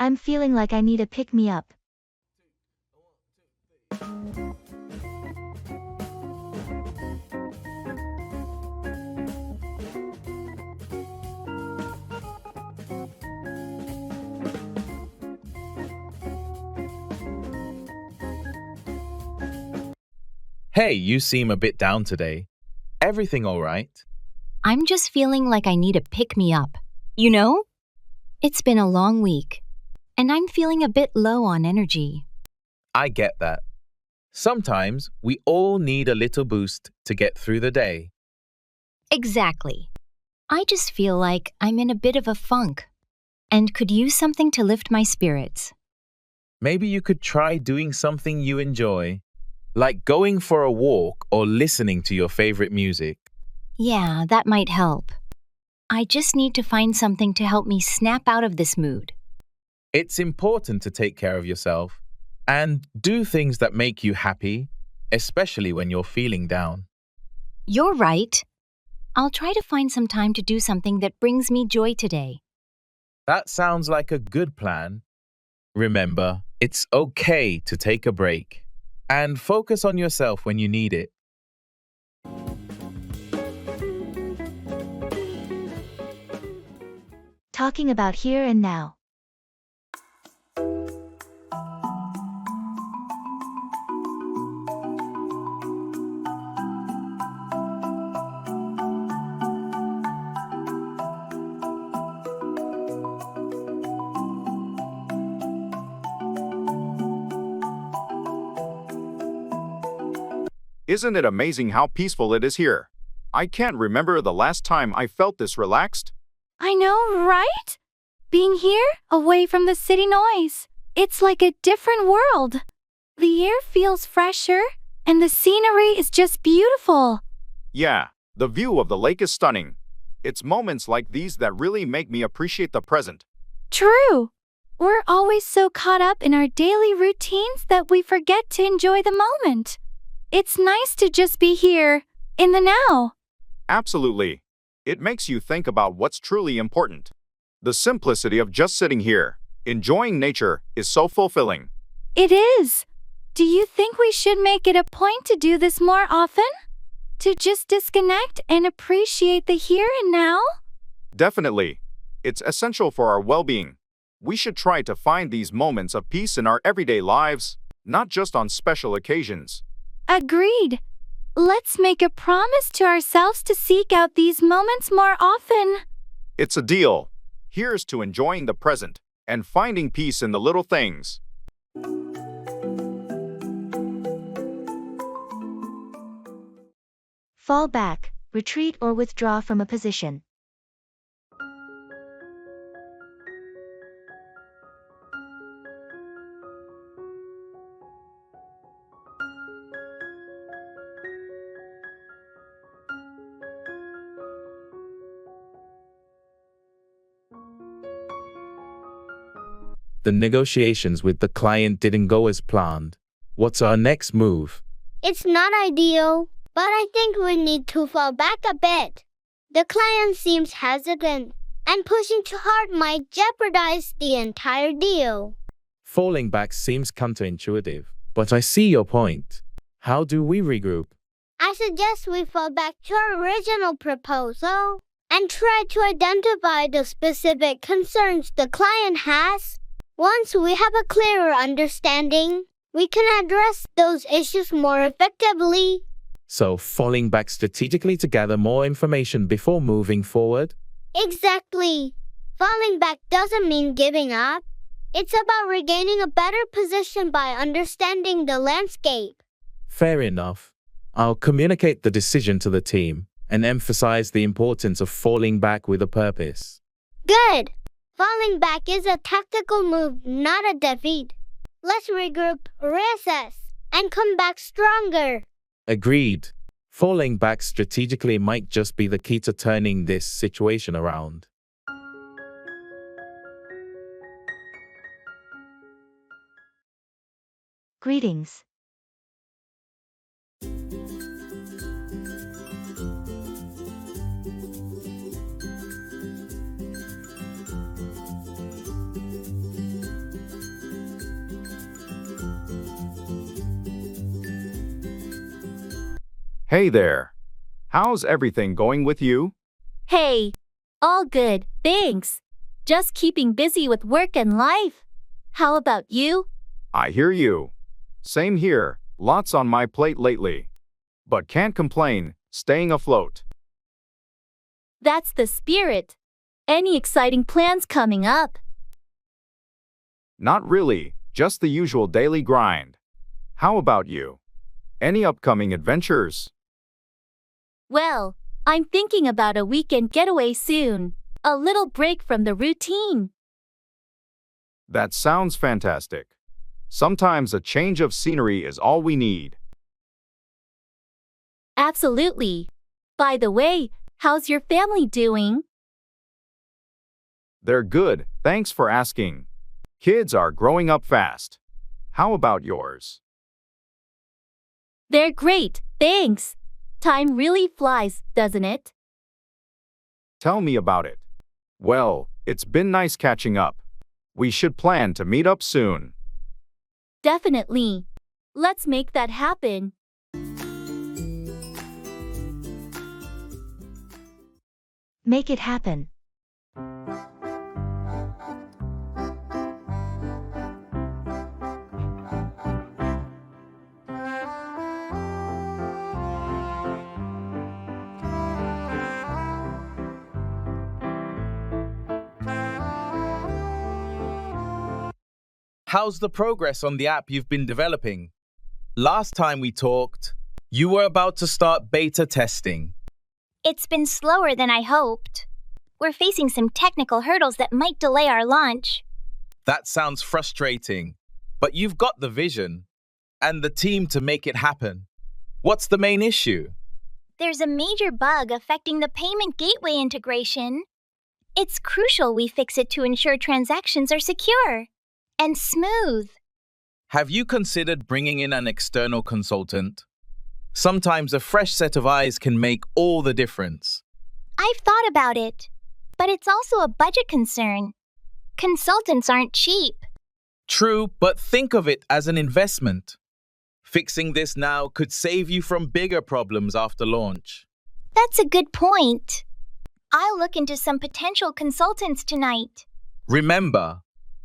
I'm feeling like I need a pick-me-up. Hey, you seem a bit down today. Everything all right? I'm just feeling like I need a pick me up. You know? It's been a long week, and I'm feeling a bit low on energy. I get that. Sometimes we all need a little boost to get through the day. Exactly. I just feel like I'm in a bit of a funk and could use something to lift my spirits. Maybe you could try doing something you enjoy, like going for a walk or listening to your favorite music. Yeah, that might help. I just need to find something to help me snap out of this mood. It's important to take care of yourself and do things that make you happy, especially when you're feeling down. You're right. I'll try to find some time to do something that brings me joy today. That sounds like a good plan. Remember, it's okay to take a break and focus on yourself when you need it. Talking about here and now. Isn't it amazing how peaceful it is here? I can't remember the last time I felt this relaxed. I know, right? Being here, away from the city noise, it's like a different world. The air feels fresher, and the scenery is just beautiful. Yeah, the view of the lake is stunning. It's moments like these that really make me appreciate the present. True. We're always so caught up in our daily routines that we forget to enjoy the moment. It's nice to just be here, in the now. Absolutely. It makes you think about what's truly important. The simplicity of just sitting here, enjoying nature, is so fulfilling. It is. Do you think we should make it a point to do this more often? To just disconnect and appreciate the here and now? Definitely. It's essential for our well-being. We should try to find these moments of peace in our everyday lives, not just on special occasions. Agreed. Let's make a promise to ourselves to seek out these moments more often. It's a deal. Here's to enjoying the present and finding peace in the little things. Fall back, retreat or withdraw from a position. The negotiations with the client didn't go as planned. What's our next move? It's not ideal, but I think we need to fall back a bit. The client seems hesitant, and pushing too hard might jeopardize the entire deal. Falling back seems counterintuitive, but I see your point. How do we regroup? I suggest we fall back to our original proposal and try to identify the specific concerns the client has. Once we have a clearer understanding, we can address those issues more effectively. So, falling back strategically to gather more information before moving forward? Exactly. Falling back doesn't mean giving up. It's about regaining a better position by understanding the landscape. Fair enough. I'll communicate the decision to the team and emphasize the importance of falling back with a purpose. Good. Falling back is a tactical move, not a defeat. Let's regroup, reassess, and come back stronger. Agreed. Falling back strategically might just be the key to turning this situation around. Greetings. Hey there. How's everything going with you? Hey, all good, thanks. Just keeping busy with work and life. How about you? I hear you. Same here, lots on my plate lately. But can't complain, staying afloat. That's the spirit. Any exciting plans coming up? Not really, just the usual daily grind. How about you? Any upcoming adventures? Well, I'm thinking about a weekend getaway soon. A little break from the routine. That sounds fantastic. Sometimes a change of scenery is all we need. Absolutely. By the way, how's your family doing? They're good, thanks for asking. Kids are growing up fast. How about yours? They're great, thanks. Time really flies, doesn't it? Tell me about it. Well, it's been nice catching up. We should plan to meet up soon. Definitely. Let's make that happen. Make it happen. How's the progress on the app you've been developing? Last time we talked, you were about to start beta testing. It's been slower than I hoped. We're facing some technical hurdles that might delay our launch. That sounds frustrating, but you've got the vision and the team to make it happen. What's the main issue? There's a major bug affecting the payment gateway integration. It's crucial we fix it to ensure transactions are secure and smooth. Have you considered bringing in an external consultant? Sometimes a fresh set of eyes can make all the difference. I've thought about it, but it's also a budget concern. Consultants aren't cheap. True, but think of it as an investment. Fixing this now could save you from bigger problems after launch. That's a good point. I'll look into some potential consultants tonight. Remember,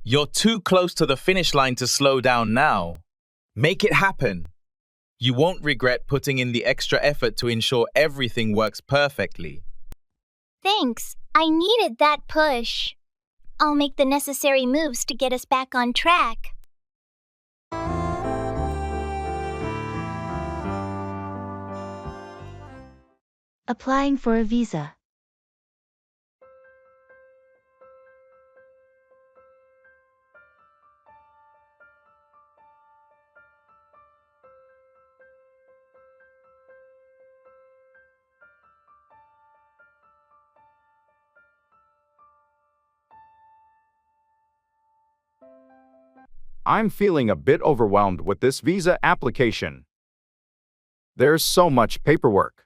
you're too close to the finish line to slow down now. Make it happen. You won't regret putting in the extra effort to ensure everything works perfectly. Thanks, I needed that push. I'll make the necessary moves to get us back on track. Applying for a visa. I'm feeling a bit overwhelmed with this visa application. There's so much paperwork.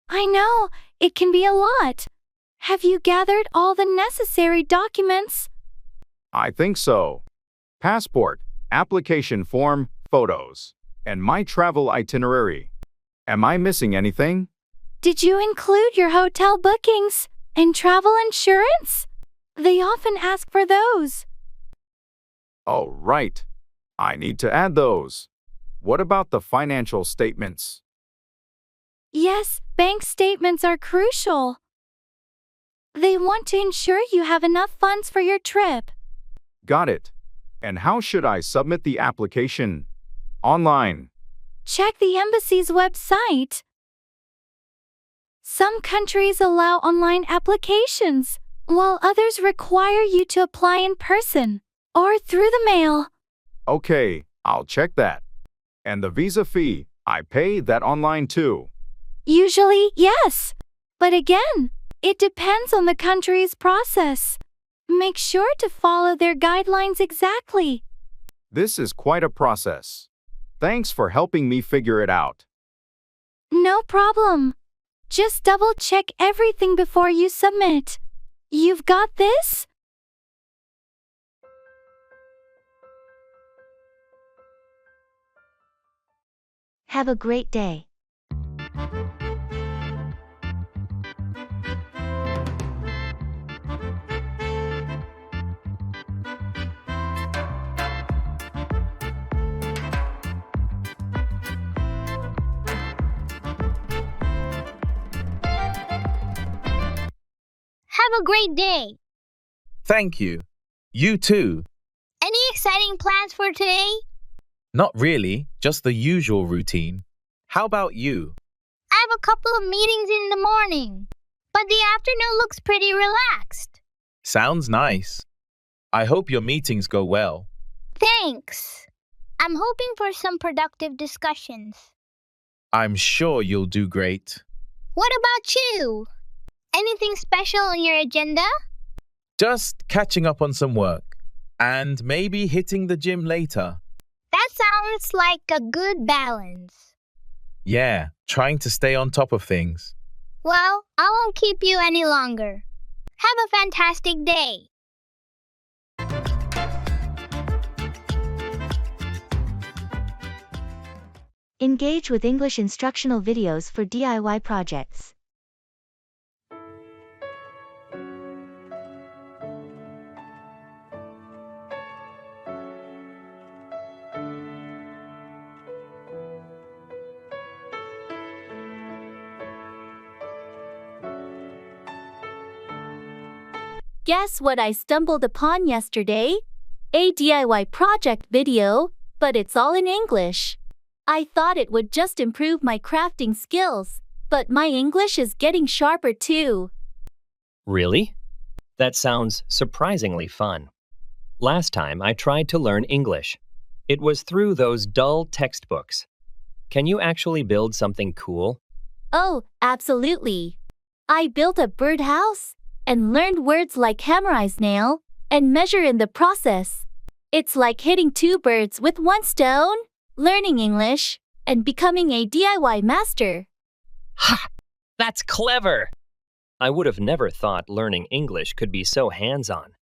I know, it can be a lot. Have you gathered all the necessary documents? I think so. Passport, application form, photos, and my travel itinerary. Am I missing anything? Did you include your hotel bookings and travel insurance? They often ask for those. Oh, right. I need to add those. What about the financial statements? Yes, bank statements are crucial. They want to ensure you have enough funds for your trip. Got it. And how should I submit the application? Online. Check the embassy's website. Some countries allow online applications, while others require you to apply in person or through the mail. Okay, I'll check that. And the visa fee, I pay that online too. Usually, yes. But again, it depends on the country's process. Make sure to follow their guidelines exactly. This is quite a process. Thanks for helping me figure it out. No problem. Just double-check everything before you submit. You've got this? Have a great day. Have a great day. Thank you. You too. Any exciting plans for today? Not really, just the usual routine. How about you? I have a couple of meetings in the morning, but the afternoon looks pretty relaxed. Sounds nice. I hope your meetings go well. Thanks. I'm hoping for some productive discussions. I'm sure you'll do great. What about you? Anything special on your agenda? Just catching up on some work and maybe hitting the gym later. That sounds like a good balance. Yeah, trying to stay on top of things. Well, I won't keep you any longer. Have a fantastic day. Engage with English instructional videos for DIY projects. Guess what I stumbled upon yesterday? A DIY project video, but it's all in English. I thought it would just improve my crafting skills, but my English is getting sharper too. Really? That sounds surprisingly fun. Last time I tried to learn English. It was through those dull textbooks. Can you actually build something cool? Oh, absolutely. I built a birdhouse and learned words like hammer-eyes nail and measure in the process. It's like hitting two birds with one stone, learning English, and becoming a DIY master. Ha! That's clever! I would have never thought learning English could be so hands-on.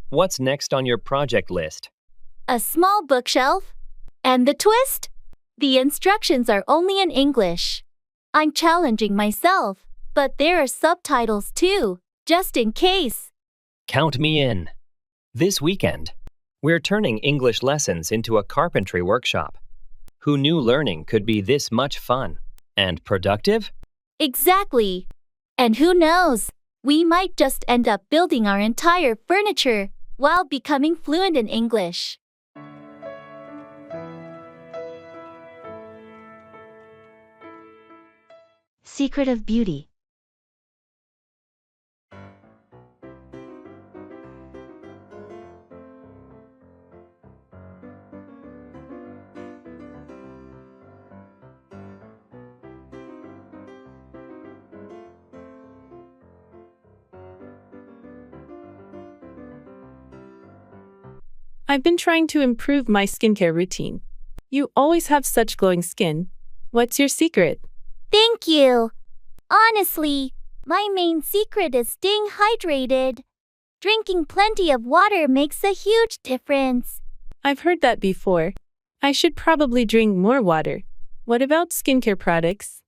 What's next on your project list? A small bookshelf. And the twist? The instructions are only in English. I'm challenging myself, but there are subtitles too, just in case. Count me in. This weekend, we're turning English lessons into a carpentry workshop. Who knew learning could be this much fun and productive? Exactly. And who knows, we might just end up building our entire furniture while becoming fluent in English. Secret of beauty. I've been trying to improve my skincare routine. You always have such glowing skin. What's your secret? Thank you. Honestly, my main secret is staying hydrated. Drinking plenty of water makes a huge difference. I've heard that before. I should probably drink more water. What about skincare products?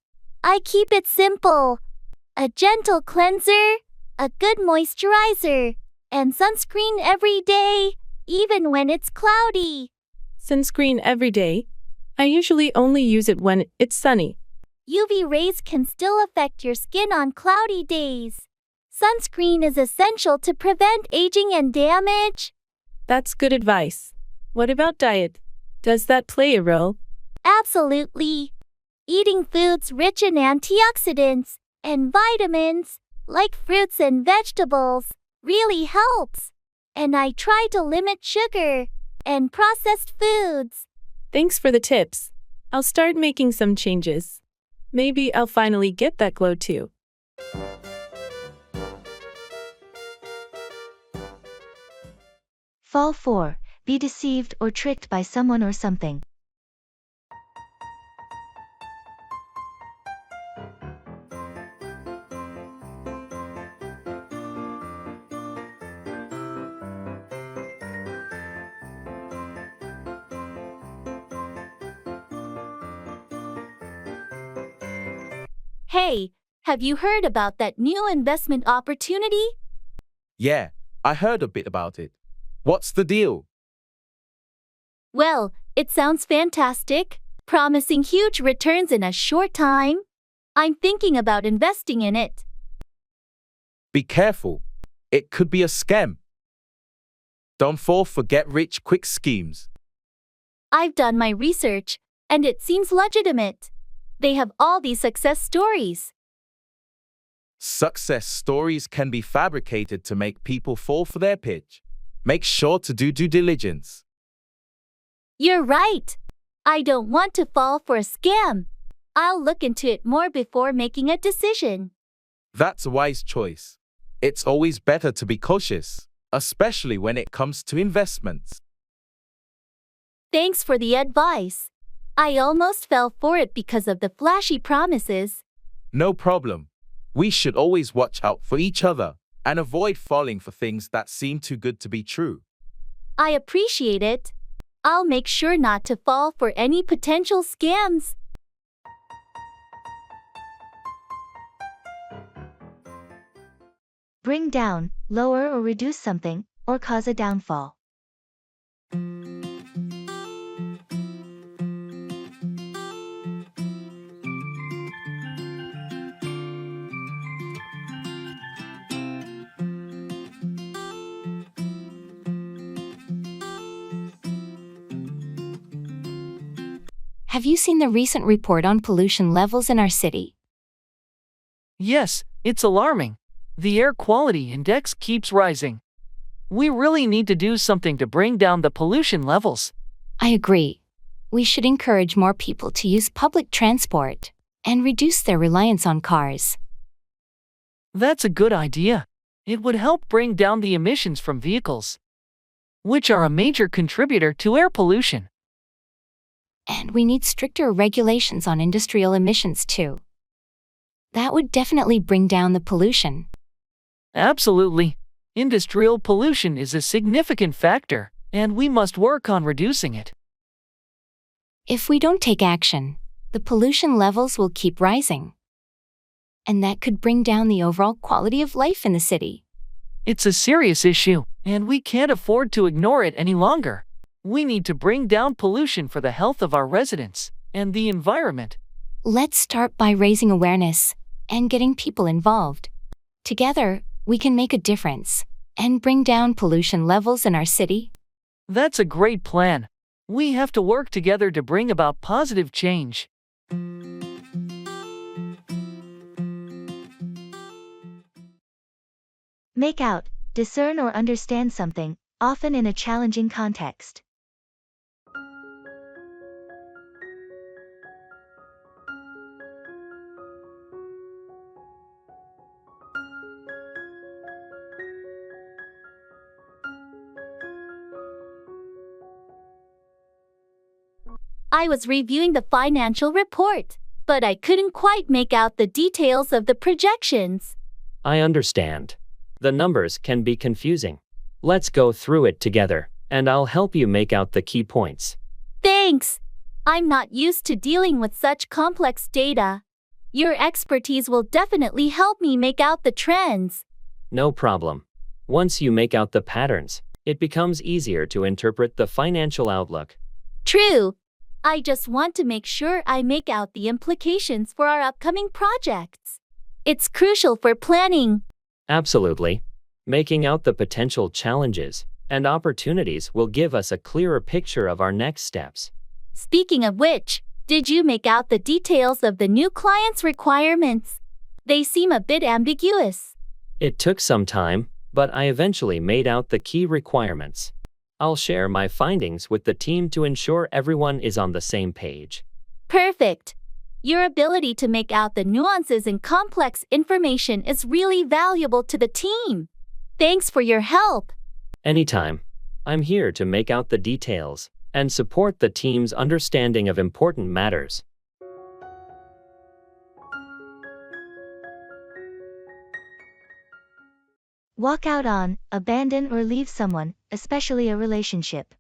I keep it simple. A gentle cleanser, a good moisturizer, and sunscreen every day, even when it's cloudy. Sunscreen every day? I usually only use it when it's sunny. UV rays can still affect your skin on cloudy days. Sunscreen is essential to prevent aging and damage. That's good advice. What about diet? Does that play a role? Absolutely. Eating foods rich in antioxidants and vitamins, like fruits and vegetables, really helps. And I try to limit sugar and processed foods. Thanks for the tips. I'll start making some changes. Maybe I'll finally get that glow too. Fall 4. Be deceived or tricked by someone or something. Hey, have you heard about that new investment opportunity? Yeah, I heard a bit about it. What's the deal? Well, it sounds fantastic, promising huge returns in a short time. I'm thinking about investing in it. Be careful. It could be a scam. Don't fall for get-rich-quick schemes. I've done my research, and it seems legitimate. They have all these success stories. Success stories can be fabricated to make people fall for their pitch. Make sure to do due diligence. You're right. I don't want to fall for a scam. I'll look into it more before making a decision. That's a wise choice. It's always better to be cautious, especially when it comes to investments. Thanks for the advice. I almost fell for it because of the flashy promises. No problem. We should always watch out for each other and avoid falling for things that seem too good to be true. I appreciate it. I'll make sure not to fall for any potential scams. Bring down, lower or reduce something, or cause a downfall. Have you seen the recent report on pollution levels in our city? Yes, it's alarming. The air quality index keeps rising. We really need to do something to bring down the pollution levels. I agree. We should encourage more people to use public transport and reduce their reliance on cars. That's a good idea. It would help bring down the emissions from vehicles, which are a major contributor to air pollution. And we need stricter regulations on industrial emissions too. That would definitely bring down the pollution. Absolutely. Industrial pollution is a significant factor, and we must work on reducing it. If we don't take action, the pollution levels will keep rising. And that could bring down the overall quality of life in the city. It's a serious issue, and we can't afford to ignore it any longer. We need to bring down pollution for the health of our residents and the environment. Let's start by raising awareness and getting people involved. Together, we can make a difference and bring down pollution levels in our city. That's a great plan. We have to work together to bring about positive change. Make out, discern or understand something, often in a challenging context. I was reviewing the financial report, but I couldn't quite make out the details of the projections. I understand. The numbers can be confusing. Let's go through it together, and I'll help you make out the key points. Thanks. I'm not used to dealing with such complex data. Your expertise will definitely help me make out the trends. No problem. Once you make out the patterns, it becomes easier to interpret the financial outlook. True. I just want to make sure I make out the implications for our upcoming projects. It's crucial for planning. Absolutely. Making out the potential challenges and opportunities will give us a clearer picture of our next steps. Speaking of which, did you make out the details of the new client's requirements? They seem a bit ambiguous. It took some time, but I eventually made out the key requirements. I'll share my findings with the team to ensure everyone is on the same page. Perfect. Your ability to make out the nuances and complex information is really valuable to the team. Thanks for your help. Anytime. I'm here to make out the details and support the team's understanding of important matters. Walk out on, abandon or leave someone, especially a relationship.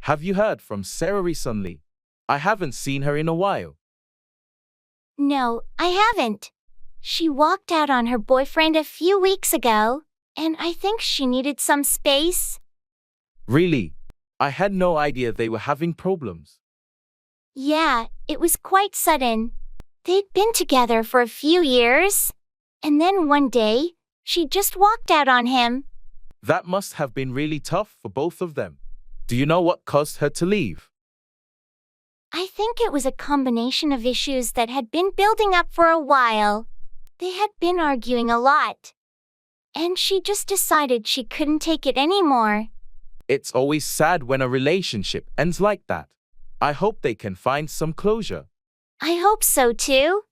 Have you heard from Sarah recently? I haven't seen her in a while. No, I haven't. She walked out on her boyfriend a few weeks ago, and I think she needed some space. Really? I had no idea they were having problems. Yeah, it was quite sudden. They'd been together for a few years, and then one day, she just walked out on him. That must have been really tough for both of them. Do you know what caused her to leave? I think it was a combination of issues that had been building up for a while. They had been arguing a lot. And she just decided she couldn't take it anymore. It's always sad when a relationship ends like that. I hope they can find some closure. I hope so too.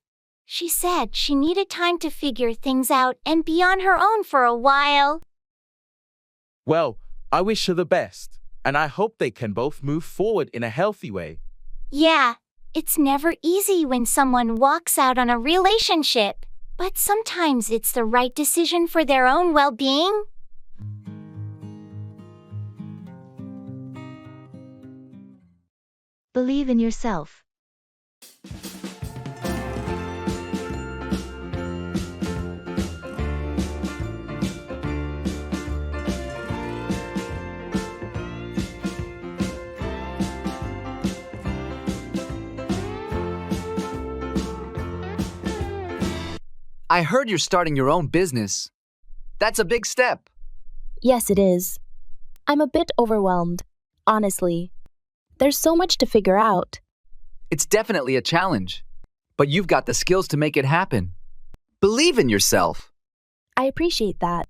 She said she needed time to figure things out and be on her own for a while. Well, I wish her the best, and I hope they can both move forward in a healthy way. Yeah, it's never easy when someone walks out on a relationship, but sometimes it's the right decision for their own well-being. Believe in yourself. I heard you're starting your own business. That's a big step. Yes, it is. I'm a bit overwhelmed, honestly. There's so much to figure out. It's definitely a challenge, but you've got the skills to make it happen. Believe in yourself. I appreciate that.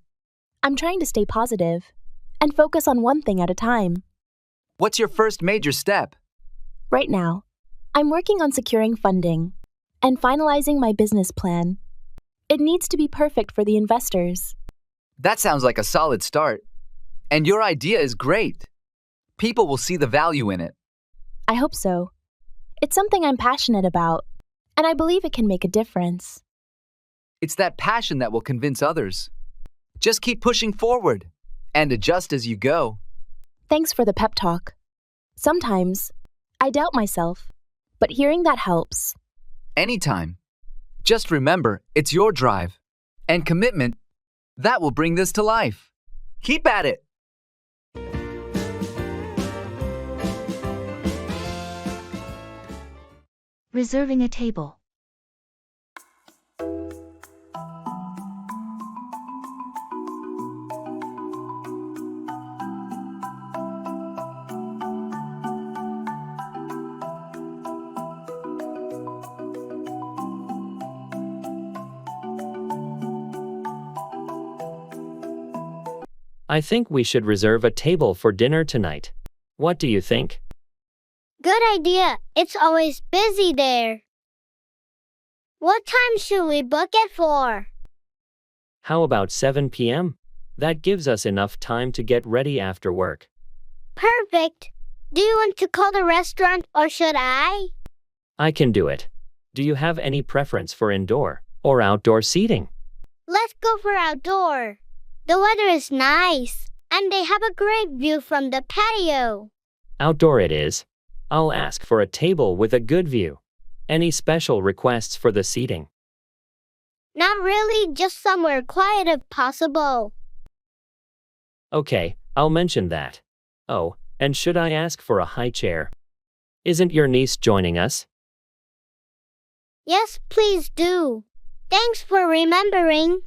I'm trying to stay positive and focus on one thing at a time. What's your first major step? Right now, I'm working on securing funding and finalizing my business plan. It needs to be perfect for the investors. That sounds like a solid start. And your idea is great. People will see the value in it. I hope so. It's something I'm passionate about, and I believe it can make a difference. It's that passion that will convince others. Just keep pushing forward and adjust as you go. Thanks for the pep talk. Sometimes I doubt myself, but hearing that helps. Anytime. Just remember, it's your drive and commitment that will bring this to life. Keep at it. Reserving a table. I think we should reserve a table for dinner tonight. What do you think? Good idea. It's always busy there. What time should we book it for? How about 7 p.m.? That gives us enough time to get ready after work. Perfect. Do you want to call the restaurant or should I? I can do it. Do you have any preference for indoor or outdoor seating? Let's go for outdoor. The weather is nice, and they have a great view from the patio. Outdoor it is. I'll ask for a table with a good view. Any special requests for the seating? Not really, just somewhere quiet if possible. Okay, I'll mention that. Oh, and should I ask for a high chair? Isn't your niece joining us? Yes, please do. Thanks for remembering.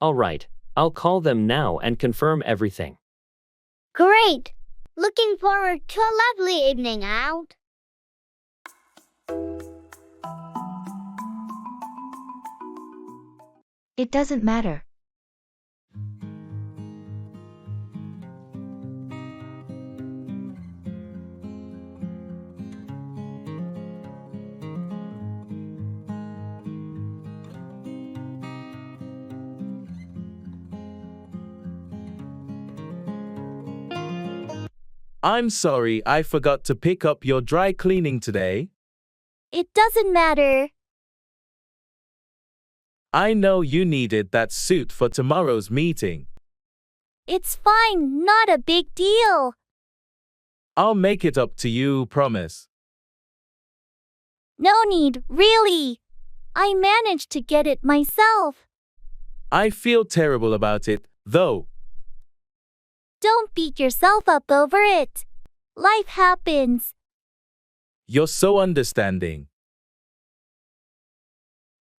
All right, I'll call them now and confirm everything. Great. Looking forward to a lovely evening out. It doesn't matter. I'm sorry, I forgot to pick up your dry cleaning today. It doesn't matter. I know you needed that suit for tomorrow's meeting. It's fine, not a big deal. I'll make it up to you, promise. No need, really. I managed to get it myself. I feel terrible about it, though. Don't beat yourself up over it. Life happens. You're so understanding.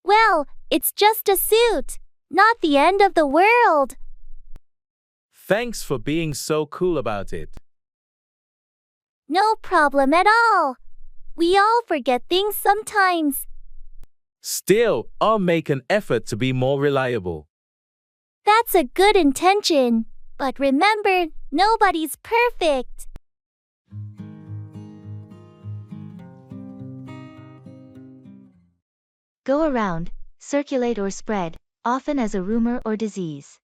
Well, it's just a suit, not the end of the world. Thanks for being so cool about it. No problem at all. We all forget things sometimes. Still, I'll make an effort to be more reliable. That's a good intention. But remember, nobody's perfect. Go around, circulate or spread, often as a rumor or disease.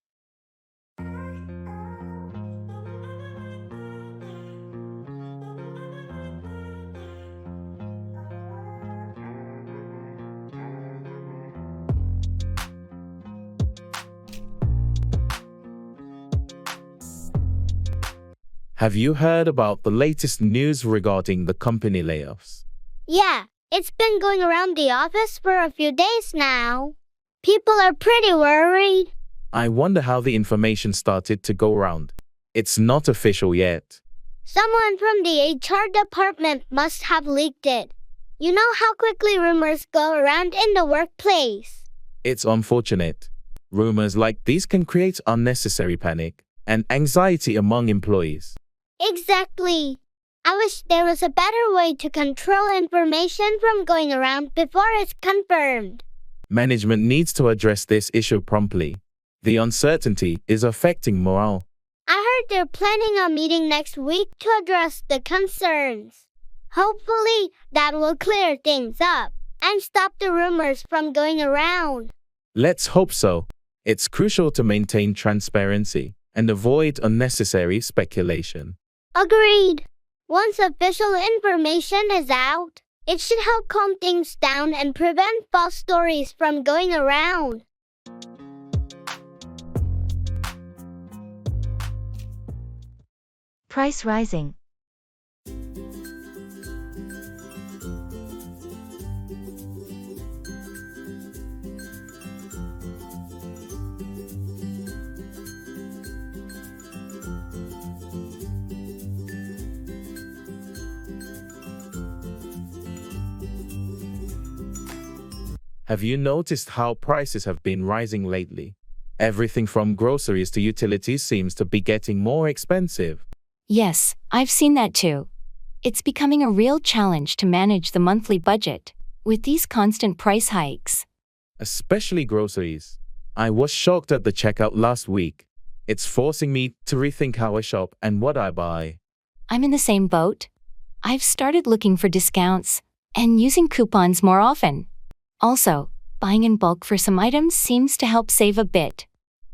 Have you heard about the latest news regarding the company layoffs? Yeah, it's been going around the office for a few days now. People are pretty worried. I wonder how the information started to go around. It's not official yet. Someone from the HR department must have leaked it. You know how quickly rumors go around in the workplace. It's unfortunate. Rumors like these can create unnecessary panic and anxiety among employees. Exactly. I wish there was a better way to control information from going around before it's confirmed. Management needs to address this issue promptly. The uncertainty is affecting morale. I heard they're planning a meeting next week to address the concerns. Hopefully, that will clear things up and stop the rumors from going around. Let's hope so. It's crucial to maintain transparency and avoid unnecessary speculation. Agreed. Once official information is out, it should help calm things down and prevent false stories from going around. Price rising. Have you noticed how prices have been rising lately? Everything from groceries to utilities seems to be getting more expensive. Yes, I've seen that too. It's becoming a real challenge to manage the monthly budget with these constant price hikes. Especially groceries. I was shocked at the checkout last week. It's forcing me to rethink how I shop and what I buy. I'm in the same boat. I've started looking for discounts and using coupons more often. Also, buying in bulk for some items seems to help save a bit.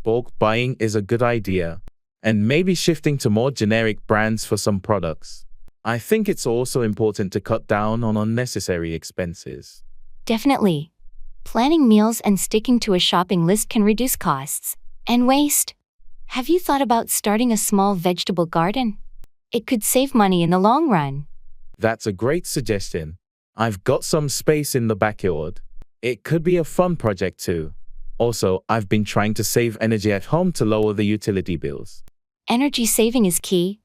Bulk buying is a good idea, and maybe shifting to more generic brands for some products. I think it's also important to cut down on unnecessary expenses. Definitely. Planning meals and sticking to a shopping list can reduce costs and waste. Have you thought about starting a small vegetable garden? It could save money in the long run. That's a great suggestion. I've got some space in the backyard. It could be a fun project too. Also, I've been trying to save energy at home to lower the utility bills. Energy saving is key.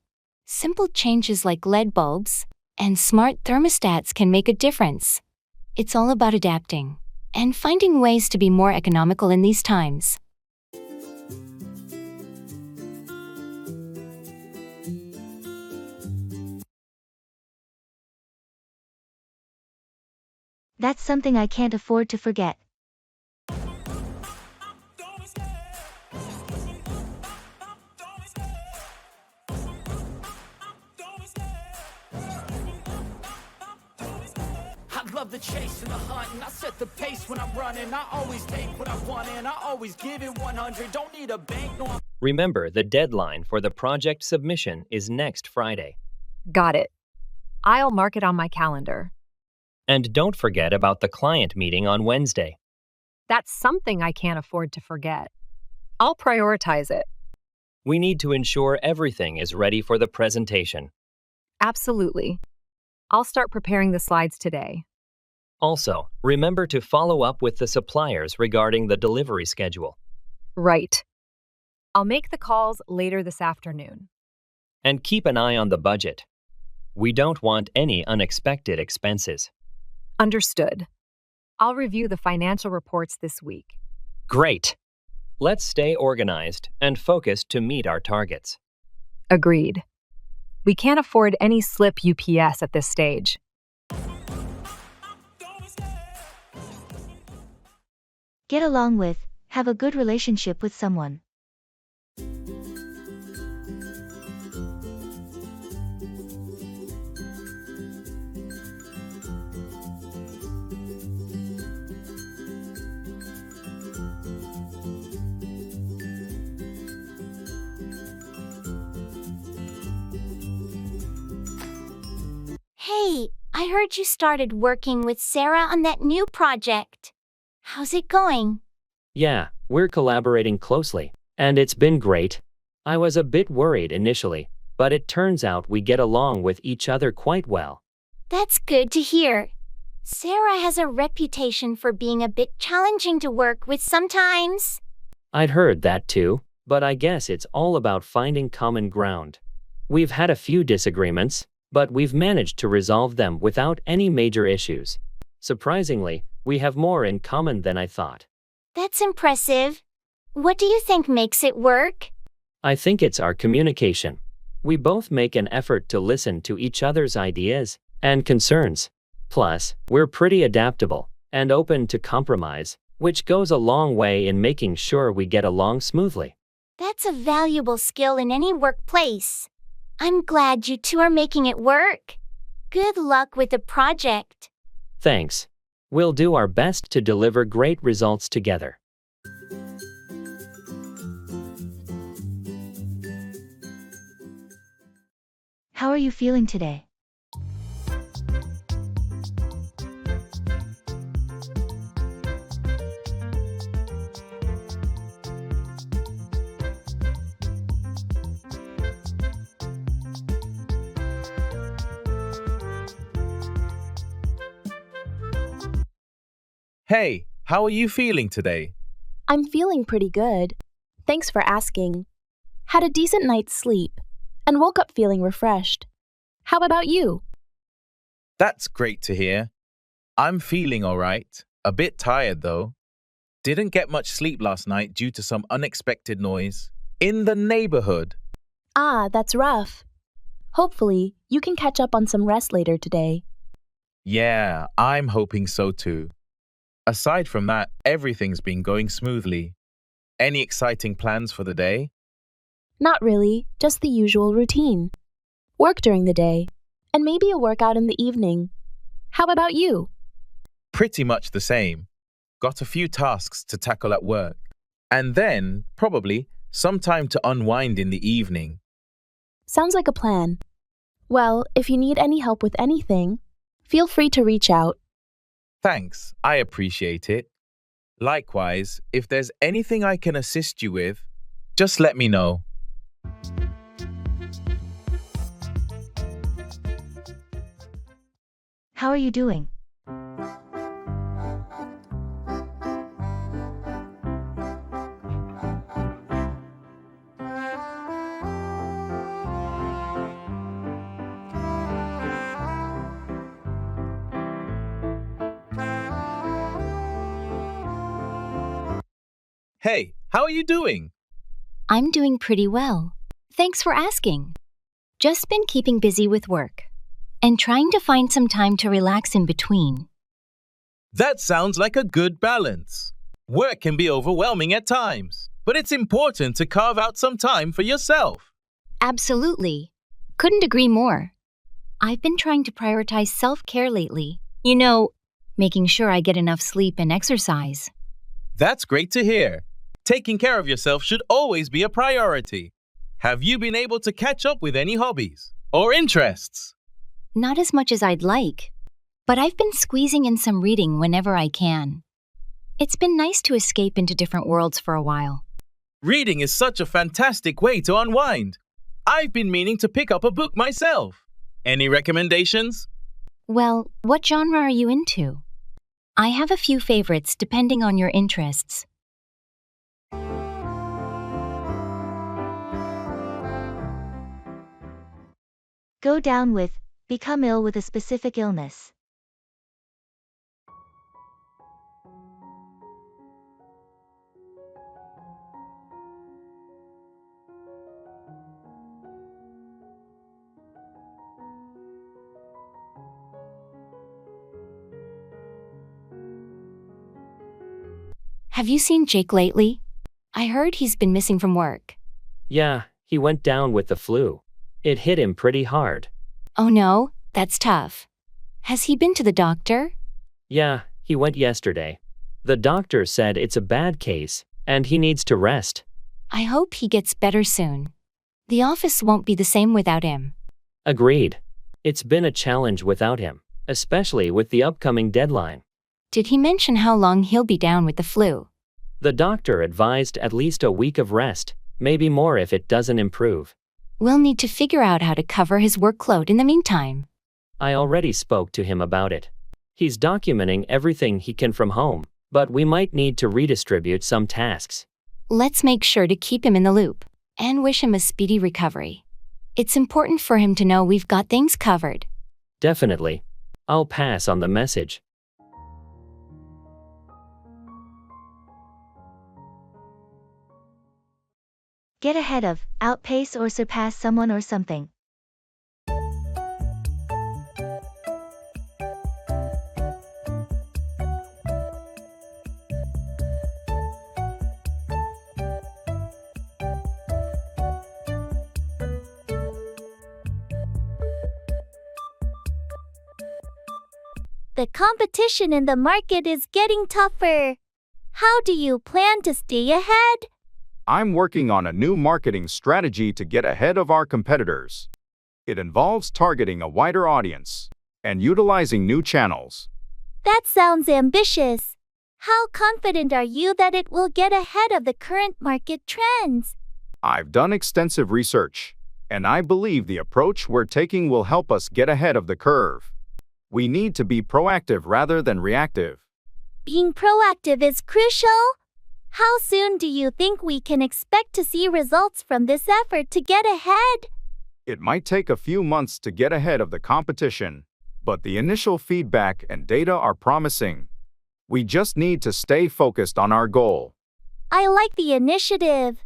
Simple changes like LED bulbs and smart thermostats can make a difference. It's all about adapting and finding ways to be more economical in these times. That's something I can't afford to forget. I love the chase and the hunt, and I set the pace when I'm running. I always take what I want and I always give it 100. Don't need a bank, no. Remember, the deadline for the project submission is next Friday. Got it. I'll mark it on my calendar. And don't forget about the client meeting on Wednesday. That's something I can't afford to forget. I'll prioritize it. We need to ensure everything is ready for the presentation. Absolutely. I'll start preparing the slides today. Also, remember to follow up with the suppliers regarding the delivery schedule. Right. I'll make the calls later this afternoon. And keep an eye on the budget. We don't want any unexpected expenses. Understood. I'll review the financial reports this week. Great! Let's stay organized and focused to meet our targets. Agreed. We can't afford any slip UPS at this stage. Get along with, have a good relationship with someone. Hey, I heard you started working with Sarah on that new project. How's it going? Yeah, we're collaborating closely, and it's been great. I was a bit worried initially, but it turns out we get along with each other quite well. That's good to hear. Sarah has a reputation for being a bit challenging to work with sometimes. I'd heard that too, but I guess it's all about finding common ground. We've had a few disagreements, but we've managed to resolve them without any major issues. Surprisingly, we have more in common than I thought. That's impressive. What do you think makes it work? I think it's our communication. We both make an effort to listen to each other's ideas and concerns. Plus, we're pretty adaptable and open to compromise, which goes a long way in making sure we get along smoothly. That's a valuable skill in any workplace. I'm glad you two are making it work. Good luck with the project. Thanks. We'll do our best to deliver great results together. How are you feeling today? Hey, how are you feeling today? I'm feeling pretty good. Thanks for asking. Had a decent night's sleep and woke up feeling refreshed. How about you? That's great to hear. I'm feeling all right. A bit tired though. Didn't get much sleep last night due to some unexpected noise in the neighborhood. Ah, that's rough. Hopefully, you can catch up on some rest later today. Yeah, I'm hoping so too. Aside from that, everything's been going smoothly. Any exciting plans for the day? Not really, just the usual routine. Work during the day, and maybe a workout in the evening. How about you? Pretty much the same. Got a few tasks to tackle at work. And then, probably, some time to unwind in the evening. Sounds like a plan. Well, if you need any help with anything, feel free to reach out. Thanks, I appreciate it. Likewise, if there's anything I can assist you with, just let me know. How are you doing? Hey, how are you doing? I'm doing pretty well. Thanks for asking. Just been keeping busy with work and trying to find some time to relax in between. That sounds like a good balance. Work can be overwhelming at times, but it's important to carve out some time for yourself. Absolutely. Couldn't agree more. I've been trying to prioritize self-care lately. You know, making sure I get enough sleep and exercise. That's great to hear. Taking care of yourself should always be a priority. Have you been able to catch up with any hobbies or interests? Not as much as I'd like, but I've been squeezing in some reading whenever I can. It's been nice to escape into different worlds for a while. Reading is such a fantastic way to unwind. I've been meaning to pick up a book myself. Any recommendations? Well, what genre are you into? I have a few favorites depending on your interests. Go down with, become ill with a specific illness. Have you seen Jake lately? I heard he's been missing from work. Yeah, he went down with the flu. It hit him pretty hard. Oh no, that's tough. Has he been to the doctor? Yeah, he went yesterday. The doctor said it's a bad case, and he needs to rest. I hope he gets better soon. The office won't be the same without him. Agreed. It's been a challenge without him, especially with the upcoming deadline. Did he mention how long he'll be down with the flu? The doctor advised at least a week of rest, maybe more if it doesn't improve. We'll need to figure out how to cover his workload in the meantime. I already spoke to him about it. He's documenting everything he can from home, but we might need to redistribute some tasks. Let's make sure to keep him in the loop and wish him a speedy recovery. It's important for him to know we've got things covered. Definitely. I'll pass on the message. Get ahead of, outpace or surpass someone or something. The competition in the market is getting tougher. How do you plan to stay ahead? I'm working on a new marketing strategy to get ahead of our competitors. It involves targeting a wider audience and utilizing new channels. That sounds ambitious. How confident are you that it will get ahead of the current market trends? I've done extensive research, and I believe the approach we're taking will help us get ahead of the curve. We need to be proactive rather than reactive. Being proactive is crucial. How soon do you think we can expect to see results from this effort to get ahead? It might take a few months to get ahead of the competition, but the initial feedback and data are promising. We just need to stay focused on our goal. I like the initiative.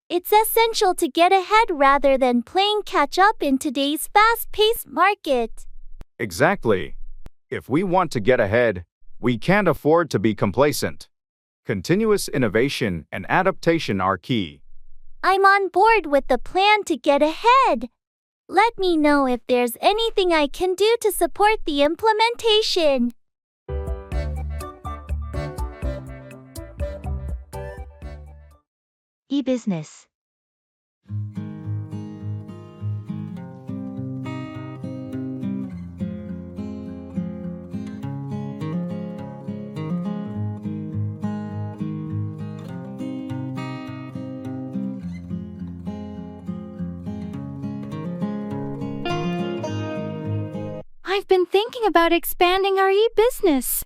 It's essential to get ahead rather than playing catch-up in today's fast-paced market. Exactly. If we want to get ahead, we can't afford to be complacent. Continuous innovation and adaptation are key. I'm on board with the plan to get ahead. Let me know if there's anything I can do to support the implementation. E-business. I've been thinking about expanding our e-business.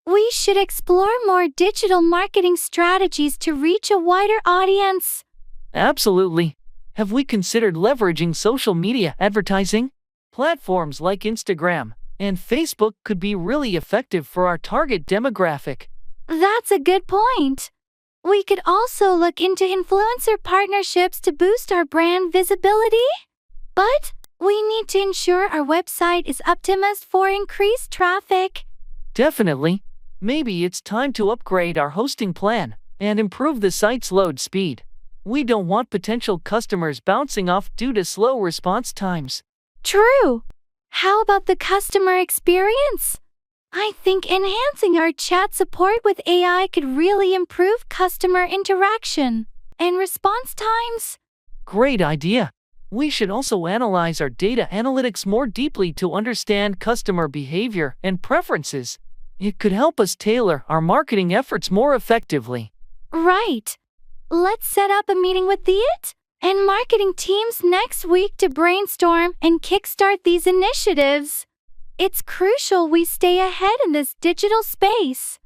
We should explore more digital marketing strategies to reach a wider audience. Absolutely. Have we considered leveraging social media advertising? Platforms like Instagram and Facebook could be really effective for our target demographic. That's a good point. We could also look into influencer partnerships to boost our brand visibility. But we need to ensure our website is optimized for increased traffic. Definitely. Maybe it's time to upgrade our hosting plan and improve the site's load speed. We don't want potential customers bouncing off due to slow response times. True. How about the customer experience? I think enhancing our chat support with AI could really improve customer interaction and response times. Great idea. We should also analyze our data analytics more deeply to understand customer behavior and preferences. It could help us tailor our marketing efforts more effectively. Right. Let's set up a meeting with the IT and marketing teams next week to brainstorm and kickstart these initiatives. It's crucial we stay ahead in this digital space.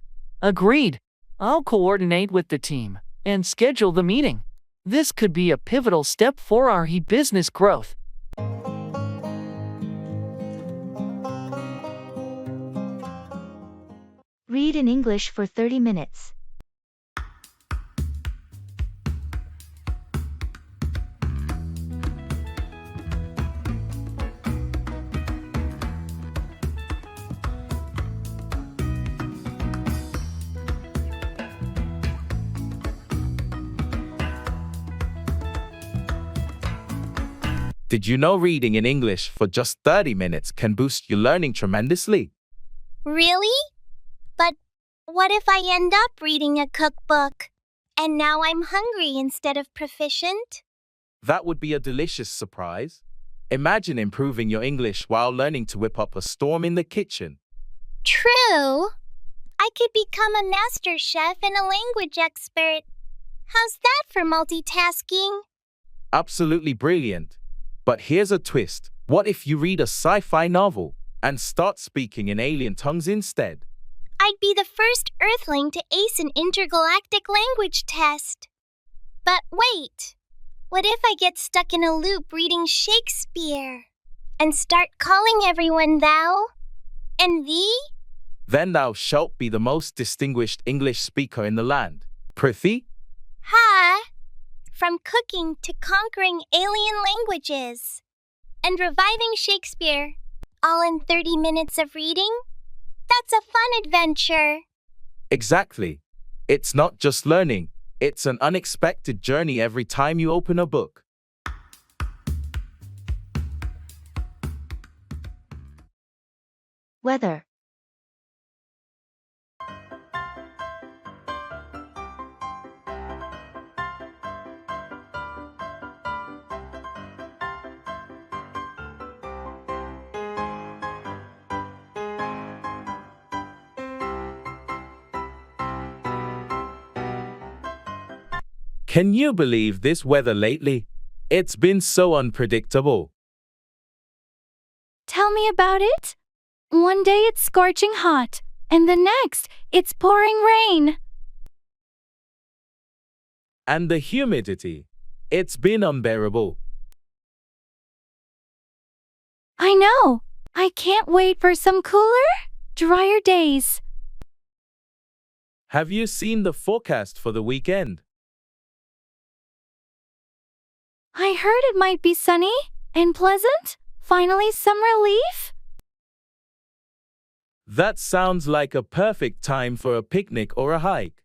Agreed. I'll coordinate with the team and schedule the meeting. This could be a pivotal step for our e-business growth. Read in English for 30 minutes. Did you know reading in English for just 30 minutes can boost your learning tremendously? Really? But what if I end up reading a cookbook and now I'm hungry instead of proficient? That would be a delicious surprise. Imagine improving your English while learning to whip up a storm in the kitchen. True. I could become a master chef and a language expert. How's that for multitasking? Absolutely brilliant. But here's a twist. What if you read a sci-fi novel and start speaking in alien tongues instead? I'd be the first Earthling to ace an intergalactic language test. But wait, what if I get stuck in a loop reading Shakespeare and start calling everyone thou and thee? Then thou shalt be the most distinguished English speaker in the land. Prithee? Ha! From cooking to conquering alien languages and reviving Shakespeare, all in 30 minutes of reading? That's a fun adventure. Exactly. It's not just learning, it's an unexpected journey every time you open a book. Weather. Can you believe this weather lately? It's been so unpredictable. Tell me about it. One day it's scorching hot, and the next, it's pouring rain. And the humidity. It's been unbearable. I know. I can't wait for some cooler, drier days. Have you seen the forecast for the weekend? I heard it might be sunny and pleasant. Finally, some relief. That sounds like a perfect time for a picnic or a hike.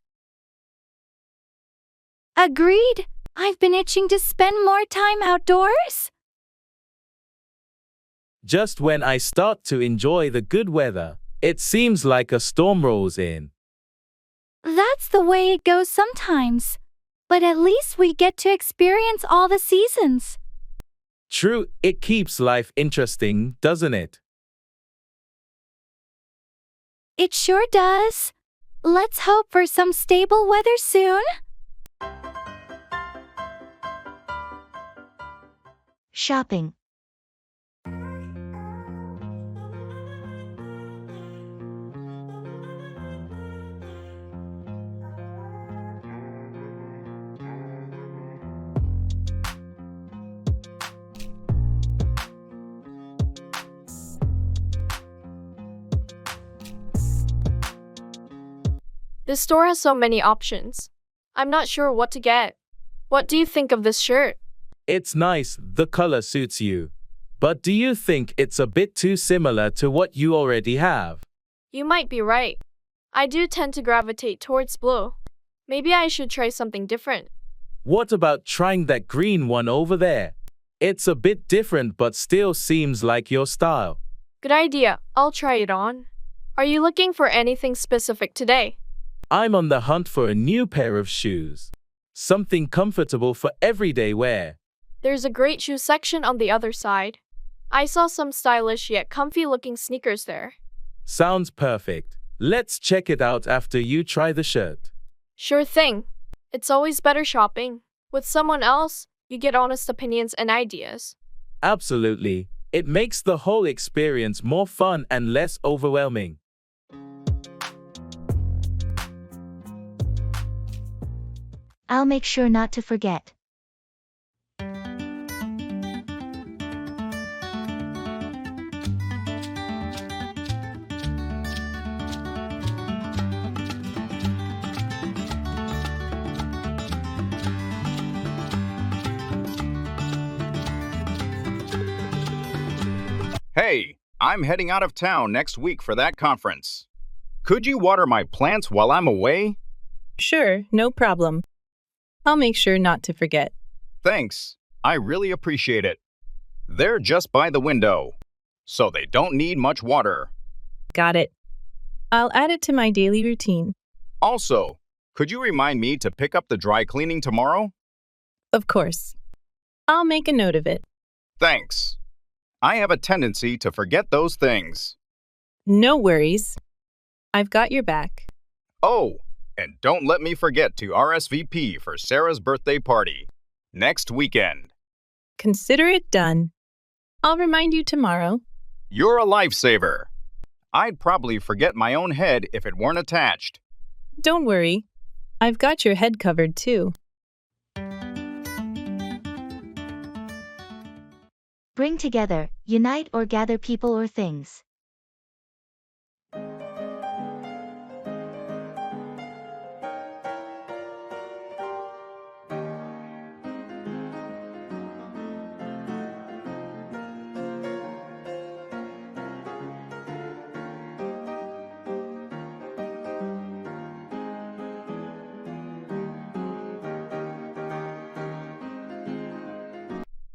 Agreed. I've been itching to spend more time outdoors. Just when I start to enjoy the good weather, it seems like a storm rolls in. That's the way it goes sometimes. But at least we get to experience all the seasons. True, it keeps life interesting, doesn't it? It sure does. Let's hope for some stable weather soon. Shopping. This store has so many options. I'm not sure what to get. What do you think of this shirt? It's nice, the color suits you. But do you think it's a bit too similar to what you already have? You might be right. I do tend to gravitate towards blue. Maybe I should try something different. What about trying that green one over there? It's a bit different but still seems like your style. Good idea. I'll try it on. Are you looking for anything specific today? I'm on the hunt for a new pair of shoes. Something comfortable for everyday wear. There's a great shoe section on the other side. I saw some stylish yet comfy looking sneakers there. Sounds perfect. Let's check it out after you try the shirt. Sure thing. It's always better shopping with someone else. You get honest opinions and ideas. Absolutely. It makes the whole experience more fun and less overwhelming. I'll make sure not to forget. Hey, I'm heading out of town next week for that conference. Could you water my plants while I'm away? Sure, no problem. I'll make sure not to forget. Thanks. I really appreciate it. They're just by the window, so they don't need much water. Got it. I'll add it to my daily routine. Also, could you remind me to pick up the dry cleaning tomorrow? Of course. I'll make a note of it. Thanks. I have a tendency to forget those things. No worries. I've got your back. Oh, and don't let me forget to RSVP for Sarah's birthday party next weekend. Consider it done. I'll remind you tomorrow. You're a lifesaver. I'd probably forget my own head if it weren't attached. Don't worry. I've got your head covered too. Bring together, unite or gather people or things.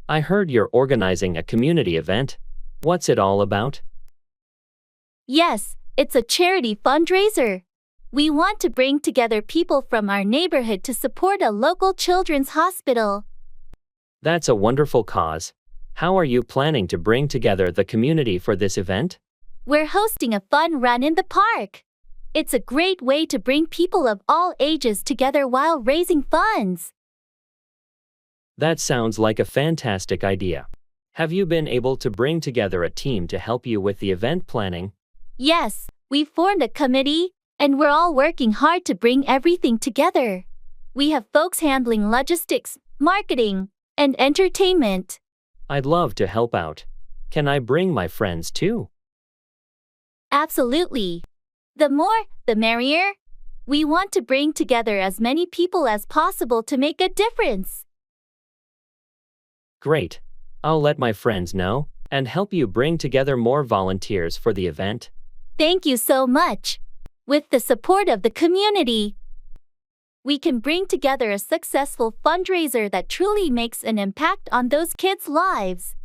I heard you're organizing a community event. What's it all about? Yes, it's a charity fundraiser. We want to bring together people from our neighborhood to support a local children's hospital. That's a wonderful cause. How are you planning to bring together the community for this event? We're hosting a fun run in the park. It's a great way to bring people of all ages together while raising funds. That sounds like a fantastic idea. Have you been able to bring together a team to help you with the event planning? Yes, we've formed a committee, and we're all working hard to bring everything together. We have folks handling logistics, marketing, and entertainment. I'd love to help out. Can I bring my friends too? Absolutely. The more, the merrier. We want to bring together as many people as possible to make a difference. Great. I'll let my friends know and help you bring together more volunteers for the event. Thank you so much. With the support of the community, we can bring together a successful fundraiser that truly makes an impact on those kids' lives.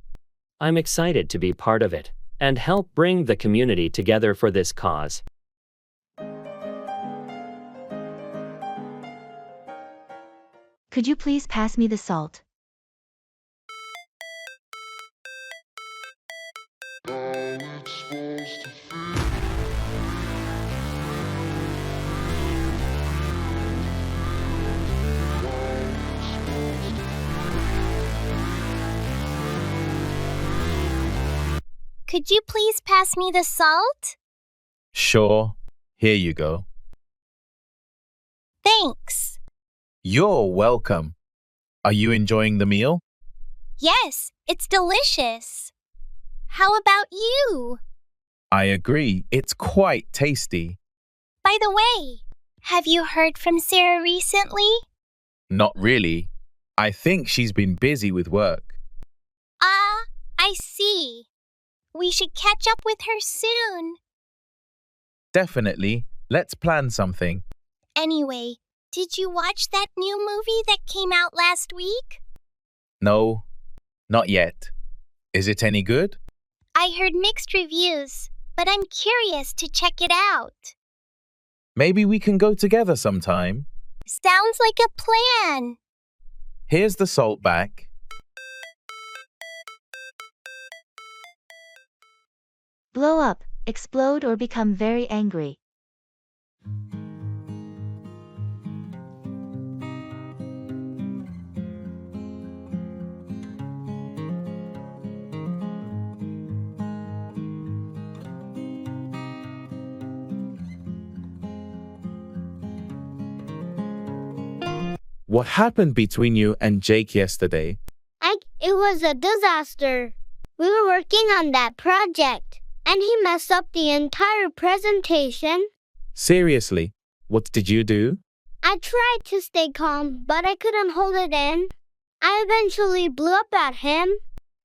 I'm excited to be part of it and help bring the community together for this cause. Could you please pass me the salt? Could you please pass me the salt? Sure. Here you go. Thanks. You're welcome. Are you enjoying the meal? Yes, it's delicious. How about you? I agree. It's quite tasty. By the way, have you heard from Sarah recently? Not really. I think she's been busy with work. Ah, I see. We should catch up with her soon. Definitely. Let's plan something. Anyway, did you watch that new movie that came out last week? No, not yet. Is it any good? I heard mixed reviews, but I'm curious to check it out. Maybe we can go together sometime. Sounds like a plan. Here's the salt back. Blow up, explode or become very angry. What happened between you and Jake yesterday? It was a disaster. We were working on that project, and he messed up the entire presentation. Seriously, what did you do? I tried to stay calm, but I couldn't hold it in. I eventually blew up at him.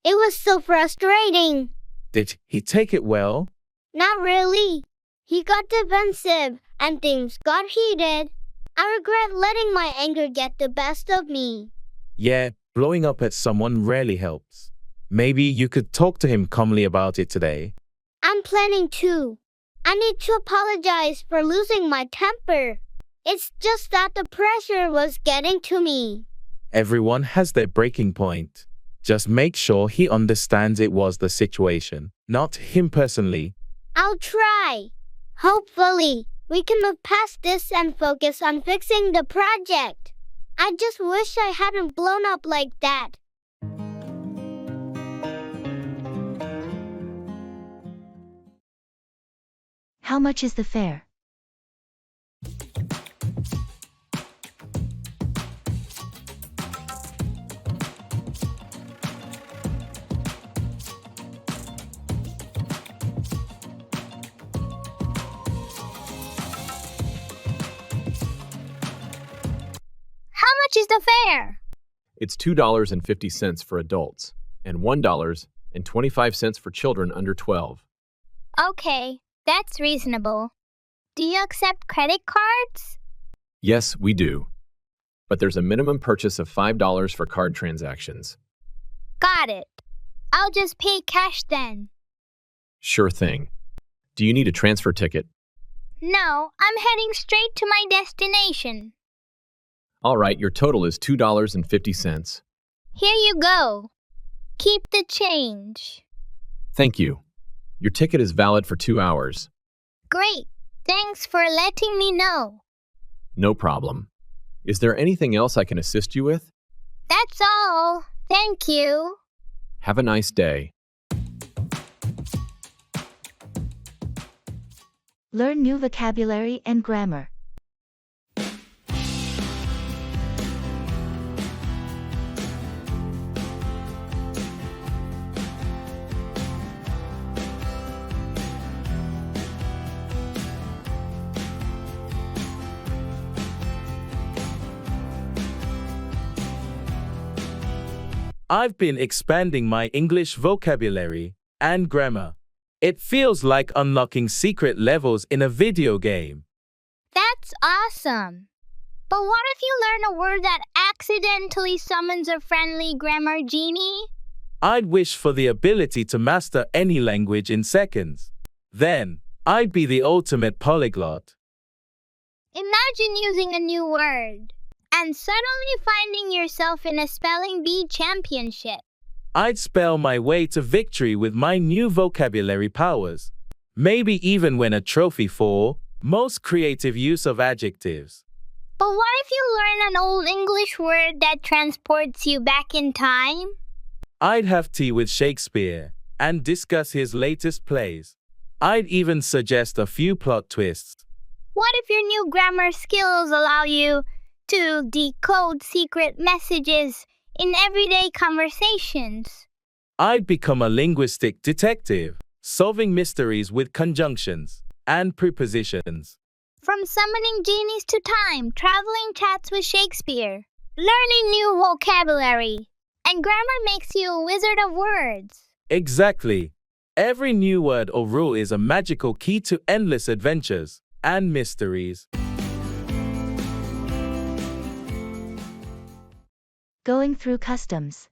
It was so frustrating. Did he take it well? Not really. He got defensive, and things got heated. I regret letting my anger get the best of me. Yeah, blowing up at someone rarely helps. Maybe you could talk to him calmly about it today. I'm planning to. I need to apologize for losing my temper. It's just that the pressure was getting to me. Everyone has their breaking point. Just make sure he understands it was the situation, not him personally. I'll try. Hopefully, we can move past this and focus on fixing the project. I just wish I hadn't blown up like that. How much is the fare? How much is the fare? It's $2.50 for adults and $1.25 for children under 12. Okay, that's reasonable. Do you accept credit cards? Yes, we do. But there's a minimum purchase of $5 for card transactions. Got it. I'll just pay cash then. Sure thing. Do you need a transfer ticket? No, I'm heading straight to my destination. All right, your total is $2.50. Here you go. Keep the change. Thank you. Your ticket is valid for 2 hours. Great. Thanks for letting me know. No problem. Is there anything else I can assist you with? That's all. Thank you. Have a nice day. Learn new vocabulary and grammar. I've been expanding my English vocabulary and grammar. It feels like unlocking secret levels in a video game. That's awesome. But what if you learn a word that accidentally summons a friendly grammar genie? I'd wish for the ability to master any language in seconds. Then, I'd be the ultimate polyglot. Imagine using a new word and suddenly finding yourself in a spelling bee championship. I'd spell my way to victory with my new vocabulary powers. Maybe even win a trophy for most creative use of adjectives. But what if you learn an old English word that transports you back in time? I'd have tea with Shakespeare and discuss his latest plays. I'd even suggest a few plot twists. What if your new grammar skills allow you to decode secret messages in everyday conversations? I'd become a linguistic detective, solving mysteries with conjunctions and prepositions. From summoning genies to time, traveling chats with Shakespeare, learning new vocabulary, and grammar makes you a wizard of words. Exactly. Every new word or rule is a magical key to endless adventures and mysteries. Going through customs.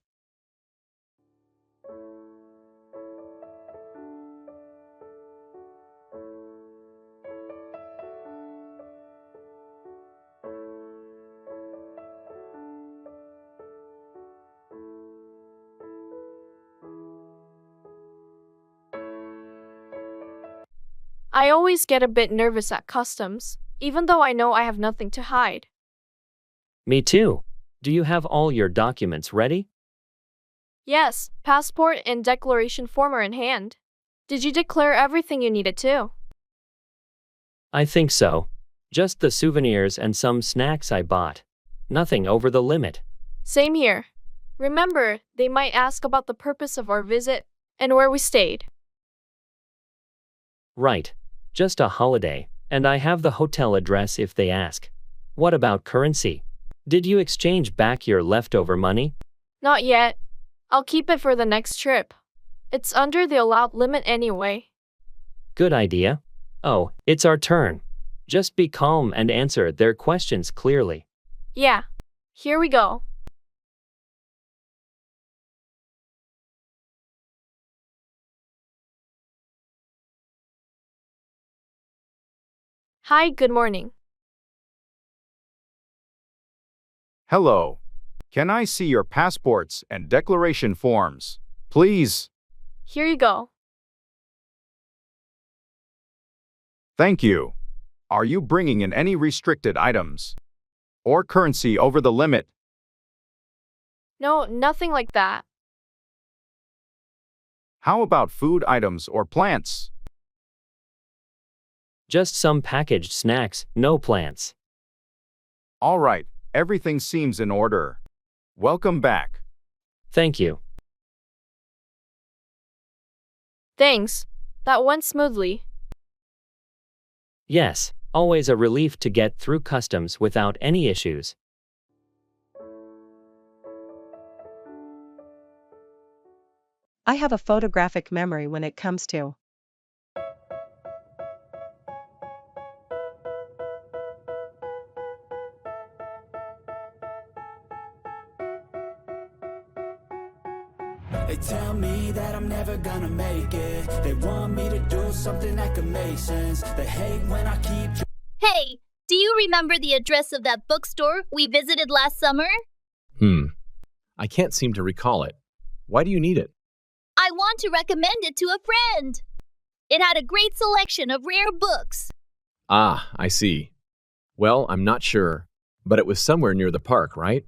I always get a bit nervous at customs, even though I know I have nothing to hide. Me too. Do you have all your documents ready? Yes, passport and declaration form are in hand. Did you declare everything you needed to? I think so. Just the souvenirs and some snacks I bought. Nothing over the limit. Same here. Remember, they might ask about the purpose of our visit and where we stayed. Right. Just a holiday, and I have the hotel address if they ask. What about currency? Did you exchange back your leftover money? Not yet. I'll keep it for the next trip. It's under the allowed limit anyway. Good idea. Oh, it's our turn. Just be calm and answer their questions clearly. Yeah. Here we go. Hi, good morning. Hello. Can I see your passports and declaration forms, please? Here you go. Thank you. Are you bringing in any restricted items or currency over the limit? No, nothing like that. How about food items or plants? Just some packaged snacks, no plants. All right, everything seems in order. Welcome back. Thank you. Thanks. That went smoothly. Yes, always a relief to get through customs without any issues. I have a photographic memory when it comes to. They tell me that I'm never gonna make it. They want me to do something that could make sense. They hate when I keep... Hey, do you remember the address of that bookstore we visited last summer? I can't seem to recall it. Why do you need it? I want to recommend it to a friend. It had a great selection of rare books. Ah, I see. Well, I'm not sure, but it was somewhere near the park, right?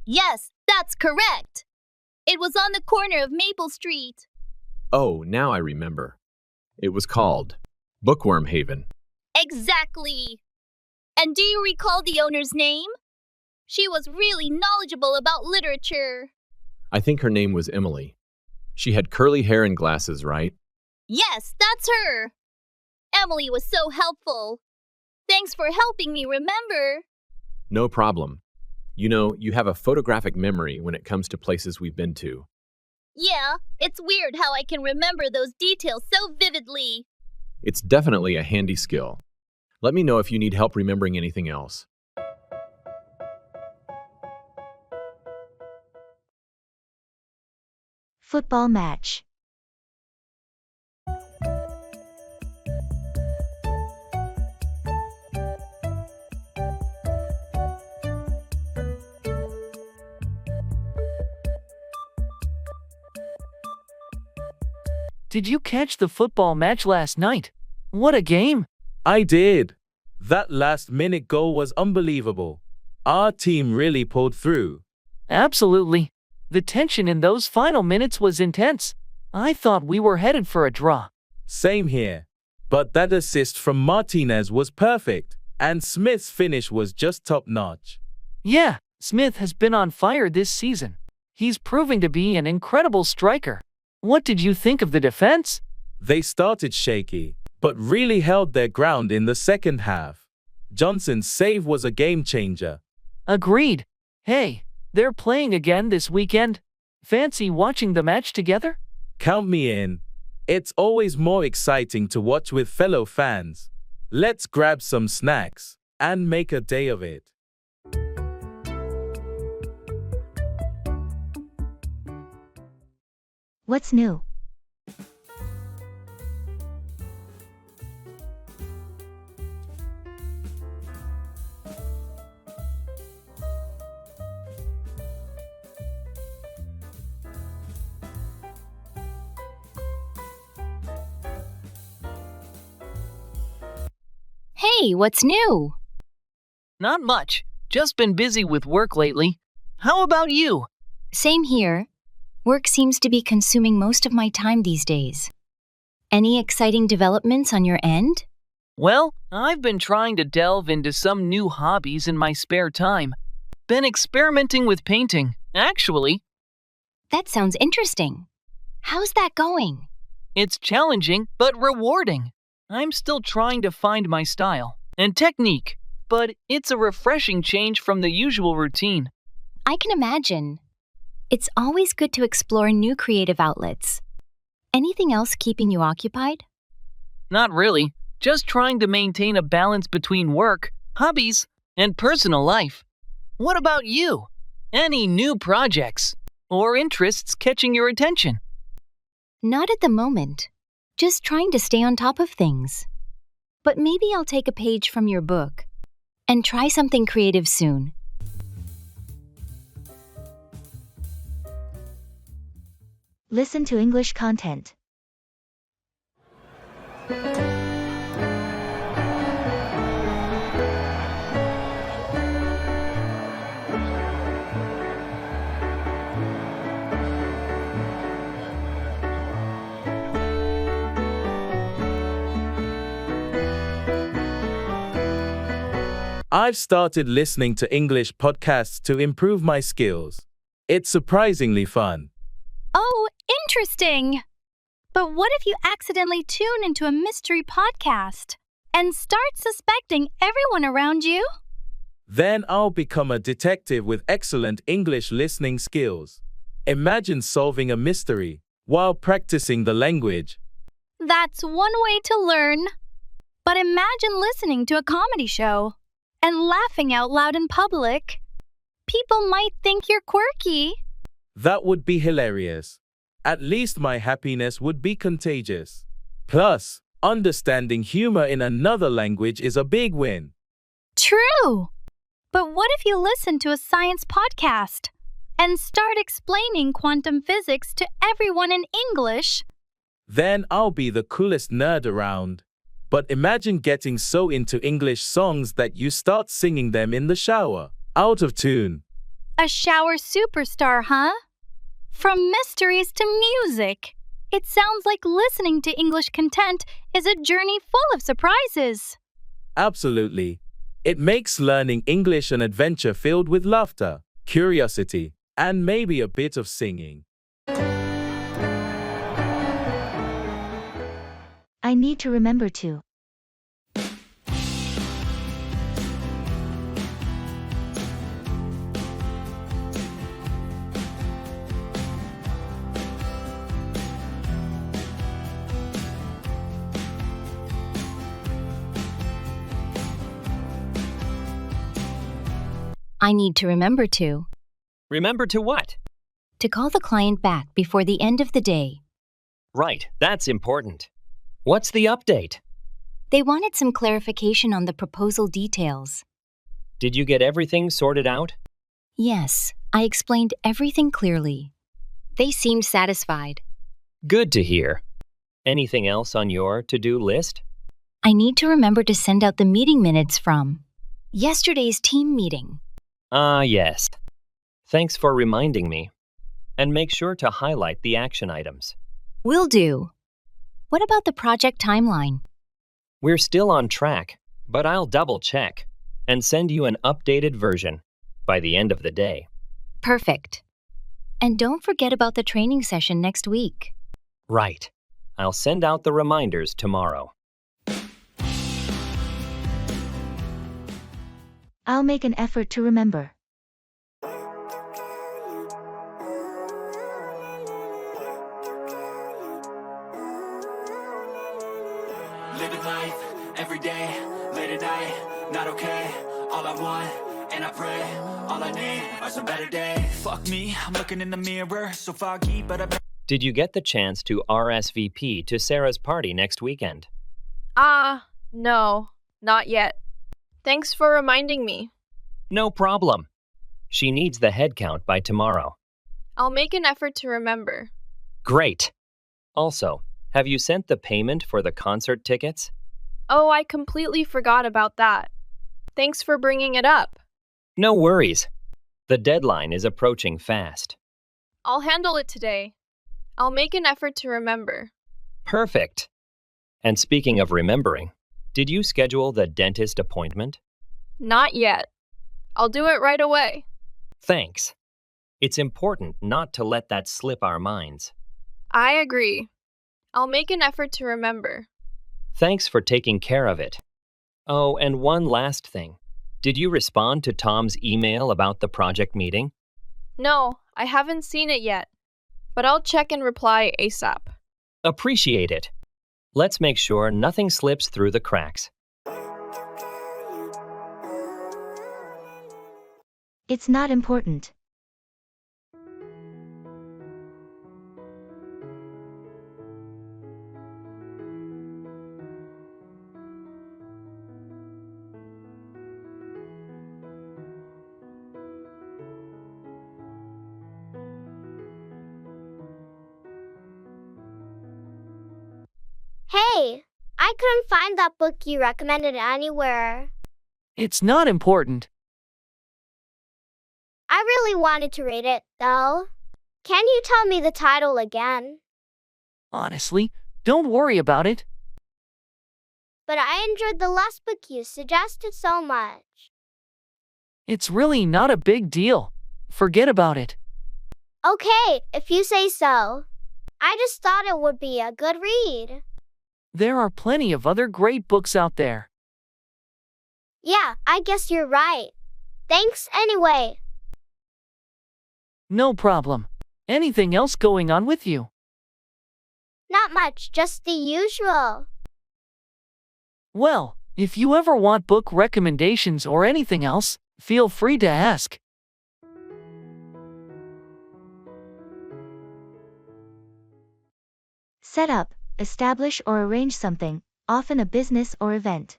Yes, that's correct. It was on the corner of Maple Street. Oh, now I remember. It was called Bookworm Haven. Exactly. And do you recall the owner's name? She was really knowledgeable about literature. I think her name was Emily. She had curly hair and glasses, right? Yes, that's her. Emily was so helpful. Thanks for helping me remember. No problem. You know, you have a photographic memory when it comes to places we've been to. Yeah, it's weird how I can remember those details so vividly. It's definitely a handy skill. Let me know if you need help remembering anything else. Football match. Did you catch the football match last night? What a game! I did. That last-minute goal was unbelievable. Our team really pulled through. Absolutely. The tension in those final minutes was intense. I thought we were headed for a draw. Same here. But that assist from Martinez was perfect, and Smith's finish was just top-notch. Yeah, Smith has been on fire this season. He's proving to be an incredible striker. What did you think of the defense? They started shaky, but really held their ground in the second half. Johnson's save was a game-changer. Agreed. Hey, they're playing again this weekend. Fancy watching the match together? Count me in. It's always more exciting to watch with fellow fans. Let's grab some snacks and make a day of it. What's new? Hey, what's new? Not much. Just been busy with work lately. How about you? Same here. Work seems to be consuming most of my time these days. Any exciting developments on your end? Well, I've been trying to delve into some new hobbies in my spare time. been experimenting with painting, actually. That sounds interesting. How's that going? It's challenging, but rewarding. I'm still trying to find my style and technique, but it's a refreshing change from the usual routine. I can imagine. It's always good to explore new creative outlets. Anything else keeping you occupied? Not really, just trying to maintain a balance between work, hobbies, and personal life. What about you? Any new projects or interests catching your attention? Not at the moment. Just trying to stay on top of things. But maybe I'll take a page from your book and try something creative soon. Listen to English content. I've started listening to English podcasts to improve my skills. It's surprisingly fun. Oh, interesting. But what if you accidentally tune into a mystery podcast and start suspecting everyone around you? Then I'll become a detective with excellent English listening skills. Imagine solving a mystery while practicing the language. That's one way to learn. But imagine listening to a comedy show and laughing out loud in public. People might think you're quirky. That would be hilarious. At least my happiness would be contagious. Plus, understanding humor in another language is a big win. True. But what if you listen to a science podcast and start explaining quantum physics to everyone in English? Then I'll be the coolest nerd around. But imagine getting so into English songs that you start singing them in the shower, out of tune. A shower superstar, huh? From mysteries to music. It sounds like listening to English content is a journey full of surprises. Absolutely. It makes learning English an adventure filled with laughter, curiosity, and maybe a bit of singing. I need to remember to. I need to remember to. Remember to what? To call the client back before the end of the day. Right, that's important. What's the update? They wanted some clarification on the proposal details. Did you get everything sorted out? Yes, I explained everything clearly. They seemed satisfied. Good to hear. Anything else on your to-do list? I need to remember to send out the meeting minutes from yesterday's team meeting. Ah, yes. Thanks for reminding me. And make sure to highlight the action items. Will do. What about the project timeline? We're still on track, but I'll double-check and send you an updated version by the end of the day. Perfect. And don't forget about the training session next week. Right. I'll send out the reminders tomorrow. I'll make an effort to remember. Living life, every day, late at night, not okay. All I want, and I pray, all I need are some better days. Fuck me, I'm looking in the mirror, so foggy, but I... Did you get the chance to RSVP to Sarah's party next weekend? No, not yet. Thanks for reminding me. No problem. She needs the head count by tomorrow. I'll make an effort to remember. Great. Also, have you sent the payment for the concert tickets? Oh, I completely forgot about that. Thanks for bringing it up. No worries. The deadline is approaching fast. I'll handle it today. I'll make an effort to remember. Perfect. And speaking of remembering, did you schedule the dentist appointment? Not yet. I'll do it right away. Thanks. It's important not to let that slip our minds. I agree. I'll make an effort to remember. Thanks for taking care of it. Oh, and one last thing. Did you respond to Tom's email about the project meeting? No, I haven't seen it yet, but I'll check and reply ASAP. Appreciate it. Let's make sure nothing slips through the cracks. It's not important. Hey, I couldn't find that book you recommended anywhere. It's not important. I really wanted to read it, though. Can you tell me the title again? Honestly, don't worry about it. But I enjoyed the last book you suggested so much. It's really not a big deal. Forget about it. Okay, if you say so. I just thought it would be a good read. There are plenty of other great books out there. Yeah, I guess you're right. Thanks anyway. No problem. Anything else going on with you? Not much, just the usual. Well, if you ever want book recommendations or anything else, feel free to ask. Set up, establish or arrange something, often a business or event.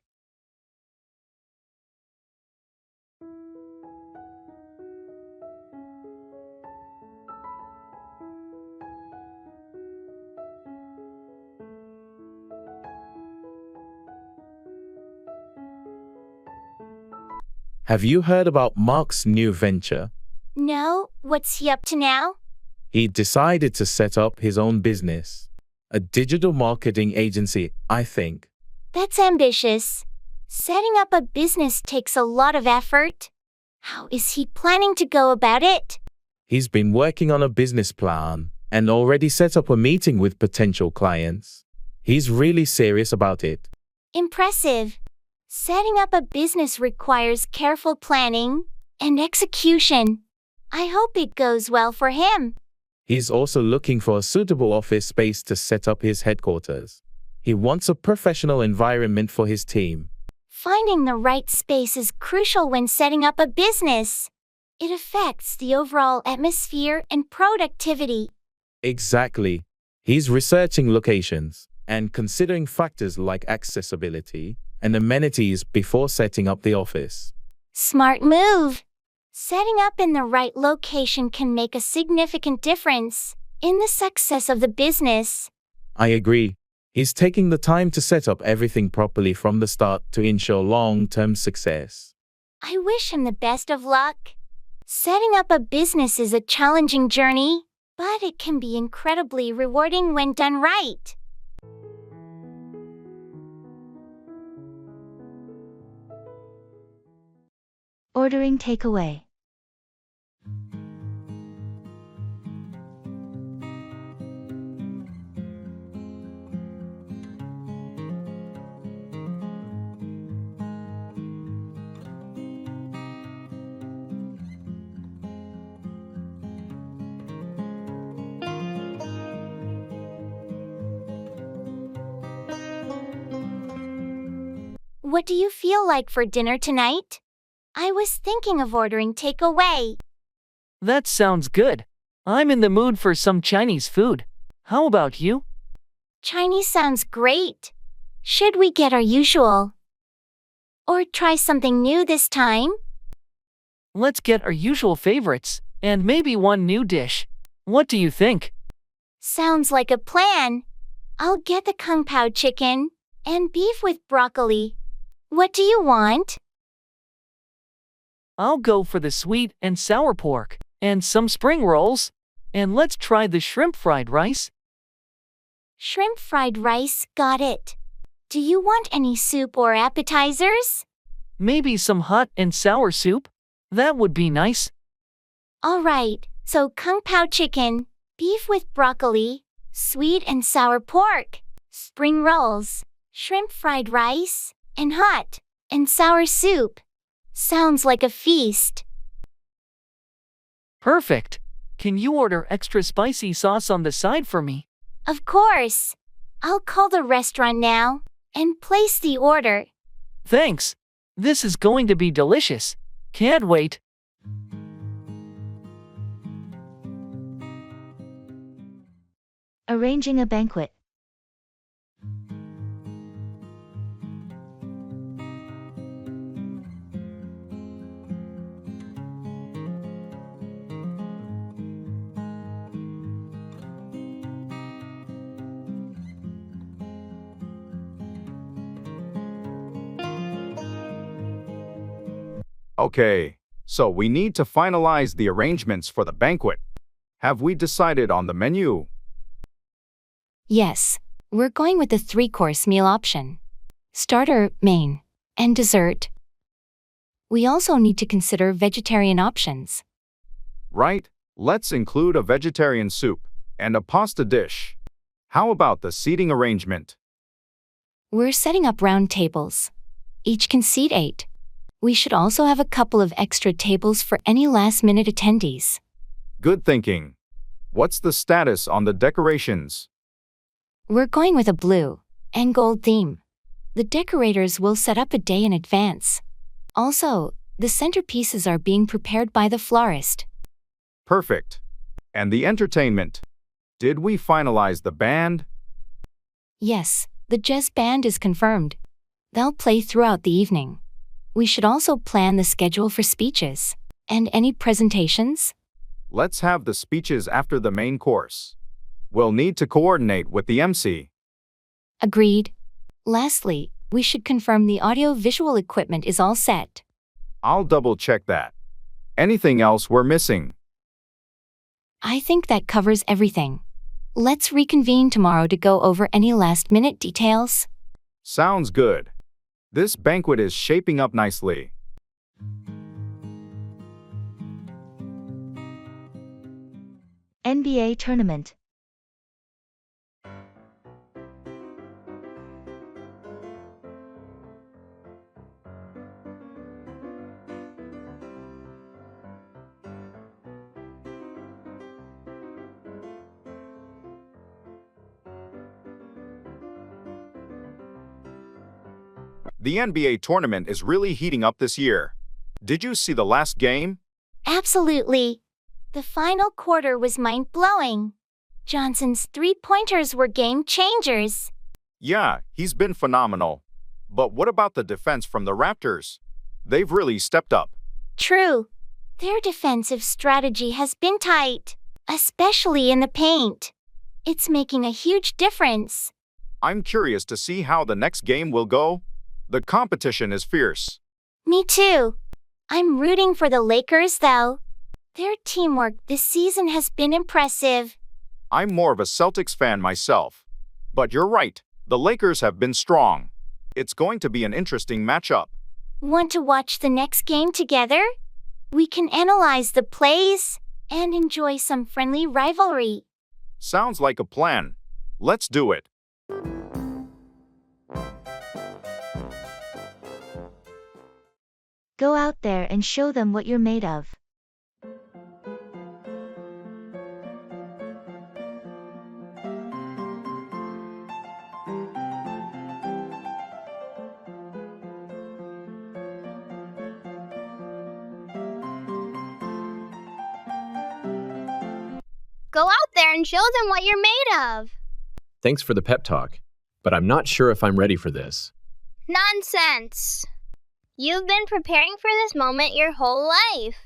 Have you heard about Mark's new venture? No, what's he up to now? He decided to set up his own business. A digital marketing agency, I think. That's ambitious. Setting up a business takes a lot of effort. How is he planning to go about it? He's been working on a business plan and already set up a meeting with potential clients. He's really serious about it. Impressive. Setting up a business requires careful planning and execution. I hope it goes well for him. He's also looking for a suitable office space to set up his headquarters. He wants a professional environment for his team. Finding the right space is crucial when setting up a business. It affects the overall atmosphere and productivity. Exactly. He's researching locations and considering factors like accessibility and amenities before setting up the office. Smart move. Setting up in the right location can make a significant difference in the success of the business. I agree. He's taking the time to set up everything properly from the start to ensure long-term success. I wish him the best of luck. Setting up a business is a challenging journey, but it can be incredibly rewarding when done right. Ordering takeaway. What do you feel like for dinner tonight? I was thinking of ordering takeaway. That sounds good. I'm in the mood for some Chinese food. How about you? Chinese sounds great. Should we get our usual? Or try something new this time? Let's get our usual favorites, and maybe one new dish. What do you think? Sounds like a plan. I'll get the kung pao chicken and beef with broccoli. What do you want? I'll go for the sweet and sour pork, and some spring rolls. And let's try the shrimp fried rice. Shrimp fried rice, got it. Do you want any soup or appetizers? Maybe some hot and sour soup? That would be nice. All right, so Kung Pao chicken, beef with broccoli, sweet and sour pork, spring rolls, shrimp fried rice, and hot and sour soup. Sounds like a feast. Perfect. Can you order extra spicy sauce on the side for me? Of course. I'll call the restaurant now and place the order. Thanks. This is going to be delicious. Can't wait. Arranging a banquet. Okay, so we need to finalize the arrangements for the banquet. Have we decided on the menu? Yes, we're going with the 3-course meal option. Starter, main, and dessert. We also need to consider vegetarian options. Right, let's include a vegetarian soup and a pasta dish. How about the seating arrangement? We're setting up round tables. Each can seat 8. We should also have a couple of extra tables for any last-minute attendees. Good thinking. What's the status on the decorations? We're going with a blue and gold theme. The decorators will set up a day in advance. Also, the centerpieces are being prepared by the florist. Perfect. And the entertainment? Did we finalize the band? Yes, the jazz band is confirmed. They'll play throughout the evening. We should also plan the schedule for speeches. And any presentations? Let's have the speeches after the main course. We'll need to coordinate with the MC. Agreed. Lastly, we should confirm the audio-visual equipment is all set. I'll double-check that. Anything else we're missing? I think that covers everything. Let's reconvene tomorrow to go over any last-minute details. Sounds good. This banquet is shaping up nicely. NBA tournament. The NBA tournament is really heating up this year. Did you see the last game? Absolutely. The final quarter was mind-blowing. Johnson's 3-pointers were game changers. Yeah, he's been phenomenal. But what about the defense from the Raptors? They've really stepped up. True. Their defensive strategy has been tight, especially in the paint. It's making a huge difference. I'm curious to see how the next game will go. The competition is fierce. Me too. I'm rooting for the Lakers, though. Their teamwork this season has been impressive. I'm more of a Celtics fan myself. But you're right, the Lakers have been strong. It's going to be an interesting matchup. Want to watch the next game together? We can analyze the plays and enjoy some friendly rivalry. Sounds like a plan. Let's do it. Go out there and show them what you're made of. Go out there and show them what you're made of. Thanks for the pep talk, but I'm not sure if I'm ready for this. Nonsense. You've been preparing for this moment your whole life.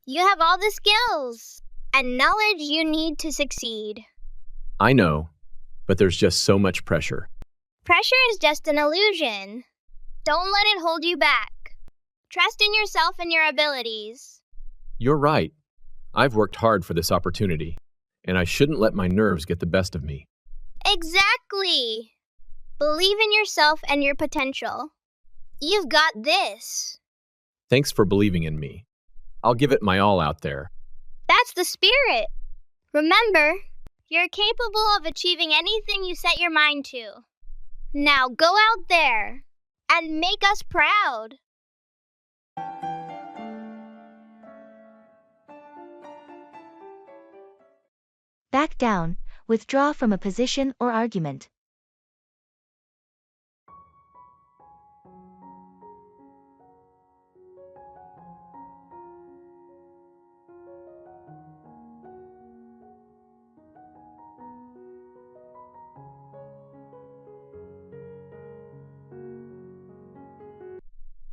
You have all the skills and knowledge you need to succeed. I know, but there's just so much pressure. Pressure is just an illusion. Don't let it hold you back. Trust in yourself and your abilities. You're right. I've worked hard for this opportunity, and I shouldn't let my nerves get the best of me. Exactly. Believe in yourself and your potential. You've got this. Thanks for believing in me. I'll give it my all out there. That's the spirit. Remember, you're capable of achieving anything you set your mind to. Now go out there and make us proud. Back down, withdraw from a position or argument.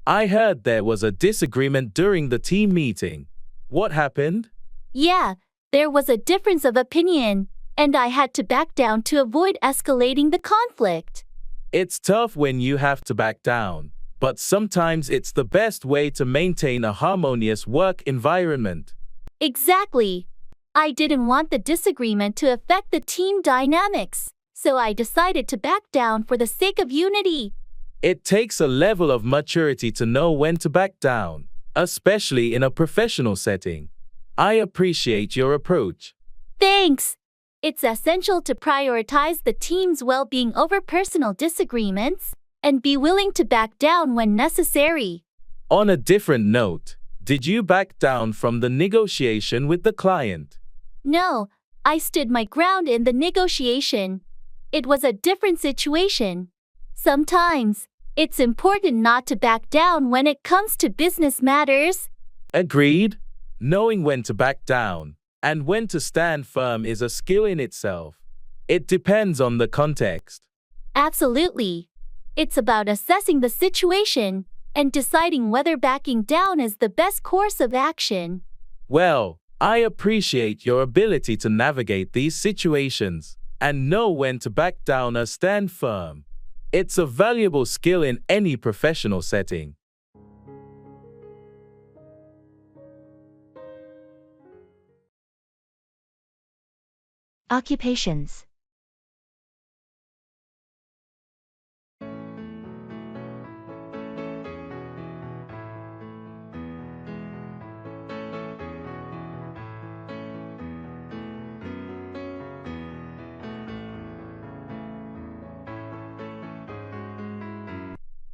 I heard there was a disagreement during the team meeting. What happened? Yeah, there was a difference of opinion, and I had to back down to avoid escalating the conflict. It's tough when you have to back down, but sometimes it's the best way to maintain a harmonious work environment. Exactly. I didn't want the disagreement to affect the team dynamics, so I decided to back down for the sake of unity. It takes a level of maturity to know when to back down, especially in a professional setting. I appreciate your approach. Thanks. It's essential to prioritize the team's well-being over personal disagreements and be willing to back down when necessary. On a different note, did you back down from the negotiation with the client? No, I stood my ground in the negotiation. It was a different situation. Sometimes, it's important not to back down when it comes to business matters. Agreed. Knowing when to back down and when to stand firm is a skill in itself. It depends on the context. Absolutely. It's about assessing the situation and deciding whether backing down is the best course of action. Well, I appreciate your ability to navigate these situations and know when to back down or stand firm. It's a valuable skill in any professional setting. Occupations.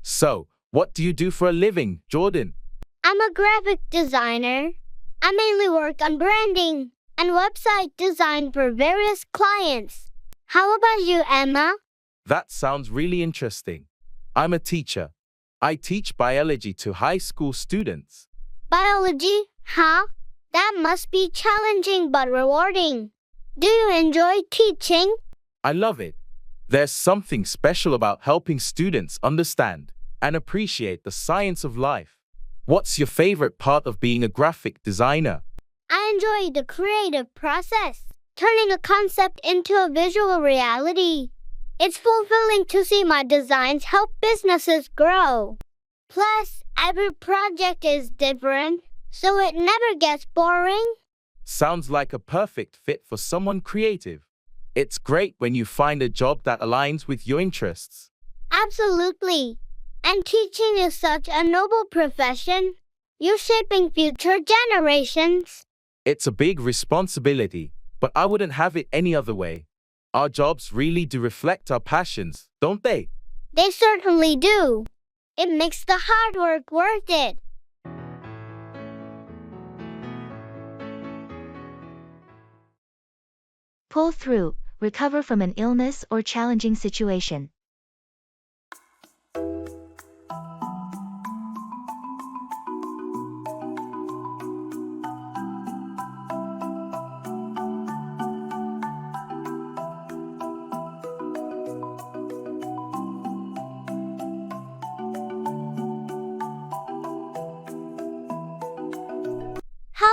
So, what do you do for a living, Jordan? I'm a graphic designer. I mainly work on branding and website design for various clients. How about you, Emma? That sounds really interesting. I'm a teacher. I teach biology to high school students. Biology, huh? That must be challenging but rewarding. Do you enjoy teaching? I love it. There's something special about helping students understand and appreciate the science of life. What's your favorite part of being a graphic designer? I enjoy the creative process, turning a concept into a visual reality. It's fulfilling to see my designs help businesses grow. Plus, every project is different, so it never gets boring. Sounds like a perfect fit for someone creative. It's great when you find a job that aligns with your interests. Absolutely. And teaching is such a noble profession. You're shaping future generations. It's a big responsibility, but I wouldn't have it any other way. Our jobs really do reflect our passions, don't they? They certainly do. It makes the hard work worth it. Pull through, recover from an illness or challenging situation.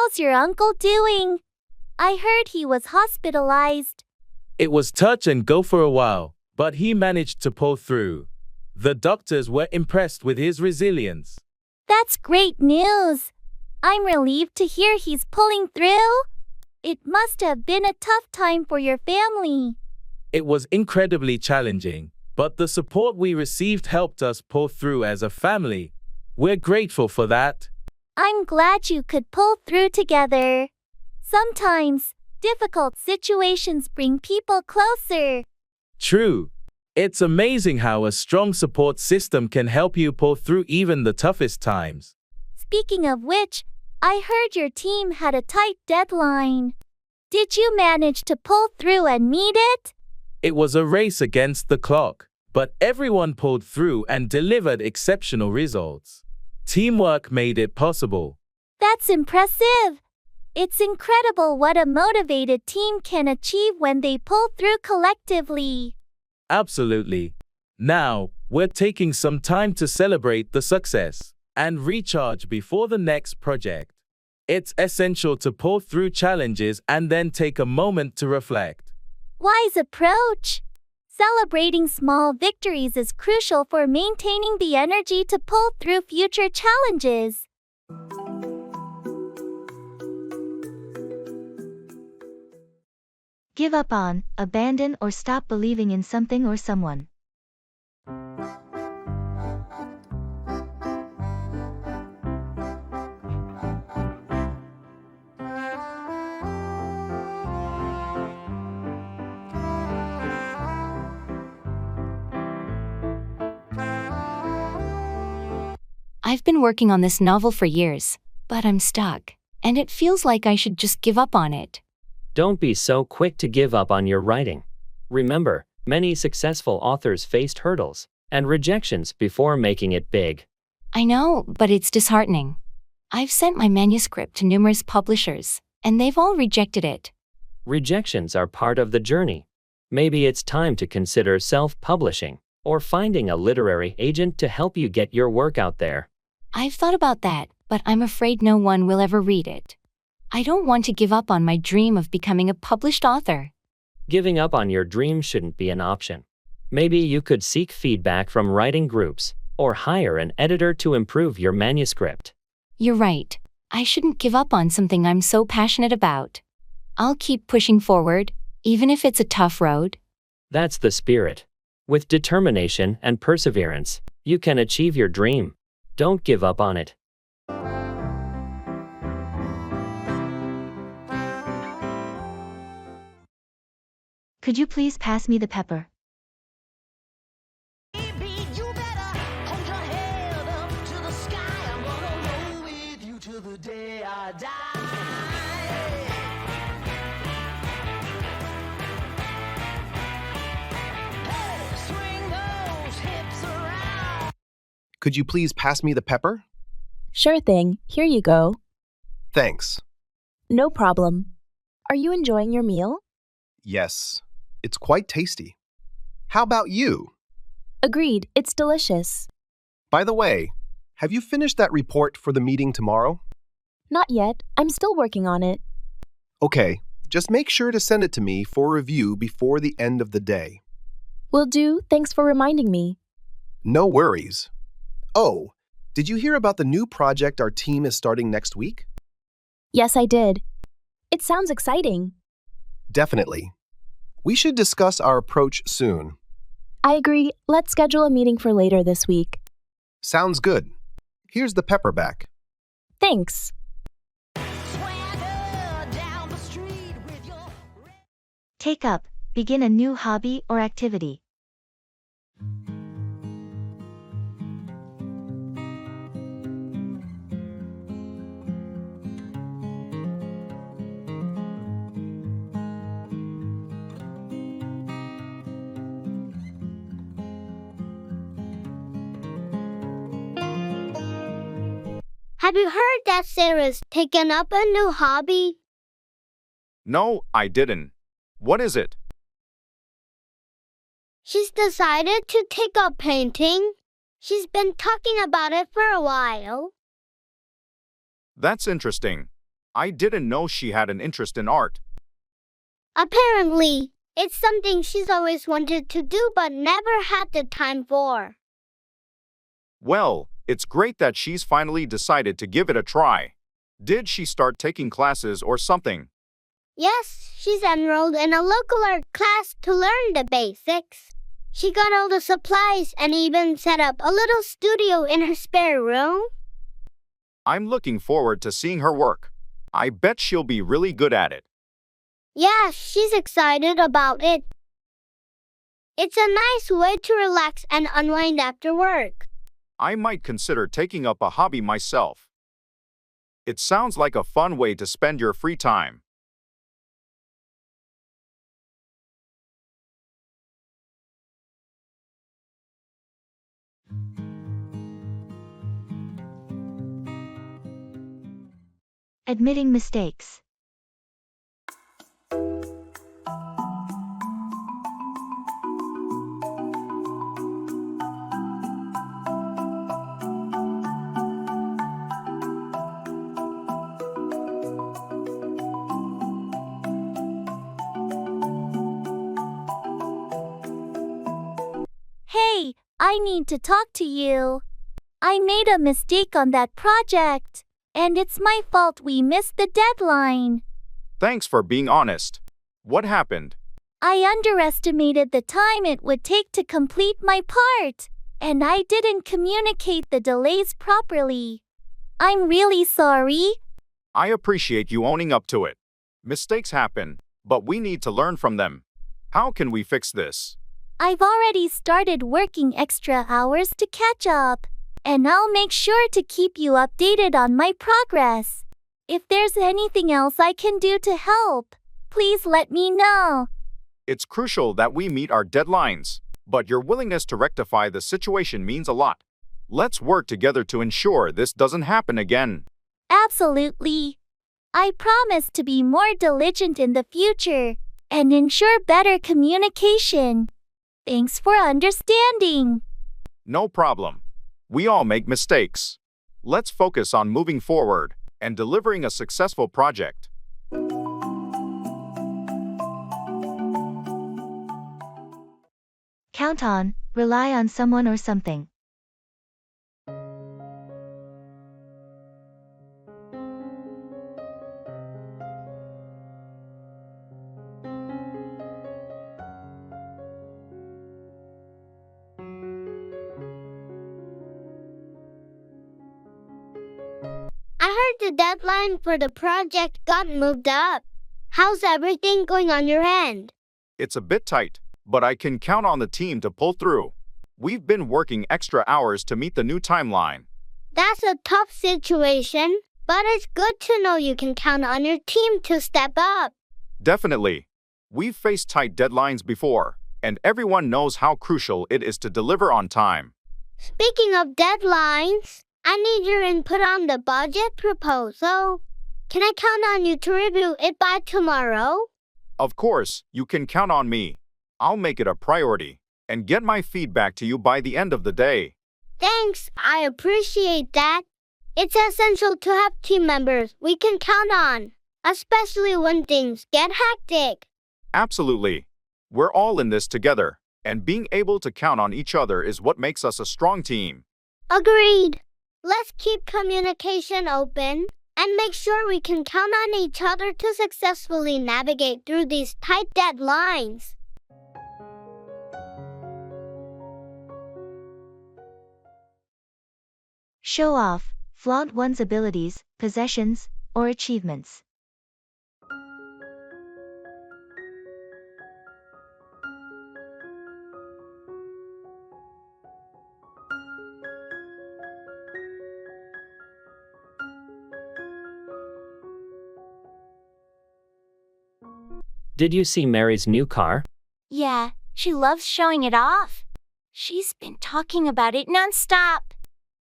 How's your uncle doing? I heard he was hospitalized. It was touch and go for a while, but he managed to pull through. The doctors were impressed with his resilience. That's great news. I'm relieved to hear he's pulling through. It must have been a tough time for your family. It was incredibly challenging, but the support we received helped us pull through as a family. We're grateful for that. I'm glad you could pull through together. Sometimes, difficult situations bring people closer. True. It's amazing how a strong support system can help you pull through even the toughest times. Speaking of which, I heard your team had a tight deadline. Did you manage to pull through and meet it? It was a race against the clock, but everyone pulled through and delivered exceptional results. Teamwork made it possible. That's impressive. It's incredible what a motivated team can achieve when they pull through collectively. Absolutely. Now, we're taking some time to celebrate the success and recharge before the next project. It's essential to pull through challenges and then take a moment to reflect. Wise approach. Celebrating small victories is crucial for maintaining the energy to pull through future challenges. Give up on, abandon, or stop believing in something or someone. I've been working on this novel for years, but I'm stuck, and it feels like I should just give up on it. Don't be so quick to give up on your writing. Remember, many successful authors faced hurdles and rejections before making it big. I know, but it's disheartening. I've sent my manuscript to numerous publishers, and they've all rejected it. Rejections are part of the journey. Maybe it's time to consider self-publishing or finding a literary agent to help you get your work out there. I've thought about that, but I'm afraid no one will ever read it. I don't want to give up on my dream of becoming a published author. Giving up on your dream shouldn't be an option. Maybe you could seek feedback from writing groups or hire an editor to improve your manuscript. You're right. I shouldn't give up on something I'm so passionate about. I'll keep pushing forward, even if it's a tough road. That's the spirit. With determination and perseverance, you can achieve your dream. Don't give up on it. Could you please pass me the pepper? Could you please pass me the pepper? Sure thing, here you go. Thanks. No problem. Are you enjoying your meal? Yes, it's quite tasty. How about you? Agreed, it's delicious. By the way, have you finished that report for the meeting tomorrow? Not yet, I'm still working on it. Okay, just make sure to send it to me for review before the end of the day. Will do, thanks for reminding me. No worries. Oh, did you hear about the new project our team is starting next week? Yes, I did. It sounds exciting. Definitely. We should discuss our approach soon. I agree. Let's schedule a meeting for later this week. Sounds good. Here's the pepper back. Thanks. Take up, begin a new hobby or activity. Have you heard that Sarah's taken up a new hobby? No, I didn't. What is it? She's decided to take up painting. She's been talking about it for a while. That's interesting. I didn't know she had an interest in art. Apparently, it's something she's always wanted to do but never had the time for. Well, it's great that she's finally decided to give it a try. Did she start taking classes or something? Yes, she's enrolled in a local art class to learn the basics. She got all the supplies and even set up a little studio in her spare room. I'm looking forward to seeing her work. I bet she'll be really good at it. Yeah, she's excited about it. It's a nice way to relax and unwind after work. I might consider taking up a hobby myself. It sounds like a fun way to spend your free time. Admitting mistakes. Hey, I need to talk to you. I made a mistake on that project, and it's my fault we missed the deadline. Thanks for being honest. What happened? I underestimated the time it would take to complete my part, and I didn't communicate the delays properly. I'm really sorry. I appreciate you owning up to it. Mistakes happen, but we need to learn from them. How can we fix this? I've already started working extra hours to catch up, and I'll make sure to keep you updated on my progress. If there's anything else I can do to help, please let me know. It's crucial that we meet our deadlines, but your willingness to rectify the situation means a lot. Let's work together to ensure this doesn't happen again. Absolutely. I promise to be more diligent in the future and ensure better communication. Thanks for understanding. No problem. We all make mistakes. Let's focus on moving forward and delivering a successful project. Count on, rely on someone or something. I heard the deadline for the project got moved up. How's everything going on your end? It's a bit tight, but I can count on the team to pull through. We've been working extra hours to meet the new timeline. That's a tough situation, but it's good to know you can count on your team to step up. Definitely. We've faced tight deadlines before, and everyone knows how crucial it is to deliver on time. Speaking of deadlines, I need your input on the budget proposal. Can I count on you to review it by tomorrow? Of course, you can count on me. I'll make it a priority and get my feedback to you by the end of the day. Thanks, I appreciate that. It's essential to have team members we can count on, especially when things get hectic. Absolutely. We're all in this together, and being able to count on each other is what makes us a strong team. Agreed. Let's keep communication open and make sure we can count on each other to successfully navigate through these tight deadlines. Show off, flaunt one's abilities, possessions, or achievements. Did you see Mary's new car? Yeah, she loves showing it off. She's been talking about it nonstop.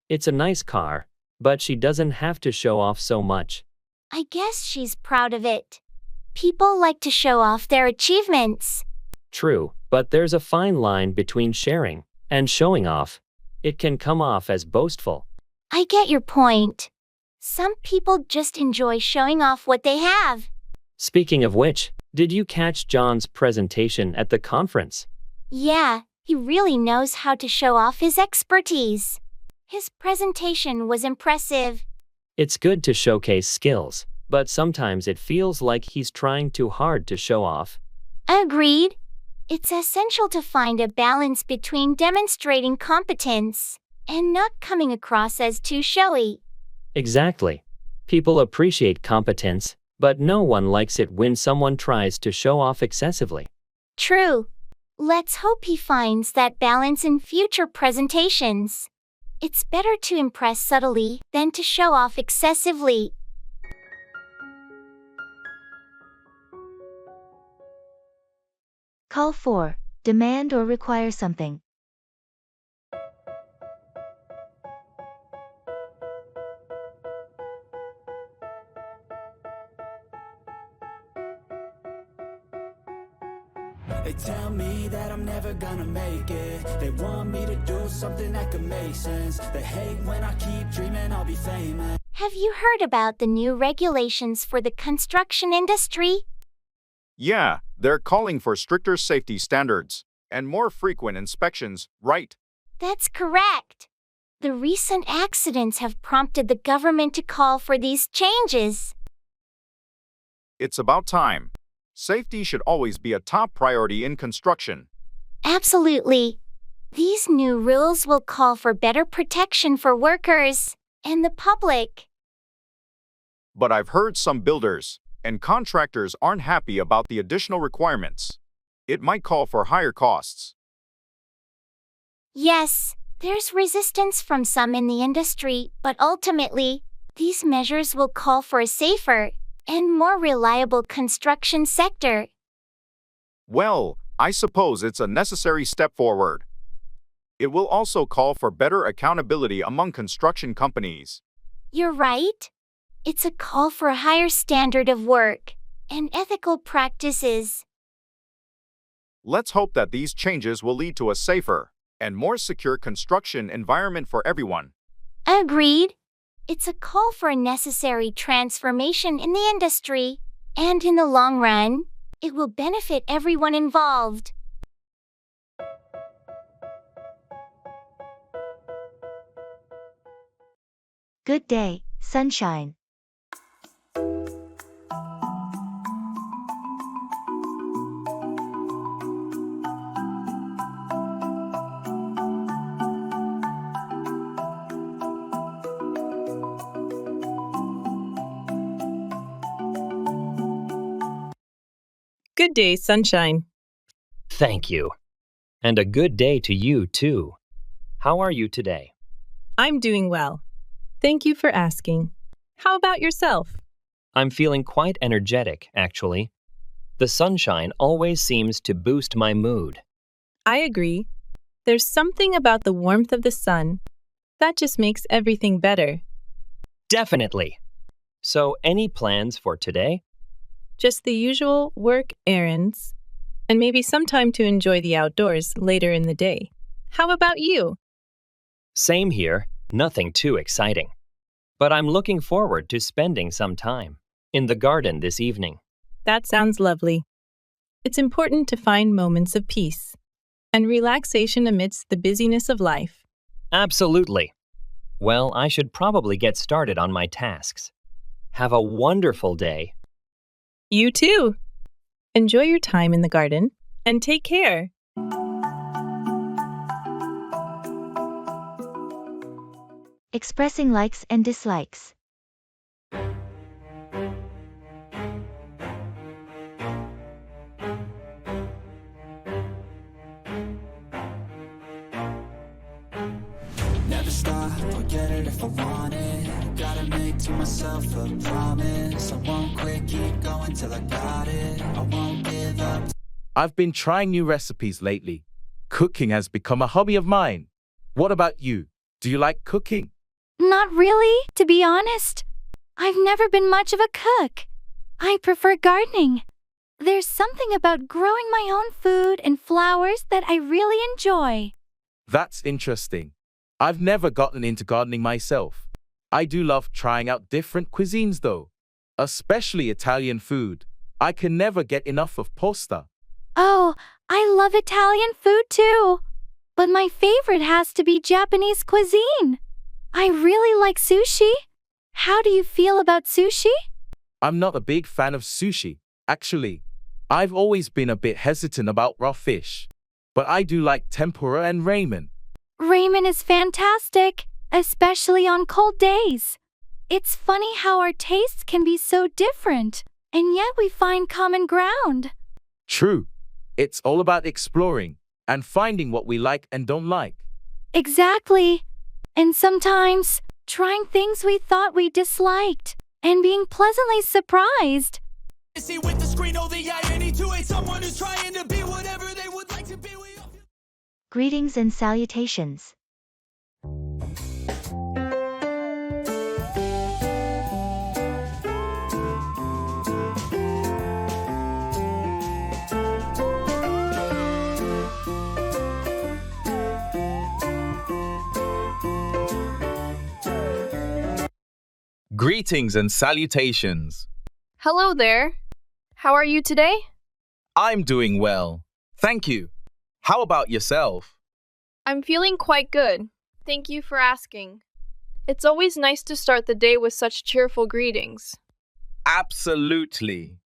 It's a nice car, but she doesn't have to show off so much. I guess she's proud of it. People like to show off their achievements. True, but there's a fine line between sharing and showing off. It can come off as boastful. I get your point. Some people just enjoy showing off what they have. Speaking of which, did you catch John's presentation at the conference? Yeah, he really knows how to show off his expertise. His presentation was impressive. It's good to showcase skills, but sometimes it feels like he's trying too hard to show off. Agreed. It's essential to find a balance between demonstrating competence and not coming across as too showy. Exactly. People appreciate competence, but no one likes it when someone tries to show off excessively. True. Let's hope he finds that balance in future presentations. It's better to impress subtly than to show off excessively. Call 4. Demand or require something. They tell me that I'm never gonna make it. They want me to do something that could make sense. They hate when I keep dreaming I'll be famous. Have you heard about the new regulations for the construction industry? Yeah, they're calling for stricter safety standards and more frequent inspections, right? That's correct. The recent accidents have prompted the government to call for these changes. It's about time. Safety should always be a top priority in construction. Absolutely. These new rules will call for better protection for workers and the public. But I've heard some builders and contractors aren't happy about the additional requirements. It might call for higher costs. Yes, there's resistance from some in the industry, but ultimately, these measures will call for a safer and more reliable construction sector. Well, I suppose it's a necessary step forward. It will also call for better accountability among construction companies. You're right. It's a call for a higher standard of work and ethical practices. Let's hope that these changes will lead to a safer and more secure construction environment for everyone. Agreed. It's a call for a necessary transformation in the industry, and in the long run, it will benefit everyone involved. Good day, sunshine. Good day, sunshine. Thank you. And a good day to you, too. How are you today? I'm doing well. Thank you for asking. How about yourself? I'm feeling quite energetic, actually. The sunshine always seems to boost my mood. I agree. There's something about the warmth of the sun that just makes everything better. Definitely. So, any plans for today? Just the usual work errands, and maybe some time to enjoy the outdoors later in the day. How about you? Same here, nothing too exciting. But I'm looking forward to spending some time in the garden this evening. That sounds lovely. It's important to find moments of peace and relaxation amidst the busyness of life. Absolutely. Well, I should probably get started on my tasks. Have a wonderful day. You too. Enjoy your time in the garden and take care. Expressing likes and dislikes. Never stop, I'll get it if I want it. Gotta make to myself a promise. I won't quit, keep going till I got it. I won't give up. I've been trying new recipes lately. Cooking has become a hobby of mine. What about you? Do you like cooking? Not really, to be honest. I've never been much of a cook. I prefer gardening. There's something about growing my own food and flowers that I really enjoy. That's interesting. I've never gotten into gardening myself. I do love trying out different cuisines though, especially Italian food. I can never get enough of pasta. Oh, I love Italian food too. But my favorite has to be Japanese cuisine. I really like sushi. How do you feel about sushi? I'm not a big fan of sushi, actually. I've always been a bit hesitant about raw fish. But I do like tempura and ramen. Ramen is fantastic, especially on cold days. It's funny how our tastes can be so different, and yet we find common ground. True. It's all about exploring and finding what we like and don't like. Exactly. And sometimes, trying things we thought we disliked and being pleasantly surprised. See with the screen, oh, the irony to hate someone who's trying to be whatever they would like to be. Greetings and salutations. Greetings and salutations. Hello there. How are you today? I'm doing well. Thank you. How about yourself? I'm feeling quite good. Thank you for asking. It's always nice to start the day with such cheerful greetings. Absolutely.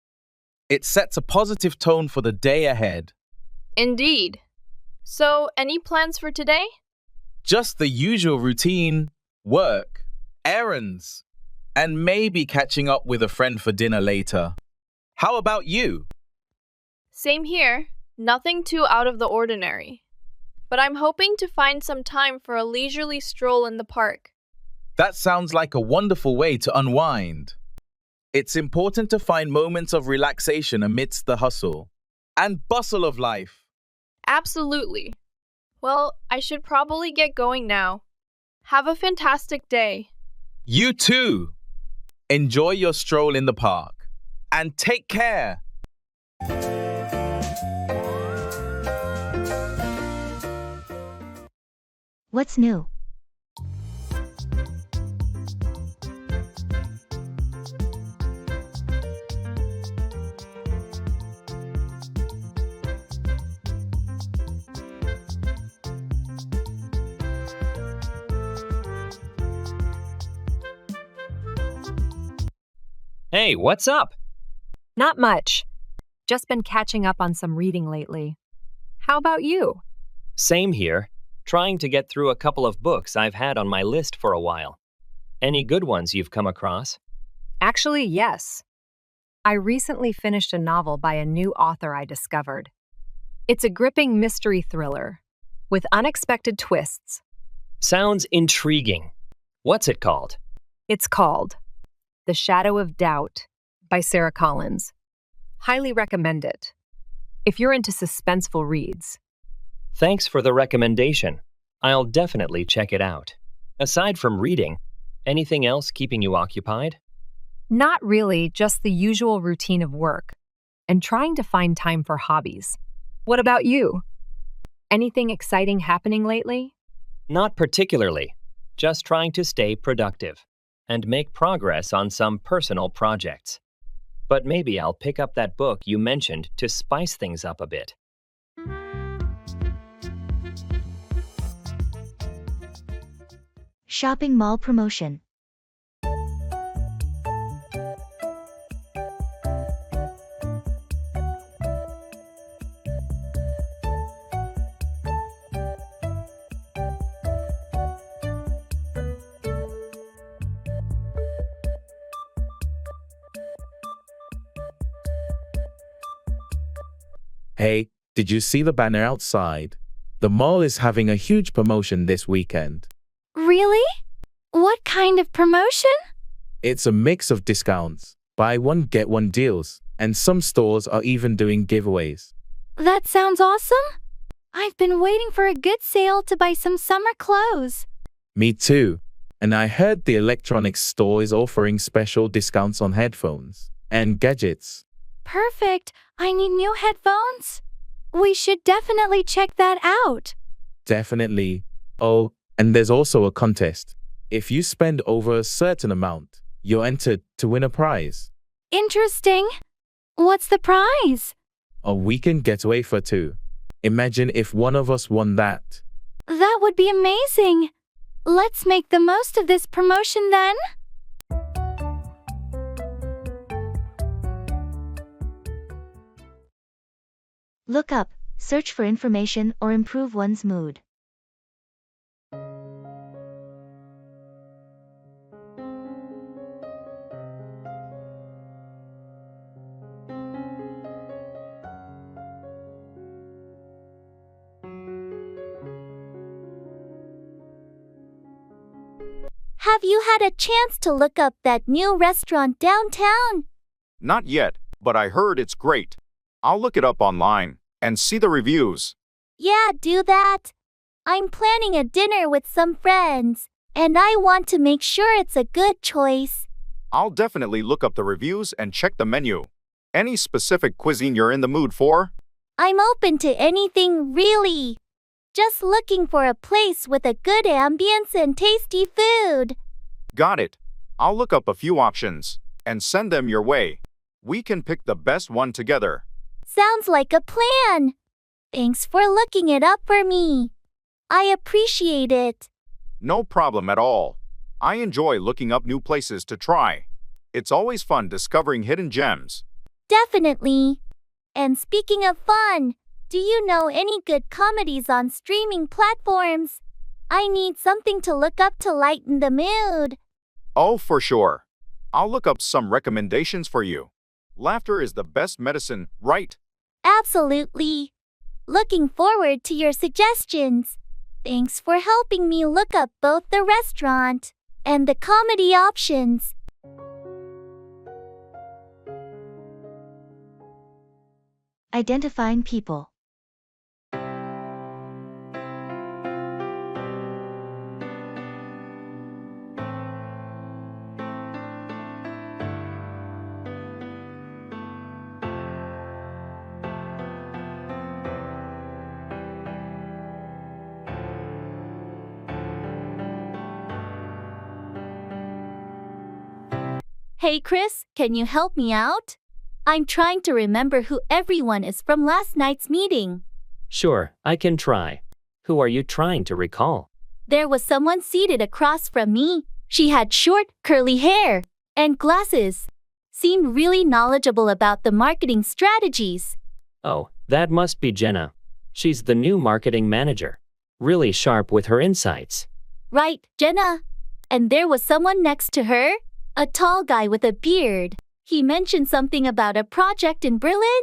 It sets a positive tone for the day ahead. Indeed. So, any plans for today? Just the usual routine, work, errands, and maybe catching up with a friend for dinner later. How about you? Same here. Nothing too out of the ordinary. But I'm hoping to find some time for a leisurely stroll in the park. That sounds like a wonderful way to unwind. It's important to find moments of relaxation amidst the hustle and bustle of life. Absolutely. Well, I should probably get going now. Have a fantastic day. You too. Enjoy your stroll in the park. And take care. What's new? Hey, what's up? Not much. Just been catching up on some reading lately. How about you? Same here. Trying to get through a couple of books I've had on my list for a while. Any good ones you've come across? Actually, yes. I recently finished a novel by a new author I discovered. It's a gripping mystery thriller with unexpected twists. Sounds intriguing. What's it called? It's called The Shadow of Doubt by Sarah Collins. Highly recommend it if you're into suspenseful reads. Thanks for the recommendation. I'll definitely check it out. Aside from reading, anything else keeping you occupied? Not really, just the usual routine of work and trying to find time for hobbies. What about you? Anything exciting happening lately? Not particularly. Just trying to stay productive and make progress on some personal projects. But maybe I'll pick up that book you mentioned to spice things up a bit. Shopping mall promotion. Hey, did you see the banner outside? The mall is having a huge promotion this weekend. Really? What kind of promotion? It's a mix of discounts, buy one get one deals, and some stores are even doing giveaways. That sounds awesome. I've been waiting for a good sale to buy some summer clothes. Me too. And I heard the electronics store is offering special discounts on headphones and gadgets. Perfect. I need new headphones. We should definitely check that out. Definitely. Oh, and there's also a contest. If you spend over a certain amount, you're entered to win a prize. Interesting. What's the prize? A weekend getaway for two. Imagine if one of us won that. That would be amazing. Let's make the most of this promotion then. Look up, search for information or improve one's mood. Have you had a chance to look up that new restaurant downtown? Not yet, but I heard it's great. I'll look it up online and see the reviews. Yeah, do that. I'm planning a dinner with some friends, and I want to make sure it's a good choice. I'll definitely look up the reviews and check the menu. Any specific cuisine you're in the mood for? I'm open to anything really. Just looking for a place with a good ambience and tasty food. Got it. I'll look up a few options and send them your way. We can pick the best one together. Sounds like a plan. Thanks for looking it up for me. I appreciate it. No problem at all. I enjoy looking up new places to try. It's always fun discovering hidden gems. Definitely. And speaking of fun, do you know any good comedies on streaming platforms? I need something to look up to lighten the mood. Oh, for sure. I'll look up some recommendations for you. Laughter is the best medicine, right? Absolutely. Looking forward to your suggestions. Thanks for helping me look up both the restaurant and the comedy options. Identifying people. Hey Chris, can you help me out? I'm trying to remember who everyone is from last night's meeting. Sure, I can try. Who are you trying to recall? There was someone seated across from me. She had short, curly hair and glasses. Seemed really knowledgeable about the marketing strategies. Oh, that must be Jenna. She's the new marketing manager. Really sharp with her insights. Right, Jenna. And there was someone next to her, a tall guy with a beard. He mentioned something about a project in Berlin.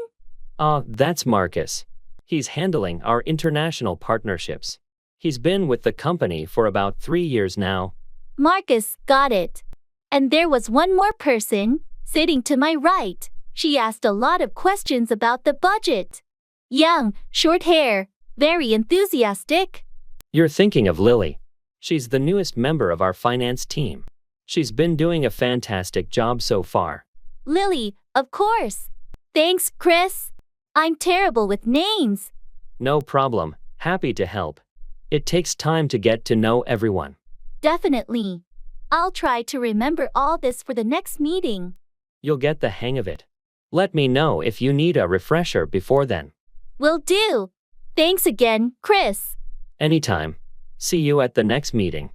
That's Marcus. He's handling our international partnerships. He's been with the company for about 3 years now. Marcus, got it. And there was one more person, sitting to my right. She asked a lot of questions about the budget. Young, short hair, very enthusiastic. You're thinking of Lily. She's the newest member of our finance team. She's been doing a fantastic job so far. Lily, of course. Thanks, Chris. I'm terrible with names. No problem. Happy to help. It takes time to get to know everyone. Definitely. I'll try to remember all this for the next meeting. You'll get the hang of it. Let me know if you need a refresher before then. Will do. Thanks again, Chris. Anytime. See you at the next meeting.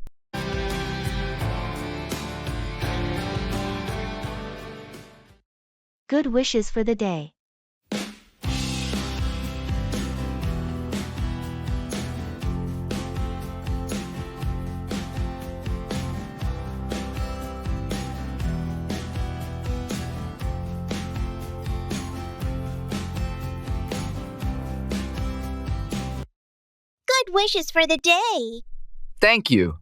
Good wishes for the day. Good wishes for the day. Thank you.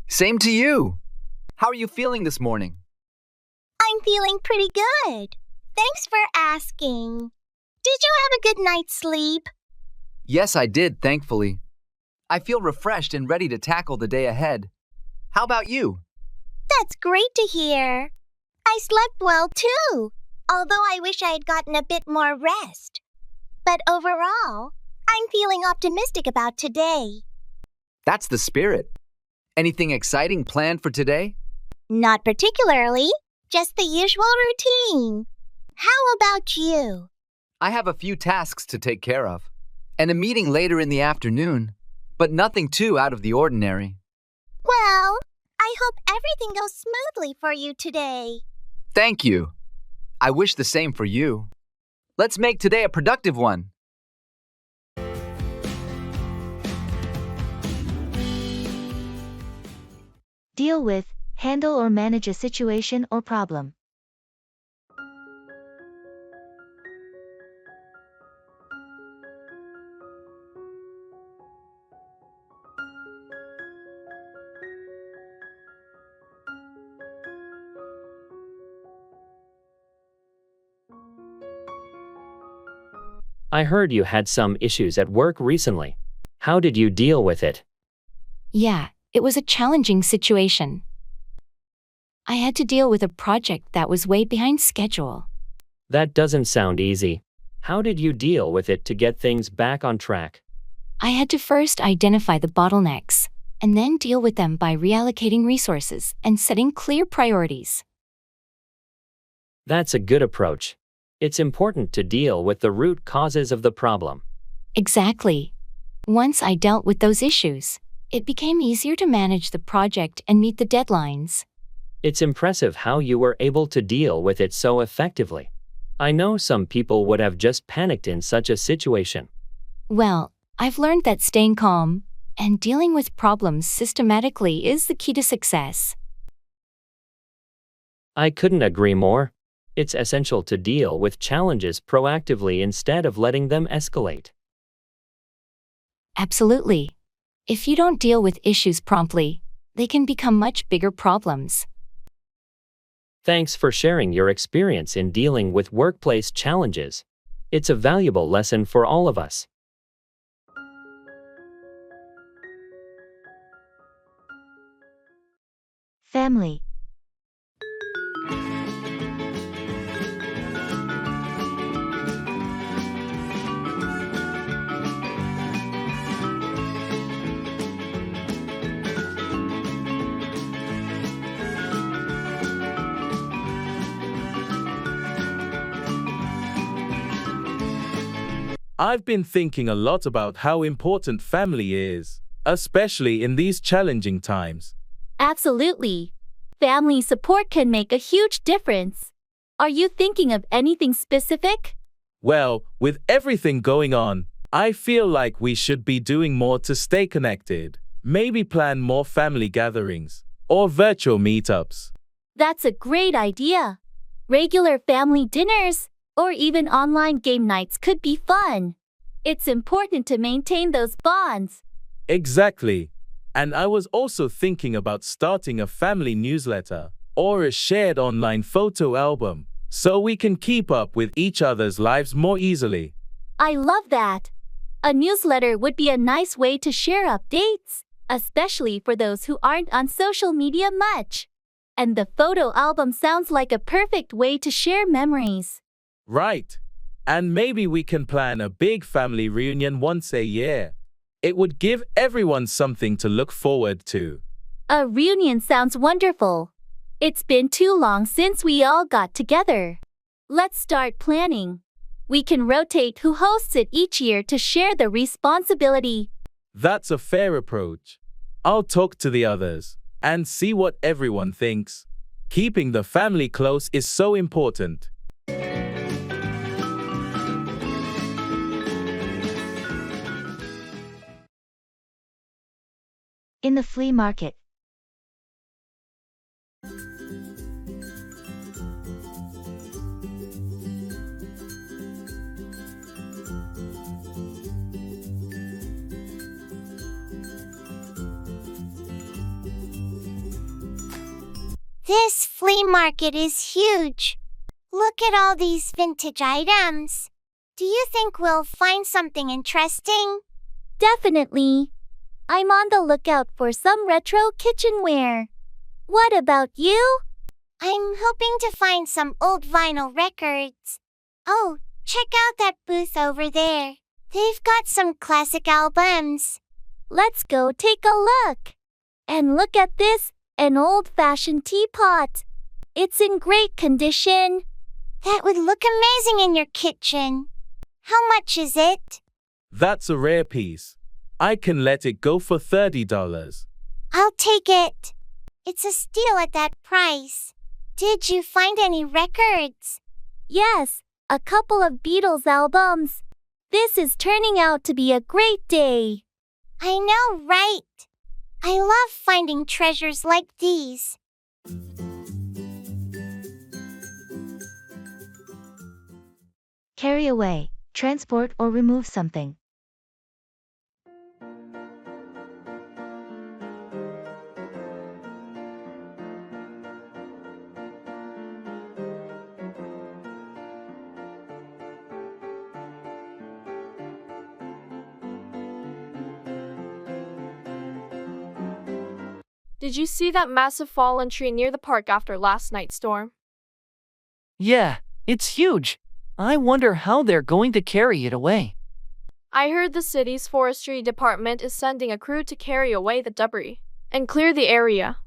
Same to you. How are you feeling this morning? I'm feeling pretty good. Thanks for asking. Did you have a good night's sleep? Yes, I did, thankfully. I feel refreshed and ready to tackle the day ahead. How about you? That's great to hear. I slept well too, although I wish I had gotten a bit more rest. But overall, I'm feeling optimistic about today. That's the spirit. Anything exciting planned for today? Not particularly, just the usual routine. How about you? I have a few tasks to take care of, and a meeting later in the afternoon, but nothing too out of the ordinary. Well, I hope everything goes smoothly for you today. Thank you. I wish the same for you. Let's make today a productive one. Deal with, handle or manage a situation or problem. I heard you had some issues at work recently. How did you deal with it? Yeah, it was a challenging situation. I had to deal with a project that was way behind schedule. That doesn't sound easy. How did you deal with it to get things back on track? I had to first identify the bottlenecks, and then deal with them by reallocating resources and setting clear priorities. That's a good approach. It's important to deal with the root causes of the problem. Exactly. Once I dealt with those issues, it became easier to manage the project and meet the deadlines. It's impressive how you were able to deal with it so effectively. I know some people would have just panicked in such a situation. Well, I've learned that staying calm and dealing with problems systematically is the key to success. I couldn't agree more. It's essential to deal with challenges proactively instead of letting them escalate. Absolutely. If you don't deal with issues promptly, they can become much bigger problems. Thanks for sharing your experience in dealing with workplace challenges. It's a valuable lesson for all of us. Family. I've been thinking a lot about how important family is, especially in these challenging times. Absolutely. Family support can make a huge difference. Are you thinking of anything specific? Well, with everything going on, I feel like we should be doing more to stay connected. Maybe plan more family gatherings or virtual meetups. That's a great idea. Regular family dinners or even online game nights could be fun. It's important to maintain those bonds. Exactly. And I was also thinking about starting a family newsletter or a shared online photo album so we can keep up with each other's lives more easily. I love that. A newsletter would be a nice way to share updates, especially for those who aren't on social media much. And the photo album sounds like a perfect way to share memories. Right. And maybe we can plan a big family reunion once a year. It would give everyone something to look forward to. A reunion sounds wonderful. It's been too long since we all got together. Let's start planning. We can rotate who hosts it each year to share the responsibility. That's a fair approach. I'll talk to the others and see what everyone thinks. Keeping the family close is so important. In the flea market. This flea market is huge. Look at all these vintage items. Do you think we'll find something interesting? Definitely. I'm on the lookout for some retro kitchenware. What about you? I'm hoping to find some old vinyl records. Oh, check out that booth over there. They've got some classic albums. Let's go take a look. And look at this, an old-fashioned teapot. It's in great condition. That would look amazing in your kitchen. How much is it? That's a rare piece. I can let it go for $30. I'll take it. It's a steal at that price. Did you find any records? Yes, a couple of Beatles albums. This is turning out to be a great day. I know, right? I love finding treasures like these. Carry away, transport or remove something. Did you see that massive fallen tree near the park after last night's storm? Yeah, it's huge. I wonder how they're going to carry it away. I heard the city's forestry department is sending a crew to carry away the debris and clear the area.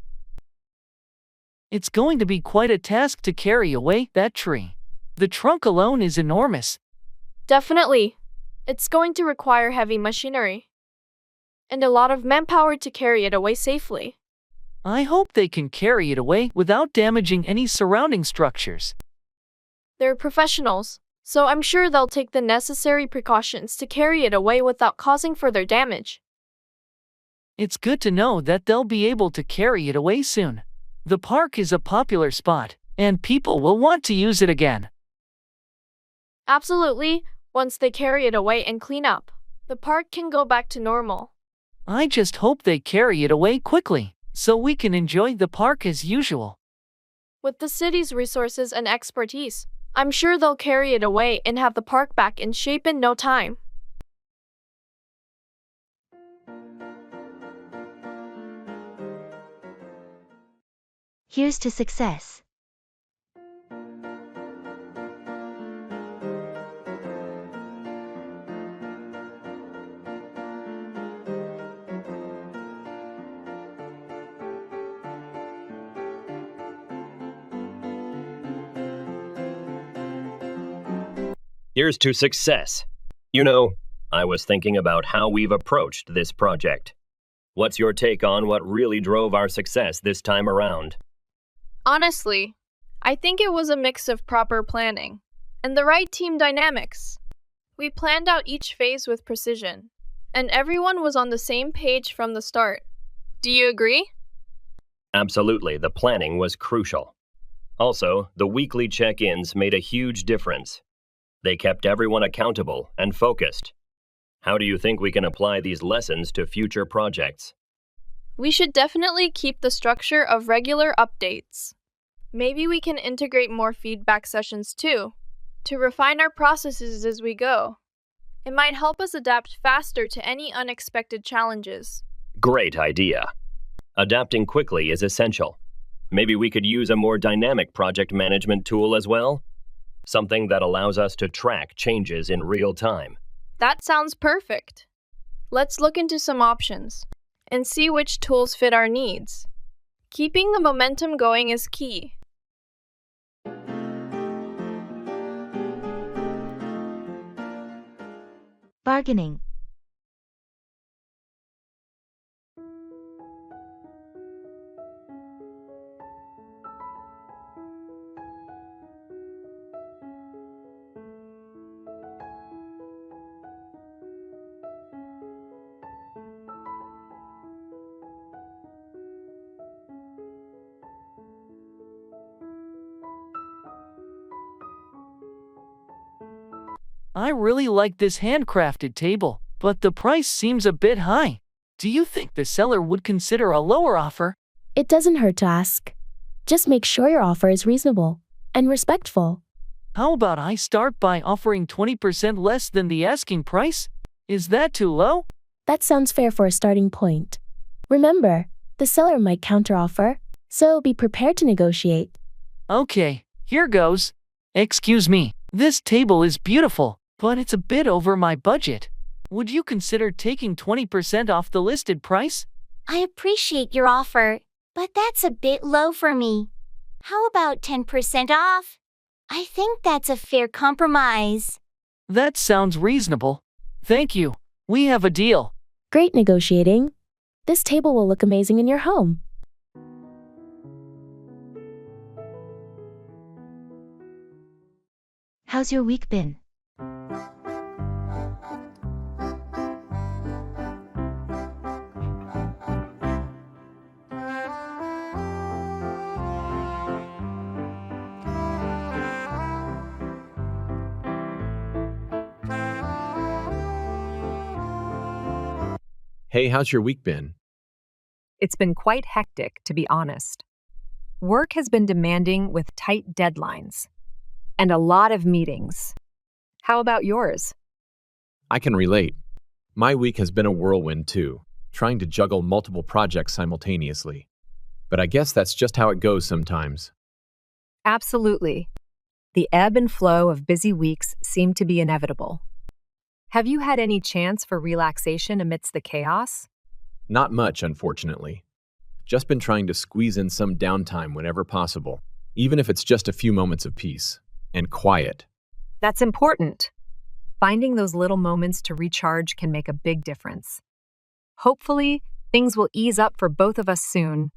It's going to be quite a task to carry away that tree. The trunk alone is enormous. Definitely. It's going to require heavy machinery and a lot of manpower to carry it away safely. I hope they can carry it away without damaging any surrounding structures. They're professionals, so I'm sure they'll take the necessary precautions to carry it away without causing further damage. It's good to know that they'll be able to carry it away soon. The park is a popular spot, and people will want to use it again. Absolutely. Once they carry it away and clean up, the park can go back to normal. I just hope they carry it away quickly, so we can enjoy the park as usual. With the city's resources and expertise, I'm sure they'll carry it away and have the park back in shape in no time. Here's to success. Here's to success. You know, I was thinking about how we've approached this project. What's your take on what really drove our success this time around? Honestly, I think it was a mix of proper planning and the right team dynamics. We planned out each phase with precision, and everyone was on the same page from the start. Do you agree? Absolutely, the planning was crucial. Also, the weekly check-ins made a huge difference. They kept everyone accountable and focused. How do you think we can apply these lessons to future projects? We should definitely keep the structure of regular updates. Maybe we can integrate more feedback sessions too, to refine our processes as we go. It might help us adapt faster to any unexpected challenges. Great idea. Adapting quickly is essential. Maybe we could use a more dynamic project management tool as well? Something that allows us to track changes in real time. That sounds perfect. Let's look into some options and see which tools fit our needs. Keeping the momentum going is key. Bargaining. I really like this handcrafted table, but the price seems a bit high. Do you think the seller would consider a lower offer? It doesn't hurt to ask. Just make sure your offer is reasonable and respectful. How about I start by offering 20% less than the asking price? Is that too low? That sounds fair for a starting point. Remember, the seller might counteroffer, so be prepared to negotiate. Okay, here goes. Excuse me, this table is beautiful, but it's a bit over my budget. Would you consider taking 20% off the listed price? I appreciate your offer, but that's a bit low for me. How about 10% off? I think that's a fair compromise. That sounds reasonable. Thank you. We have a deal. Great negotiating. This table will look amazing in your home. How's your week been? Hey, how's your week been? It's been quite hectic, to be honest. Work has been demanding with tight deadlines and a lot of meetings. How about yours? I can relate. My week has been a whirlwind too, trying to juggle multiple projects simultaneously. But I guess that's just how it goes sometimes. Absolutely. The ebb and flow of busy weeks seem to be inevitable. Have you had any chance for relaxation amidst the chaos? Not much, unfortunately. Just been trying to squeeze in some downtime whenever possible, even if it's just a few moments of peace and quiet. That's important. Finding those little moments to recharge can make a big difference. Hopefully, things will ease up for both of us soon.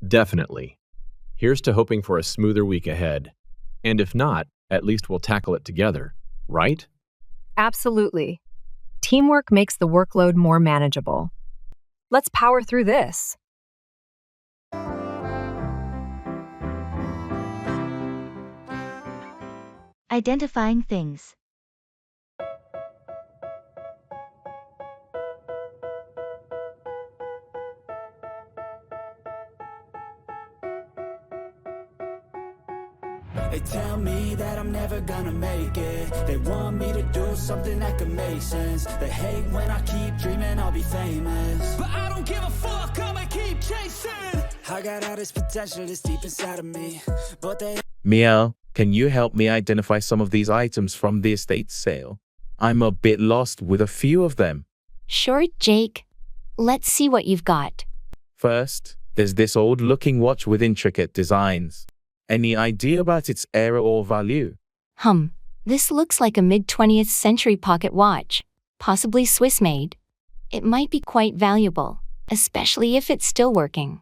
Definitely. Here's to hoping for a smoother week ahead. And if not, at least we'll tackle it together, right? Absolutely. Teamwork makes the workload more manageable. Let's power through this. Identifying things. They tell me that I'm never gonna make it. They want me to do something that could make sense. They hate when I keep dreaming I'll be famous, but I don't give a fuck, I'ma keep chasing. I got all this potential that's deep inside of me, but they... Mia, can you help me identify some of these items from the estate sale? I'm a bit lost with a few of them. Sure, Jake. Let's see what you've got. First, there's this old-looking watch with intricate designs. Any idea about its era or value? This looks like a mid-20th century pocket watch, possibly Swiss-made. It might be quite valuable, especially if it's still working.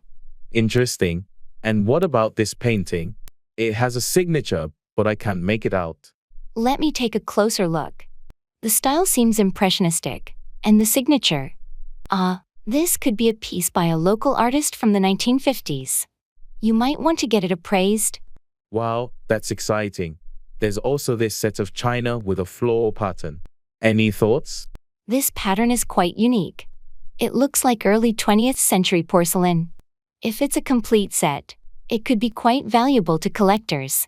Interesting. And what about this painting? It has a signature, but I can't make it out. Let me take a closer look. The style seems impressionistic, and the signature. This could be a piece by a local artist from the 1950s. You might want to get it appraised. Wow, that's exciting. There's also this set of china with a floral pattern. Any thoughts? This pattern is quite unique. It looks like early 20th century porcelain. If it's a complete set, it could be quite valuable to collectors.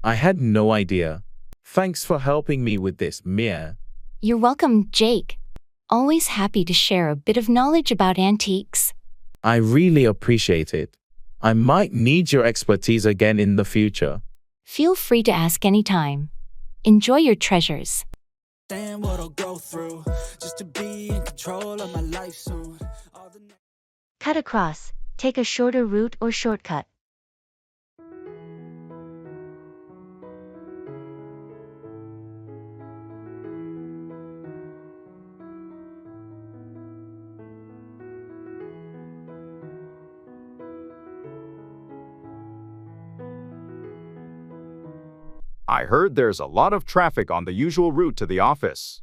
I had no idea. Thanks for helping me with this, Mia. You're welcome, Jake. Always happy to share a bit of knowledge about antiques. I really appreciate it. I might need your expertise again in the future. Feel free to ask anytime. Enjoy your treasures. What I'll go through just to be in control of my life soon. Cut across. Take a shorter route or shortcut. I heard there's a lot of traffic on the usual route to the office.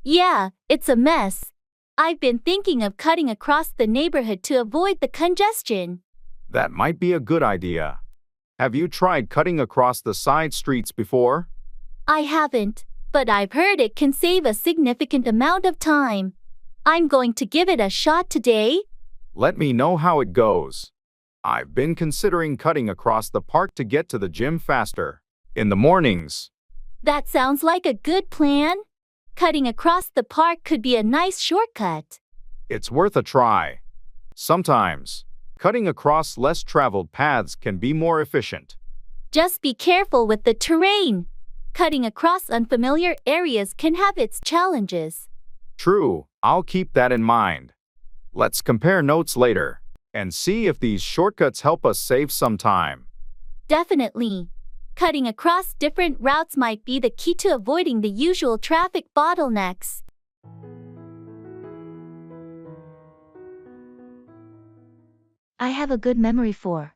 Yeah, it's a mess. I've been thinking of cutting across the neighborhood to avoid the congestion. That might be a good idea. Have you tried cutting across the side streets before? I haven't, but I've heard it can save a significant amount of time. I'm going to give it a shot today. Let me know how it goes. I've been considering cutting across the park to get to the gym faster. In the mornings. That sounds like a good plan. Cutting across the park could be a nice shortcut. It's worth a try. Sometimes, cutting across less traveled paths can be more efficient. Just be careful with the terrain. Cutting across unfamiliar areas can have its challenges. True, I'll keep that in mind. Let's compare notes later and see if these shortcuts help us save some time. Definitely. Cutting across different routes might be the key to avoiding the usual traffic bottlenecks. I have a good memory for.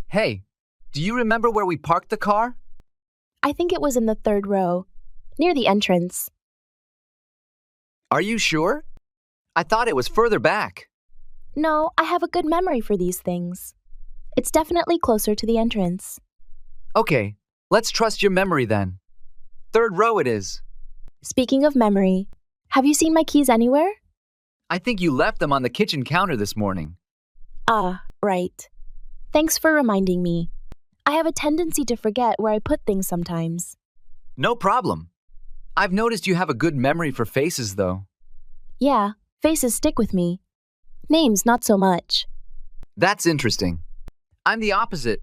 Hey, do you remember where we parked the car? I think it was in the third row, near the entrance. Are you sure? I thought it was further back. No, I have a good memory for these things. It's definitely closer to the entrance. Okay, let's trust your memory then. Third row it is. Speaking of memory, have you seen my keys anywhere? I think you left them on the kitchen counter this morning. Ah, right. Thanks for reminding me. I have a tendency to forget where I put things sometimes. No problem. I've noticed you have a good memory for faces, though. Yeah, faces stick with me. Names, not so much. That's interesting. I'm the opposite.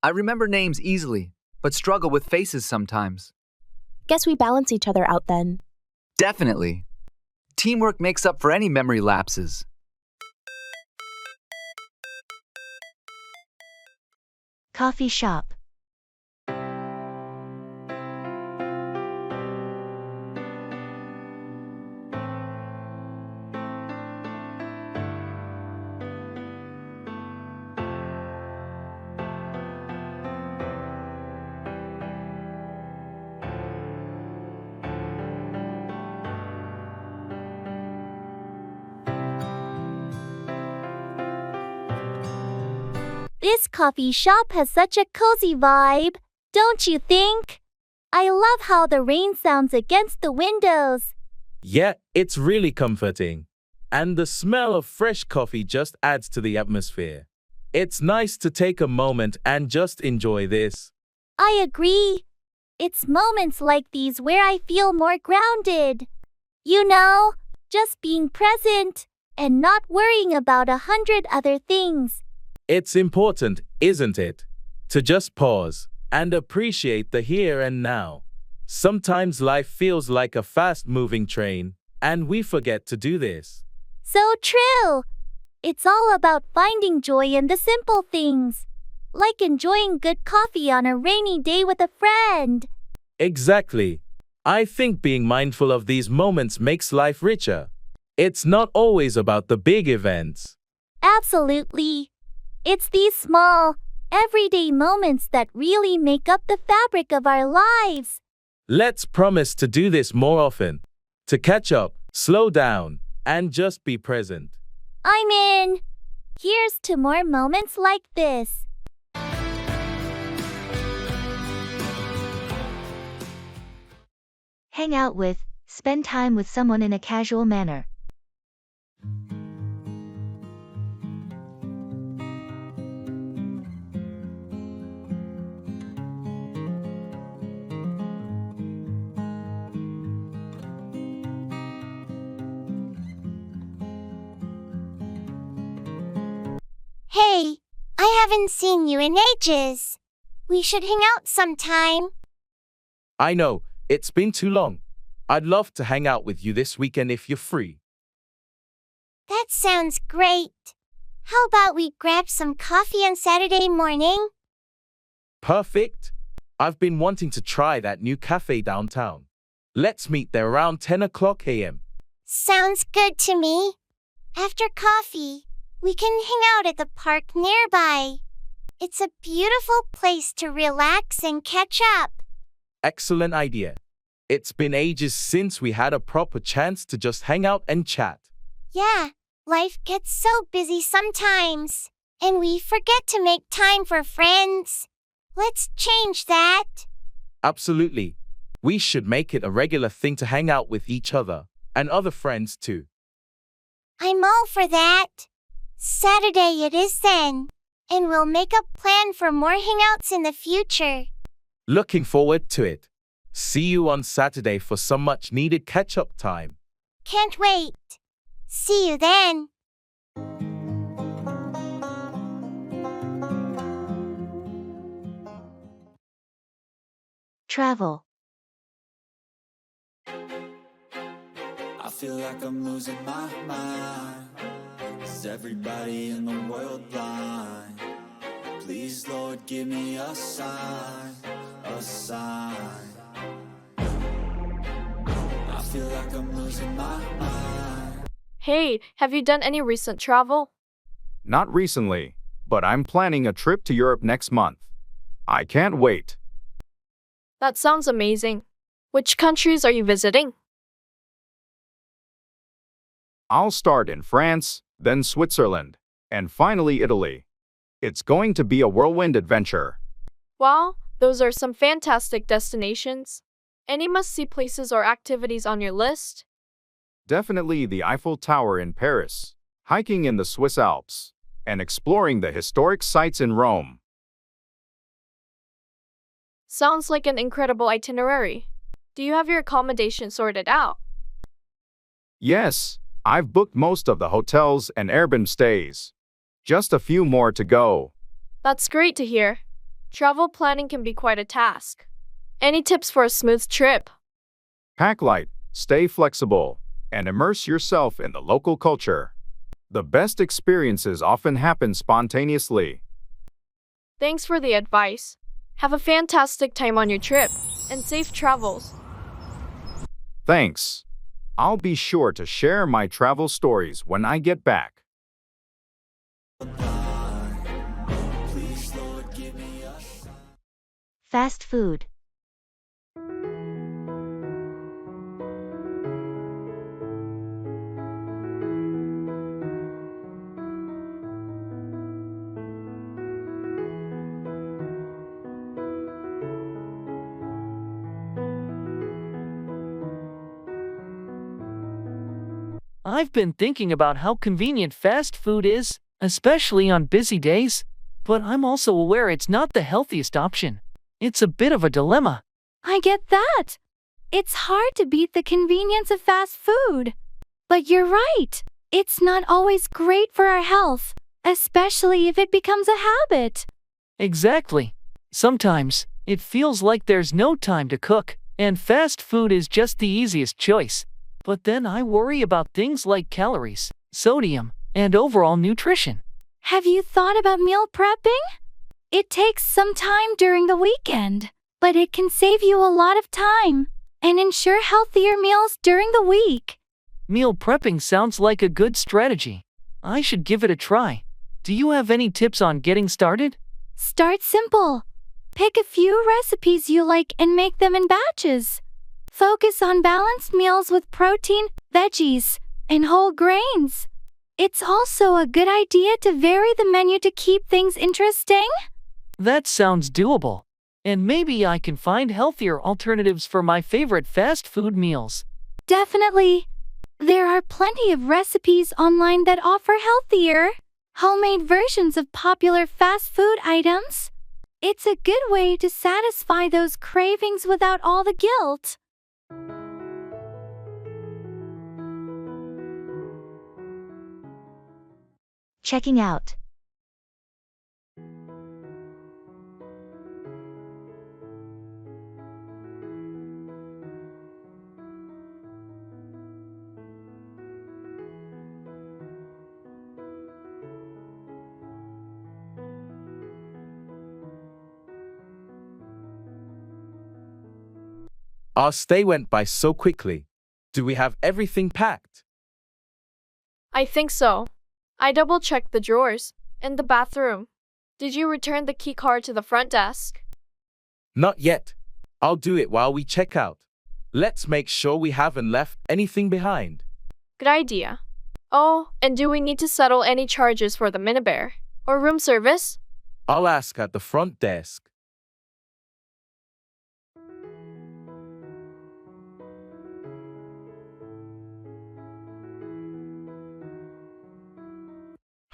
I remember names easily, but struggle with faces sometimes. Guess we balance each other out then. Definitely. Teamwork makes up for any memory lapses. Coffee shop. This coffee shop has such a cozy vibe, don't you think? I love how the rain sounds against the windows. Yeah, it's really comforting. And the smell of fresh coffee just adds to the atmosphere. It's nice to take a moment and just enjoy this. I agree. It's moments like these where I feel more grounded. You know, just being present and not worrying about 100 other things. It's important, isn't it? To just pause and appreciate the here and now. Sometimes life feels like a fast-moving train, and we forget to do this. So true. It's all about finding joy in the simple things, like enjoying good coffee on a rainy day with a friend. Exactly. I think being mindful of these moments makes life richer. It's not always about the big events. Absolutely. It's these small, everyday moments that really make up the fabric of our lives. Let's promise to do this more often. To catch up, slow down, and just be present. I'm in. Here's to more moments like this. Hang out with, spend time with someone in a casual manner. Hey, I haven't seen you in ages. We should hang out sometime. I know, it's been too long. I'd love to hang out with you this weekend if you're free. That sounds great. How about we grab some coffee on Saturday morning? Perfect. I've been wanting to try that new cafe downtown. Let's meet there around 10 o'clock a.m. Sounds good to me. After coffee, we can hang out at the park nearby. It's a beautiful place to relax and catch up. Excellent idea. It's been ages since we had a proper chance to just hang out and chat. Yeah, life gets so busy sometimes, and we forget to make time for friends. Let's change that. Absolutely. We should make it a regular thing to hang out with each other, and other friends too. I'm all for that. Saturday it is then, and we'll make a plan for more hangouts in the future. Looking forward to it. See you on Saturday for some much-needed catch-up time. Can't wait. See you then. Travel. I feel like I'm losing my mind. Is everybody in the world blind? Please, Lord, give me a sign, a sign. I feel like I'm losing my mind. Hey, have you done any recent travel? Not recently, but I'm planning a trip to Europe next month. I can't wait. That sounds amazing. Which countries are you visiting? I'll start in France, then Switzerland, and finally Italy. It's going to be a whirlwind adventure. Wow, those are some fantastic destinations. Any must-see places or activities on your list? Definitely the Eiffel Tower in Paris, hiking in the Swiss Alps, and exploring the historic sites in Rome. Sounds like an incredible itinerary. Do you have your accommodation sorted out? Yes, I've booked most of the hotels and Airbnb stays. Just a few more to go. That's great to hear. Travel planning can be quite a task. Any tips for a smooth trip? Pack light, stay flexible, and immerse yourself in the local culture. The best experiences often happen spontaneously. Thanks for the advice. Have a fantastic time on your trip, and safe travels. Thanks. I'll be sure to share my travel stories when I get back. Fast food. I've been thinking about how convenient fast food is, especially on busy days, but I'm also aware it's not the healthiest option. It's a bit of a dilemma. I get that. It's hard to beat the convenience of fast food. But you're right. It's not always great for our health, especially if it becomes a habit. Exactly. Sometimes, it feels like there's no time to cook, and fast food is just the easiest choice. But then I worry about things like calories, sodium, and overall nutrition. Have you thought about meal prepping? It takes some time during the weekend, but it can save you a lot of time and ensure healthier meals during the week. Meal prepping sounds like a good strategy. I should give it a try. Do you have any tips on getting started? Start simple. Pick a few recipes you like and make them in batches. Focus on balanced meals with protein, veggies, and whole grains. It's also a good idea to vary the menu to keep things interesting. That sounds doable. And maybe I can find healthier alternatives for my favorite fast food meals. Definitely. There are plenty of recipes online that offer healthier, homemade versions of popular fast food items. It's a good way to satisfy those cravings without all the guilt. Checking out. Our stay went by so quickly. Do we have everything packed? I think so. I double-checked the drawers and the bathroom. Did you return the key card to the front desk? Not yet. I'll do it while we check out. Let's make sure we haven't left anything behind. Good idea. Oh, and do we need to settle any charges for the minibar or room service? I'll ask at the front desk.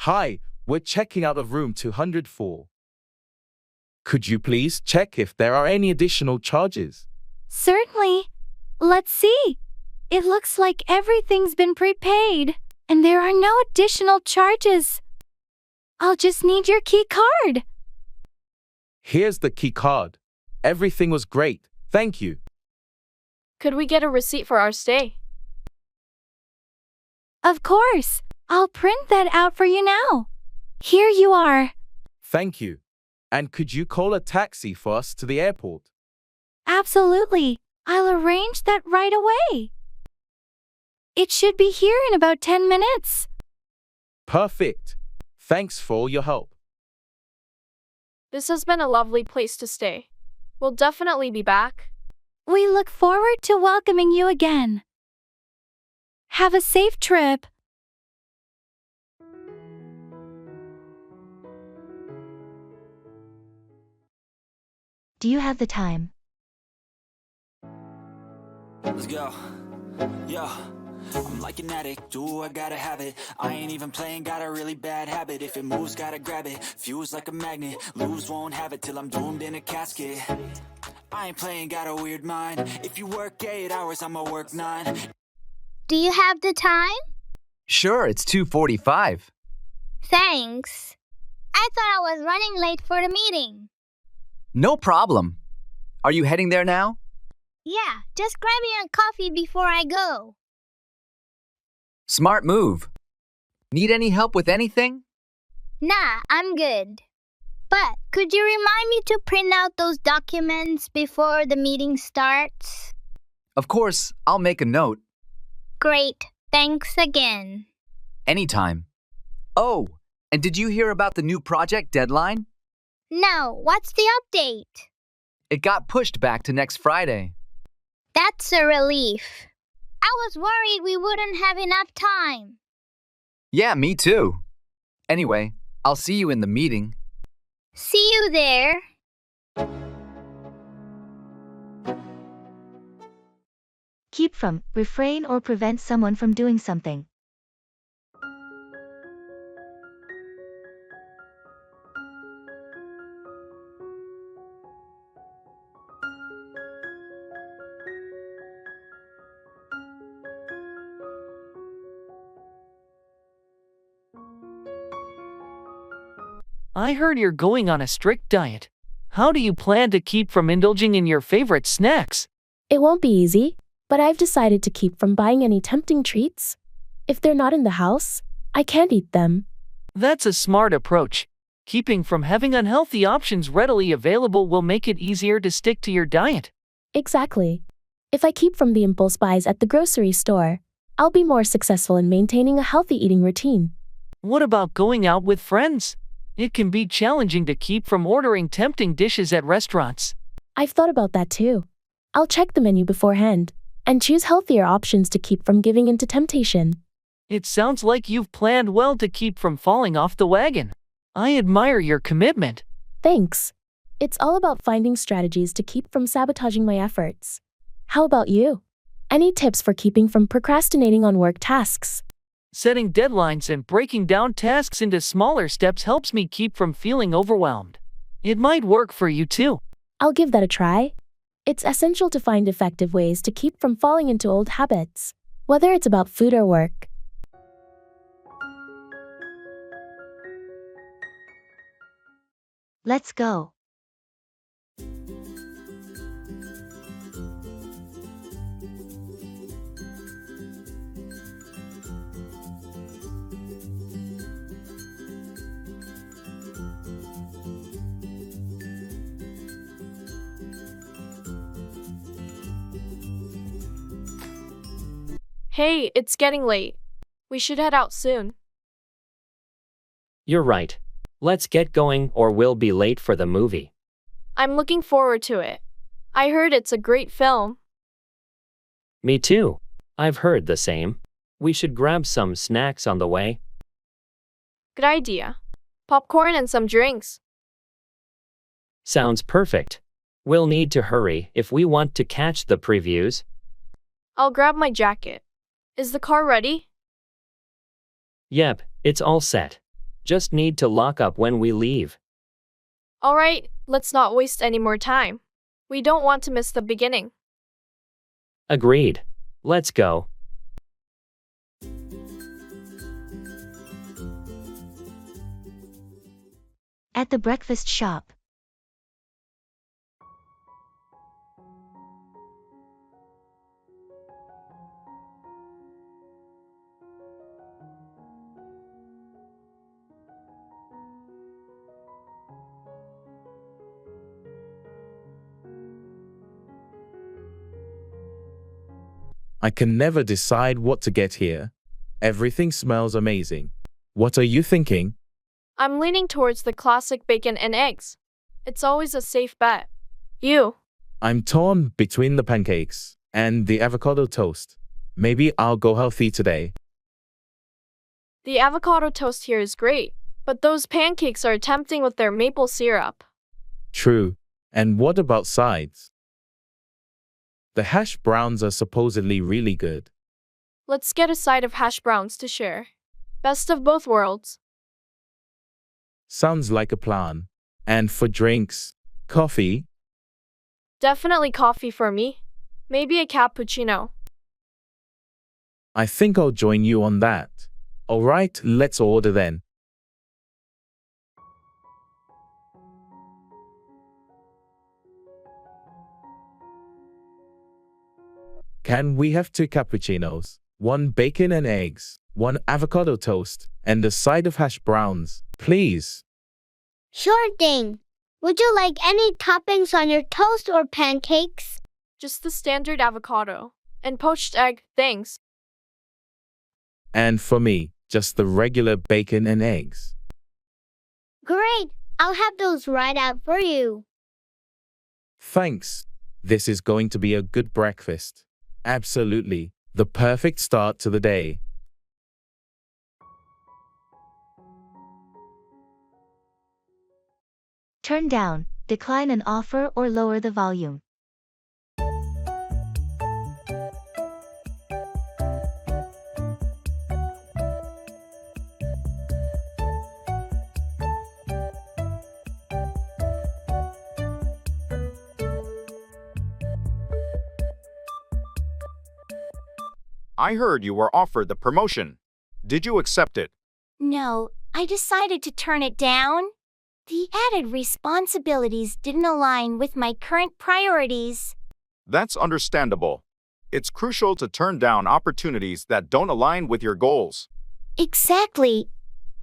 Hi, we're checking out of room 204. Could you please check if there are any additional charges? Certainly. Let's see. It looks like everything's been prepaid, and there are no additional charges. I'll just need your key card. Here's the key card. Everything was great. Thank you. Could we get a receipt for our stay? Of course. I'll print that out for you now. Here you are. Thank you. And could you call a taxi for us to the airport? Absolutely. I'll arrange that right away. It should be here in about 10 minutes. Perfect. Thanks for all your help. This has been a lovely place to stay. We'll definitely be back. We look forward to welcoming you again. Have a safe trip. Do you have the time? Let's go. Yo, I'm like an addict, ooh, I gotta have it. I ain't even playing, got a really bad habit. If it moves, gotta grab it. Fuse like a magnet, lose, won't have it till I'm doomed in a casket. I ain't playing, got a weird mind. If you work 8 hours, I'ma work 9. Do you have the time? Sure, it's 2:45. Thanks. I thought I was running late for the meeting. No problem. Are you heading there now? Yeah, just grab me a coffee before I go. Smart move. Need any help with anything? Nah, I'm good. But could you remind me to print out those documents before the meeting starts? Of course, I'll make a note. Great. Thanks again. Anytime. Oh, and did you hear about the new project deadline? No, what's the update? It got pushed back to next Friday. That's a relief. I was worried we wouldn't have enough time. Yeah, me too. Anyway, I'll see you in the meeting. See you there. Keep from, refrain or prevent someone from doing something. I heard you're going on a strict diet. How do you plan to keep from indulging in your favorite snacks? It won't be easy, but I've decided to keep from buying any tempting treats. If they're not in the house, I can't eat them. That's a smart approach. Keeping from having unhealthy options readily available will make it easier to stick to your diet. Exactly. If I keep from the impulse buys at the grocery store, I'll be more successful in maintaining a healthy eating routine. What about going out with friends? It can be challenging to keep from ordering tempting dishes at restaurants. I've thought about that too. I'll check the menu beforehand and choose healthier options to keep from giving into temptation. It sounds like you've planned well to keep from falling off the wagon. I admire your commitment. Thanks. It's all about finding strategies to keep from sabotaging my efforts. How about you? Any tips for keeping from procrastinating on work tasks? Setting deadlines and breaking down tasks into smaller steps helps me keep from feeling overwhelmed. It might work for you too. I'll give that a try. It's essential to find effective ways to keep from falling into old habits, whether it's about food or work. Let's go. Hey, it's getting late. We should head out soon. You're right. Let's get going or we'll be late for the movie. I'm looking forward to it. I heard it's a great film. Me too. I've heard the same. We should grab some snacks on the way. Good idea. Popcorn and some drinks. Sounds perfect. We'll need to hurry if we want to catch the previews. I'll grab my jacket. Is the car ready? Yep, it's all set. Just need to lock up when we leave. All right, let's not waste any more time. We don't want to miss the beginning. Agreed. Let's go. At the breakfast shop. I can never decide what to get here. Everything smells amazing. What are you thinking? I'm leaning towards the classic bacon and eggs. It's always a safe bet. You? I'm torn between the pancakes and the avocado toast. Maybe I'll go healthy today. The avocado toast here is great, but those pancakes are tempting with their maple syrup. True. And what about sides? The hash browns are supposedly really good. Let's get a side of hash browns to share. Best of both worlds. Sounds like a plan. And for drinks, coffee? Definitely coffee for me. Maybe a cappuccino. I think I'll join you on that. Alright, let's order then. Can we have 2 cappuccinos, 1 bacon and eggs, 1 avocado toast, and a side of hash browns, please? Sure thing. Would you like any toppings on your toast or pancakes? Just the standard avocado. And poached egg, thanks. And for me, just the regular bacon and eggs. Great. I'll have those right out for you. Thanks. This is going to be a good breakfast. Absolutely. The perfect start to the day. Turn down, decline an offer or lower the volume. I heard you were offered the promotion. Did you accept it? No, I decided to turn it down. The added responsibilities didn't align with my current priorities. That's understandable. It's crucial to turn down opportunities that don't align with your goals. Exactly.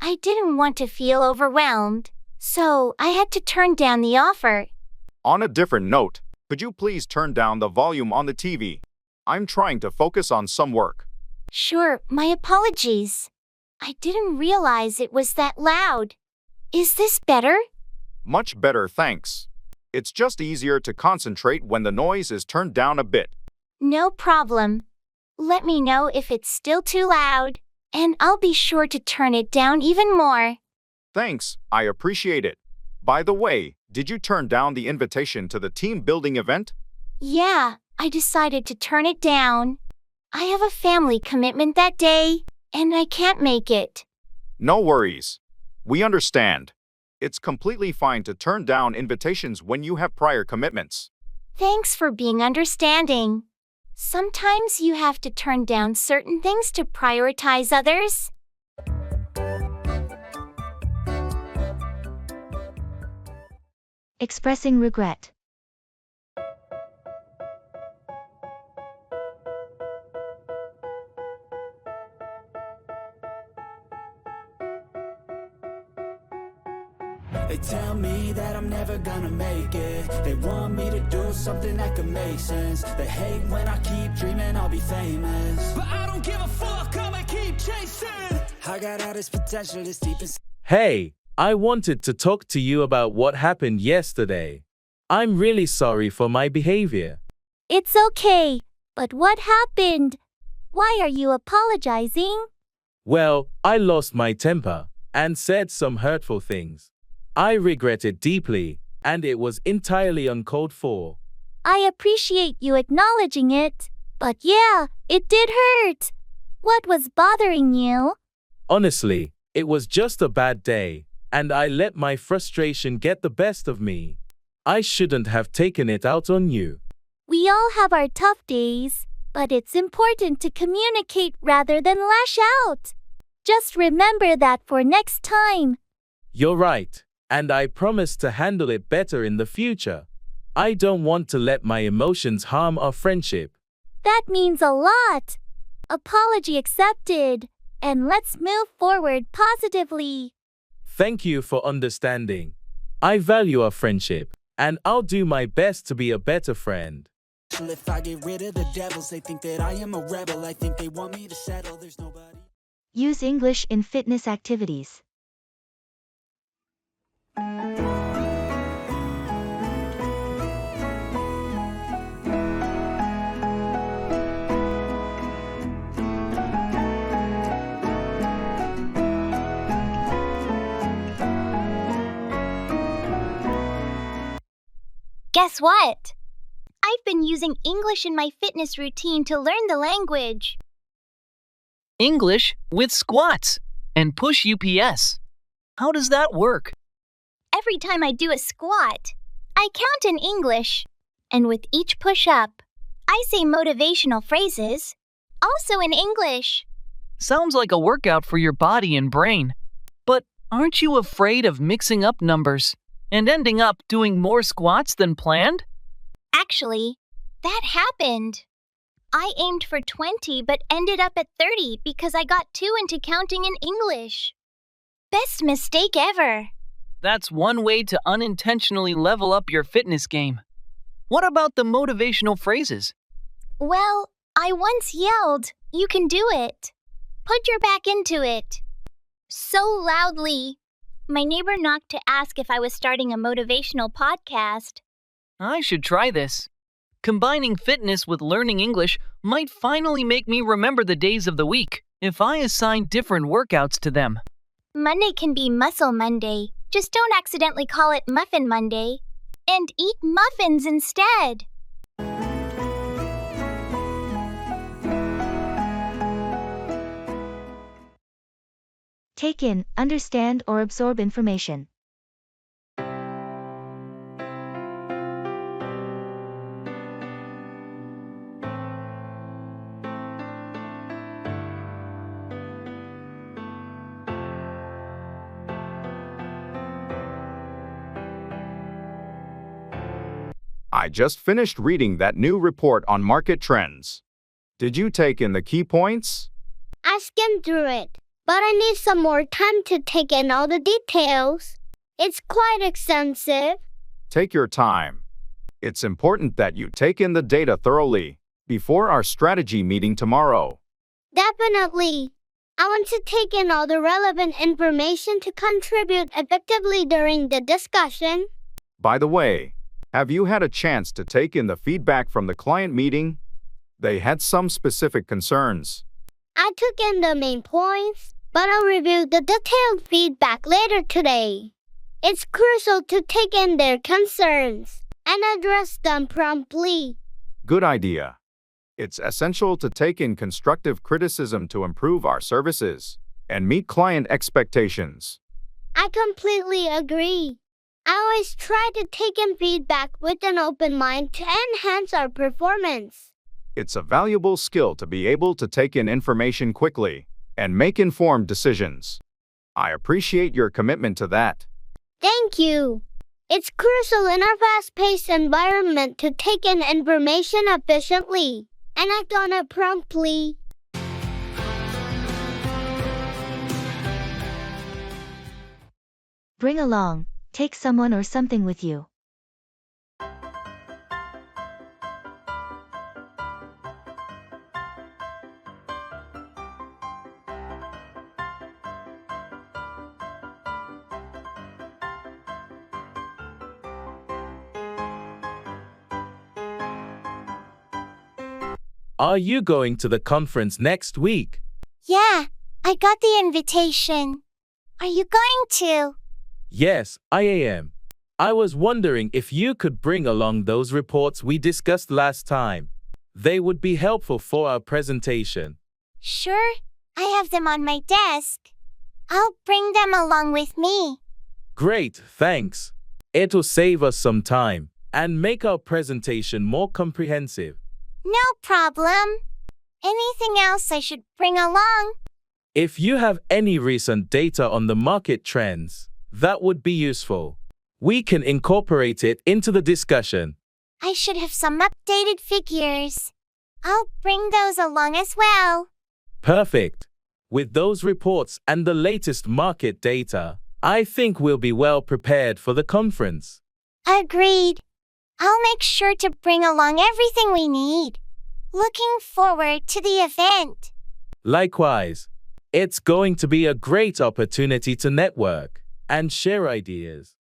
I didn't want to feel overwhelmed, so I had to turn down the offer. On a different note, could you please turn down the volume on the TV? I'm trying to focus on some work. Sure, my apologies. I didn't realize it was that loud. Is this better? Much better, thanks. It's just easier to concentrate when the noise is turned down a bit. No problem. Let me know if it's still too loud, and I'll be sure to turn it down even more. Thanks, I appreciate it. By the way, did you turn down the invitation to the team building event? Yeah, I decided to turn it down. I have a family commitment that day, and I can't make it. No worries. We understand. It's completely fine to turn down invitations when you have prior commitments. Thanks for being understanding. Sometimes you have to turn down certain things to prioritize others. Expressing regret. They tell me that I'm never gonna make it. They want me to do something that could make sense. They hate when I keep dreaming I'll be famous, but I don't give a fuck, I'ma keep chasing. I got all this potential that's deep inside. Hey, I wanted to talk to you about what happened yesterday. I'm really sorry for my behavior. It's okay, but what happened? Why are you apologizing? Well, I lost my temper and said some hurtful things. I regret it deeply, and it was entirely uncalled for. I appreciate you acknowledging it, but yeah, it did hurt. What was bothering you? Honestly, it was just a bad day, and I let my frustration get the best of me. I shouldn't have taken it out on you. We all have our tough days, but it's important to communicate rather than lash out. Just remember that for next time. You're right, and I promise to handle it better in the future. I don't want to let my emotions harm our friendship. That means a lot. Apology accepted, and let's move forward positively. Thank you for understanding. I value our friendship, and I'll do my best to be a better friend. If I get rid of the devils, they think that I am a rebel. I think they want me to settle. There's nobody. Use English in fitness activities. Guess what? I've been using English in my fitness routine to learn the language. English with squats and push UPS. How does that work? Every time I do a squat, I count in English. And with each push-up, I say motivational phrases, also in English. Sounds like a workout for your body and brain. But aren't you afraid of mixing up numbers and ending up doing more squats than planned? Actually, that happened. I aimed for 20 but ended up at 30 because I got too into counting in English. Best mistake ever. That's one way to unintentionally level up your fitness game. What about the motivational phrases? Well, I once yelled, "You can do it. Put your back into it." So loudly. My neighbor knocked to ask if I was starting a motivational podcast. I should try this. Combining fitness with learning English might finally make me remember the days of the week if I assign different workouts to them. Monday can be Muscle Monday. Just don't accidentally call it Muffin Monday. And eat muffins instead. Take in, understand, or absorb information. I just finished reading that new report on market trends. Did you take in the key points? I skimmed through it, but I need some more time to take in all the details. It's quite extensive. Take your time. It's important that you take in the data thoroughly before our strategy meeting tomorrow. Definitely. I want to take in all the relevant information to contribute effectively during the discussion. By the way, have you had a chance to take in the feedback from the client meeting? They had some specific concerns. I took in the main points, but I'll review the detailed feedback later today. It's crucial to take in their concerns and address them promptly. Good idea. It's essential to take in constructive criticism to improve our services and meet client expectations. I completely agree. I always try to take in feedback with an open mind to enhance our performance. It's a valuable skill to be able to take in information quickly and make informed decisions. I appreciate your commitment to that. Thank you. It's crucial in our fast-paced environment to take in information efficiently and act on it promptly. Bring along, take someone or something with you. Are you going to the conference next week? Yeah, I got the invitation. Are you going to? Yes, I am. I was wondering if you could bring along those reports we discussed last time. They would be helpful for our presentation. Sure, I have them on my desk. I'll bring them along with me. Great, thanks. It'll save us some time and make our presentation more comprehensive. No problem. Anything else I should bring along? If you have any recent data on the market trends, that would be useful. We can incorporate it into the discussion. I should have some updated figures. I'll bring those along as well. Perfect. With those reports and the latest market data, I think we'll be well prepared for the conference. Agreed. I'll make sure to bring along everything we need. Looking forward to the event. Likewise, it's going to be a great opportunity to network and share ideas.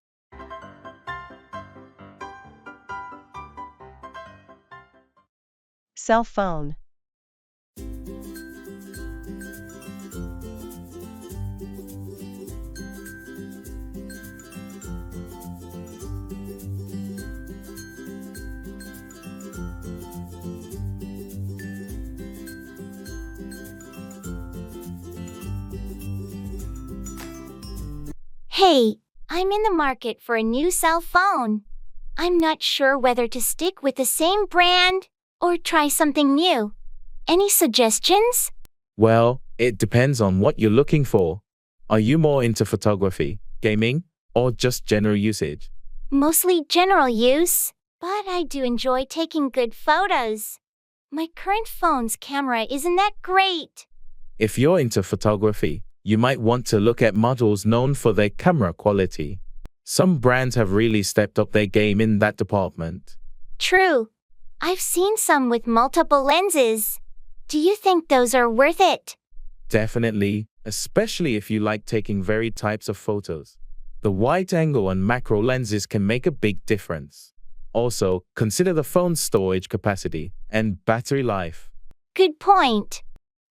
Cell phone. Hey, I'm in the market for a new cell phone. I'm not sure whether to stick with the same brand or try something new. Any suggestions? Well, it depends on what you're looking for. Are you more into photography, gaming, or just general usage? Mostly general use, but I do enjoy taking good photos. My current phone's camera isn't that great. If you're into photography, you might want to look at models known for their camera quality. Some brands have really stepped up their game in that department. True. I've seen some with multiple lenses. Do you think those are worth it? Definitely, especially if you like taking varied types of photos. The wide angle and macro lenses can make a big difference. Also, consider the phone's storage capacity and battery life. Good point.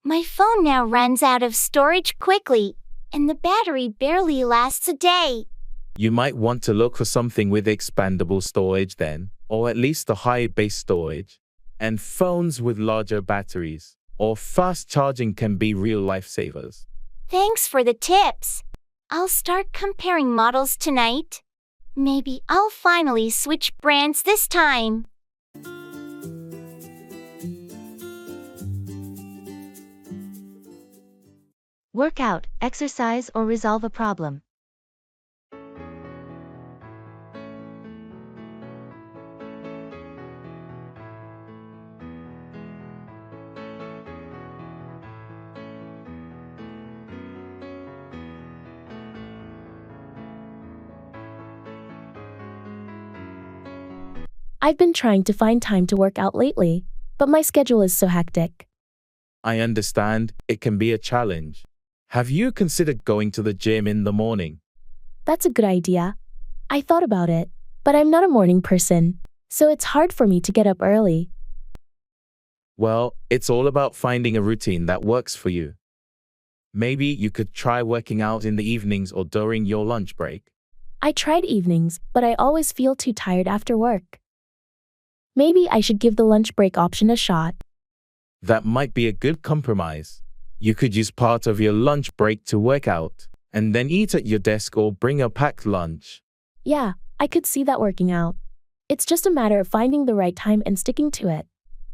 My phone now runs out of storage quickly, and the battery barely lasts a day. You might want to look for something with expandable storage then, or at least a high base storage. And phones with larger batteries or fast charging can be real lifesavers. Thanks for the tips. I'll start comparing models tonight. Maybe I'll finally switch brands this time. Work out, exercise, or resolve a problem. I've been trying to find time to work out lately, but my schedule is so hectic. I understand it can be a challenge. Have you considered going to the gym in the morning? That's a good idea. I thought about it, but I'm not a morning person, so it's hard for me to get up early. Well, it's all about finding a routine that works for you. Maybe you could try working out in the evenings or during your lunch break. I tried evenings, but I always feel too tired after work. Maybe I should give the lunch break option a shot. That might be a good compromise. You could use part of your lunch break to work out, and then eat at your desk or bring a packed lunch. Yeah, I could see that working out. It's just a matter of finding the right time and sticking to it.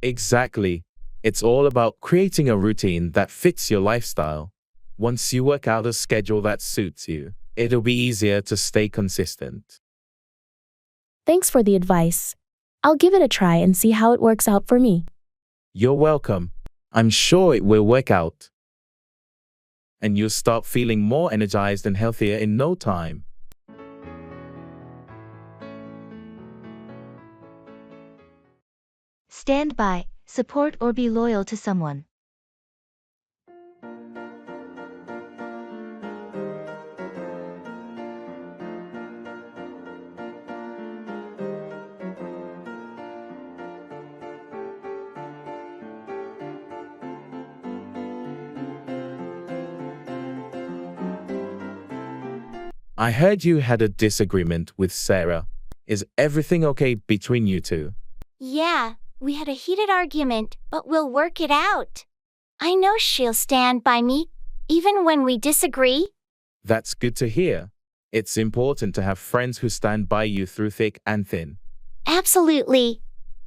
Exactly. It's all about creating a routine that fits your lifestyle. Once you work out a schedule that suits you, it'll be easier to stay consistent. Thanks for the advice. I'll give it a try and see how it works out for me. You're welcome. I'm sure it will work out. And you'll start feeling more energized and healthier in no time. Stand by, support, or be loyal to someone. I heard you had a disagreement with Sarah. Is everything okay between you two? Yeah, we had a heated argument, but we'll work it out. I know she'll stand by me, even when we disagree. That's good to hear. It's important to have friends who stand by you through thick and thin. Absolutely.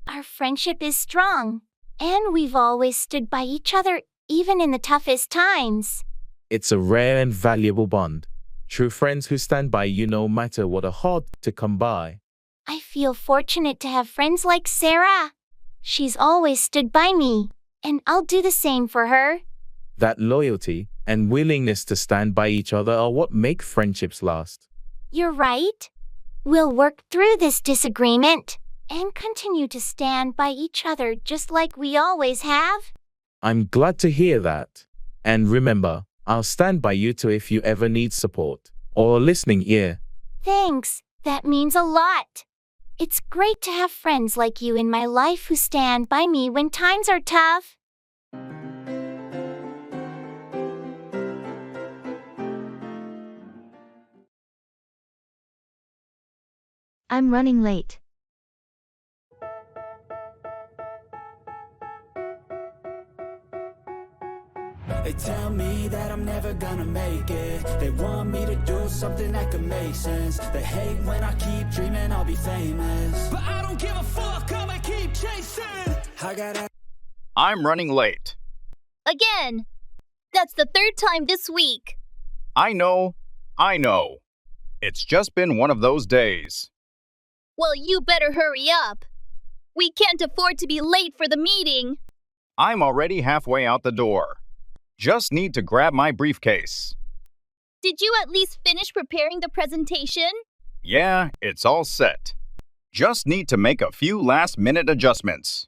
Our friendship is strong, and we've always stood by each other, even in the toughest times. It's a rare and valuable bond. True friends who stand by you no matter what are hard to come by. I feel fortunate to have friends like Sarah. She's always stood by me, and I'll do the same for her. That loyalty and willingness to stand by each other are what make friendships last. You're right. We'll work through this disagreement and continue to stand by each other just like we always have. I'm glad to hear that. And remember, I'll stand by you too if you ever need support or a listening ear. Thanks, that means a lot. It's great to have friends like you in my life who stand by me when times are tough. I'm running late. They tell me that I'm never gonna make it. They want me to do something that could make sense. They hate when I keep dreaming I'll be famous, but I don't give a fuck, I'ma keep chasing. I'm running late. Again! That's the third time this week. I know. It's just been one of those days. Well, you better hurry up. We can't afford to be late for the meeting. I'm already halfway out the door. Just need to grab my briefcase. Did you at least finish preparing the presentation? Yeah, it's all set. Just need to make a few last-minute adjustments.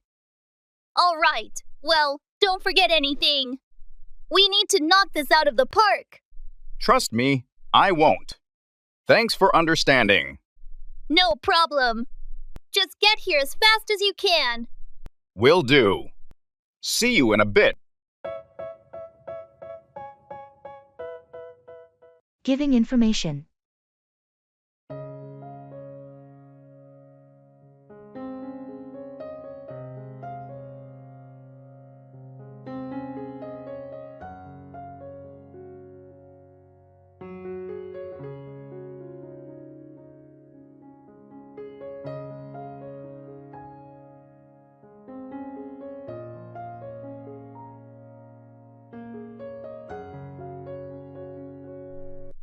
All right. Well, don't forget anything. We need to knock this out of the park. Trust me, I won't. Thanks for understanding. No problem. Just get here as fast as you can. Will do. See you in a bit. Giving information.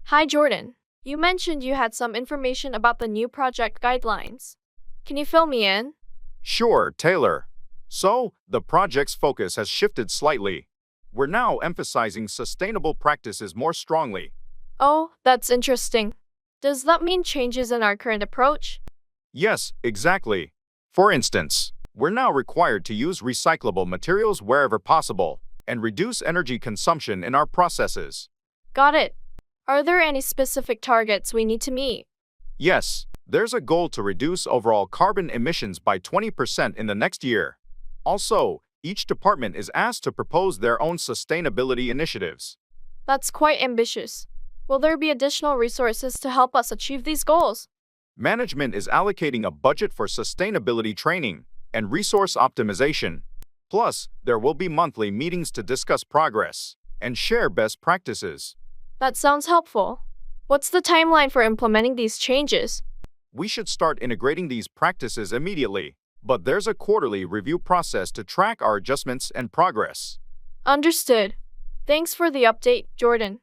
Hi, Jordan. You mentioned you had some information about the new project guidelines. Can you fill me in? Sure, Taylor. So, the project's focus has shifted slightly. We're now emphasizing sustainable practices more strongly. Oh, that's interesting. Does that mean changes in our current approach? Yes, exactly. For instance, we're now required to use recyclable materials wherever possible and reduce energy consumption in our processes. Got it. Are there any specific targets we need to meet? Yes, there's a goal to reduce overall carbon emissions by 20% in the next year. Also, each department is asked to propose their own sustainability initiatives. That's quite ambitious. Will there be additional resources to help us achieve these goals? Management is allocating a budget for sustainability training and resource optimization. Plus, there will be monthly meetings to discuss progress and share best practices. That sounds helpful. What's the timeline for implementing these changes? We should start integrating these practices immediately, but there's a quarterly review process to track our adjustments and progress. Understood. Thanks for the update, Jordan.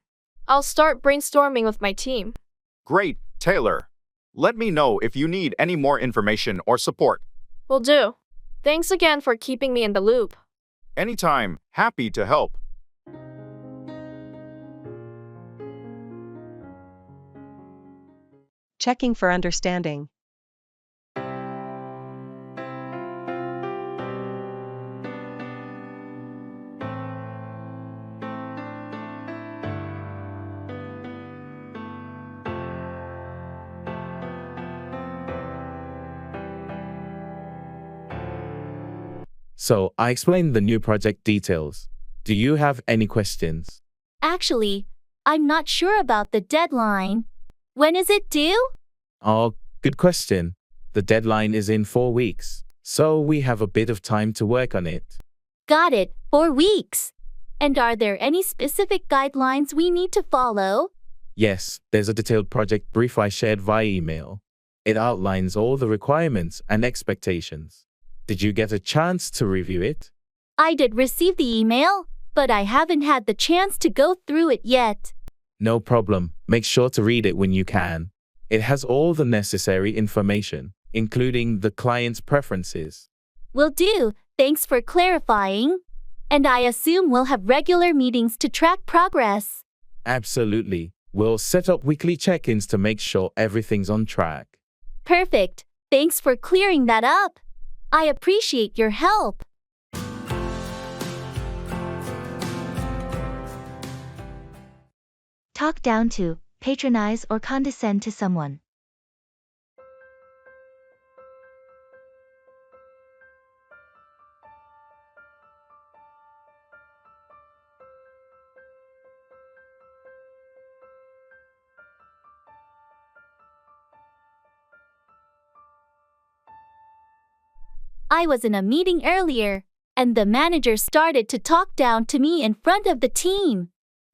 I'll start brainstorming with my team. Great, Taylor. Let me know if you need any more information or support. Will do. Thanks again for keeping me in the loop. Anytime, happy to help. Checking for understanding. So, I explained the new project details. Do you have any questions? Actually, I'm not sure about the deadline. When is it due? Oh, good question. The deadline is in 4 weeks, so we have a bit of time to work on it. Got it, 4 weeks. And are there any specific guidelines we need to follow? Yes, there's a detailed project brief I shared via email. It outlines all the requirements and expectations. Did you get a chance to review it? I did receive the email, but I haven't had the chance to go through it yet. No problem. Make sure to read it when you can. It has all the necessary information, including the client's preferences. Will do. Thanks for clarifying. And I assume we'll have regular meetings to track progress. Absolutely. We'll set up weekly check-ins to make sure everything's on track. Perfect. Thanks for clearing that up. I appreciate your help. Talk down to, patronize or condescend to someone. I was in a meeting earlier. and the manager started to talk down to me in front of the team.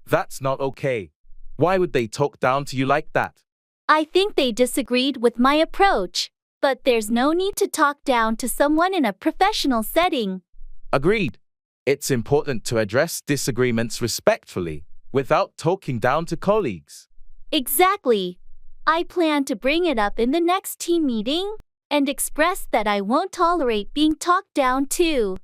That's not okay. Why would they talk down to you like that? I think they disagreed with my approach, but there's no need to talk down to someone in a professional setting. Agreed. It's important to address disagreements respectfully, without talking down to colleagues. Exactly. I plan to bring it up in the next team meeting and express that I won't tolerate being talked down to.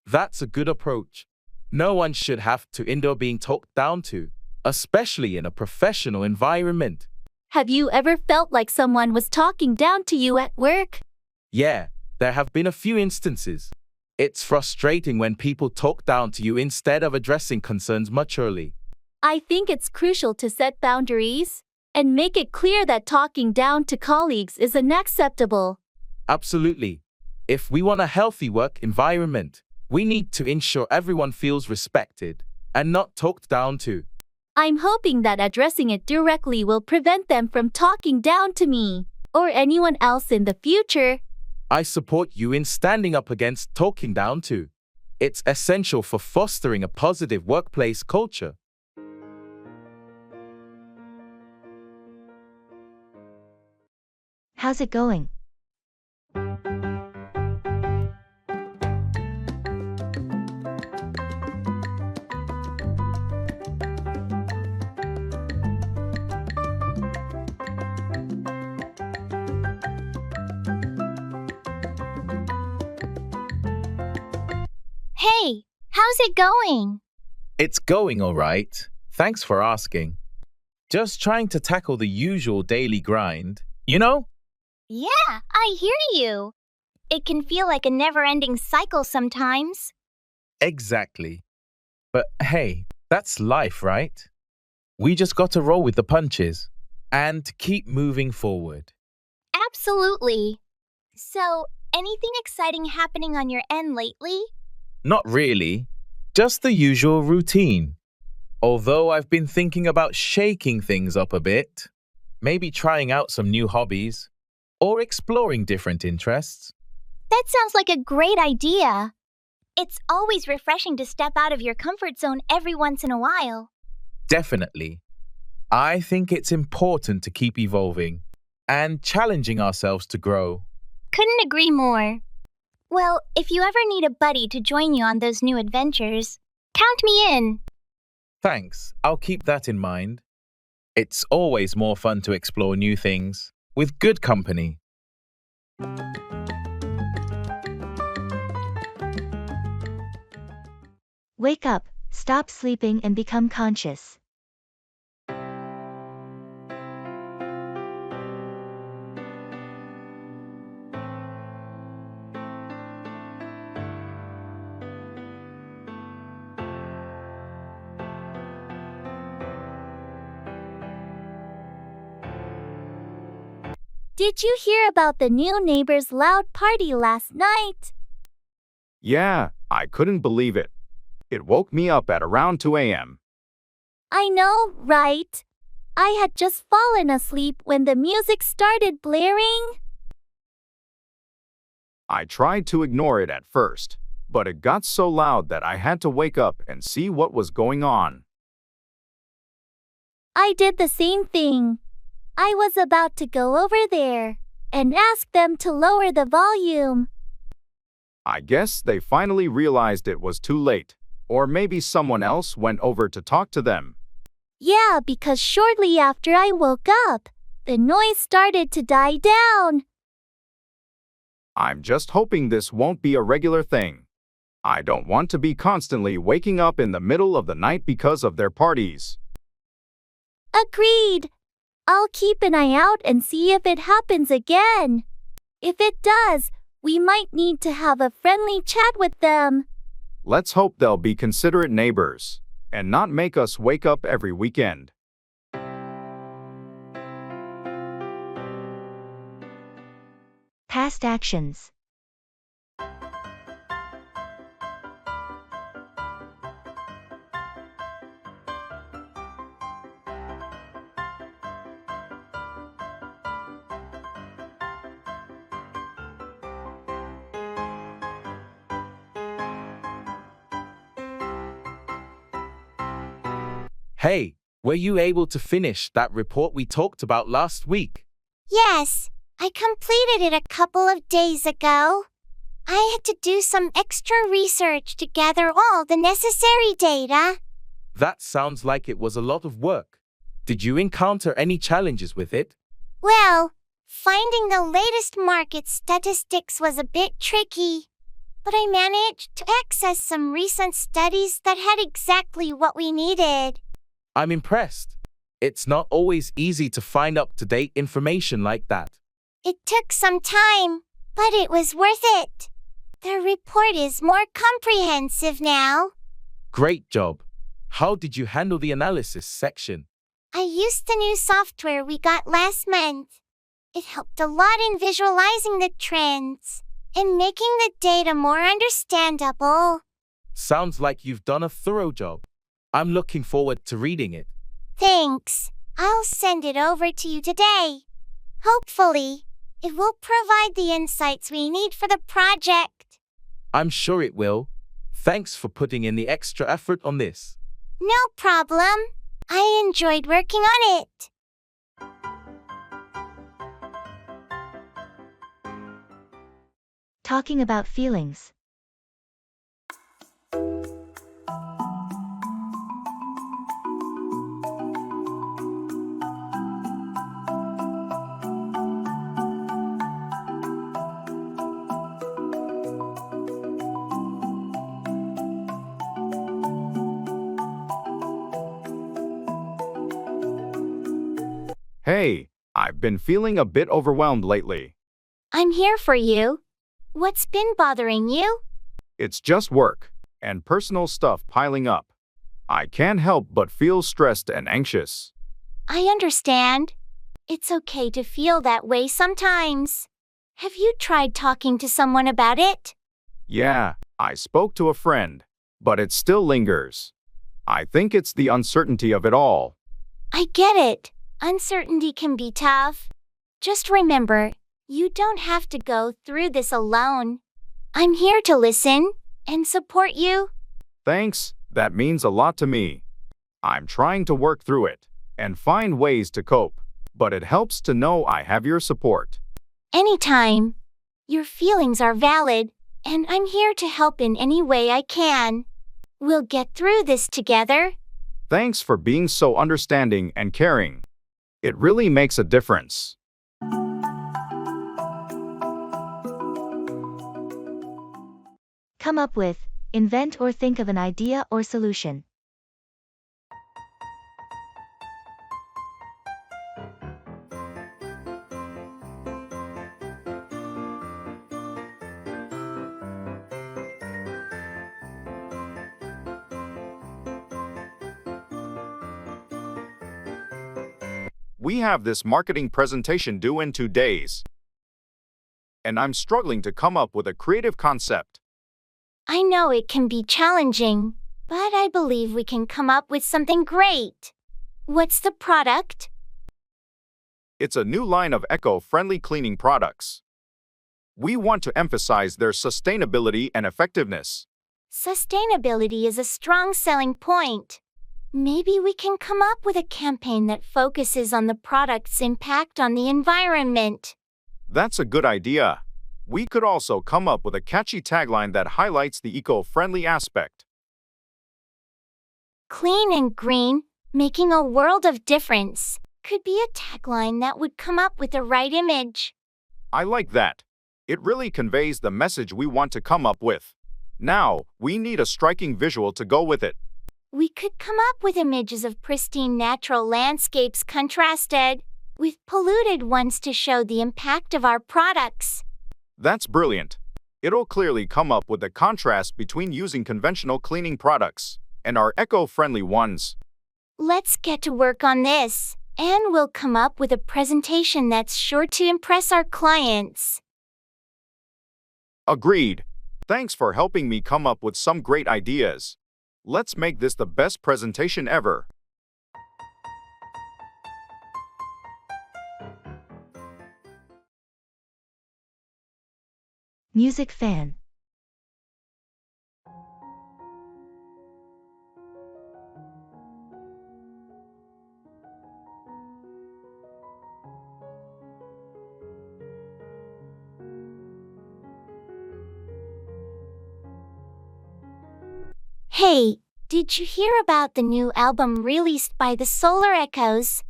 That's a good approach. No one should have to endure being talked down to, especially in a professional environment. Have you ever felt like someone was talking down to you at work? Yeah, there have been a few instances. It's frustrating when people talk down to you instead of addressing concerns maturely. I think it's crucial to set boundaries and make it clear that talking down to colleagues is unacceptable. Absolutely. If we want a healthy work environment, we need to ensure everyone feels respected and not talked down to. I'm hoping that addressing it directly will prevent them from talking down to me or anyone else in the future. I support you in standing up against talking down to. It's essential for fostering a positive workplace culture. How's it going? Hey, how's it going? It's going all right. Thanks for asking. Just trying to tackle the usual daily grind, you know? Yeah, I hear you. It can feel like a never-ending cycle sometimes. Exactly. But hey, that's life, right? We just got to roll with the punches and keep moving forward. Absolutely. So, anything exciting happening on your end lately? Not really, just the usual routine. Although I've been thinking about shaking things up a bit, maybe trying out some new hobbies, or exploring different interests. That sounds like a great idea. It's always refreshing to step out of your comfort zone every once in a while. Definitely. I think it's important to keep evolving and challenging ourselves to grow. Couldn't agree more. Well, if you ever need a buddy to join you on those new adventures, count me in. Thanks, I'll keep that in mind. It's always more fun to explore new things with good company. Wake up, stop sleeping and become conscious. Did you hear about the new neighbor's loud party last night? Yeah, I couldn't believe it. It woke me up at around 2 a.m. I know, right? I had just fallen asleep when the music started blaring. I tried to ignore it at first, but it got so loud that I had to wake up and see what was going on. I did the same thing. I was about to go over there and ask them to lower the volume. I guess they finally realized it was too late, or maybe someone else went over to talk to them. Yeah, because shortly after I woke up, the noise started to die down. I'm just hoping this won't be a regular thing. I don't want to be constantly waking up in the middle of the night because of their parties. Agreed. I'll keep an eye out and see if it happens again. If it does, we might need to have a friendly chat with them. Let's hope they'll be considerate neighbors and not make us wake up every weekend. Past actions. Hey, were you able to finish that report we talked about last week? Yes, I completed it a couple of days ago. I had to do some extra research to gather all the necessary data. That sounds like it was a lot of work. Did you encounter any challenges with it? Well, finding the latest market statistics was a bit tricky, but I managed to access some recent studies that had exactly what we needed. I'm impressed. It's not always easy to find up-to-date information like that. It took some time, but it was worth it. The report is more comprehensive now. Great job. How did you handle the analysis section? I used the new software we got last month. It helped a lot in visualizing the trends and making the data more understandable. Sounds like you've done a thorough job. I'm looking forward to reading it. Thanks. I'll send it over to you today. Hopefully, it will provide the insights we need for the project. I'm sure it will. Thanks for putting in the extra effort on this. No problem. I enjoyed working on it. Talking about feelings. Hey, I've been feeling a bit overwhelmed lately. I'm here for you. What's been bothering you? It's just work and personal stuff piling up. I can't help but feel stressed and anxious. I understand. It's okay to feel that way sometimes. Have you tried talking to someone about it? Yeah, I spoke to a friend, but it still lingers. I think it's the uncertainty of it all. I get it. Uncertainty can be tough. Just remember, you don't have to go through this alone. I'm here to listen and support you. Thanks, that means a lot to me. I'm trying to work through it and find ways to cope, but it helps to know I have your support. Anytime. Your feelings are valid, and I'm here to help in any way I can. We'll get through this together. Thanks for being so understanding and caring. It really makes a difference. Come up with, invent or think of an idea or solution. We have this marketing presentation due in 2 days, and I'm struggling to come up with a creative concept. I know it can be challenging, but I believe we can come up with something great. What's the product? It's a new line of eco-friendly cleaning products. We want to emphasize their sustainability and effectiveness. Sustainability is a strong selling point. Maybe we can come up with a campaign that focuses on the product's impact on the environment. That's a good idea. We could also come up with a catchy tagline that highlights the eco-friendly aspect. Clean and green, making a world of difference, could be a tagline that would come up with the right image. I like that. It really conveys the message we want to come up with. Now, we need a striking visual to go with it. We could come up with images of pristine natural landscapes contrasted with polluted ones to show the impact of our products. That's brilliant. It'll clearly come up with the contrast between using conventional cleaning products and our eco-friendly ones. Let's get to work on this, and we'll come up with a presentation that's sure to impress our clients. Agreed. Thanks for helping me come up with some great ideas. Let's make this the best presentation ever. Music fan. Hey, did you hear about the new album released by the Solar Echoes?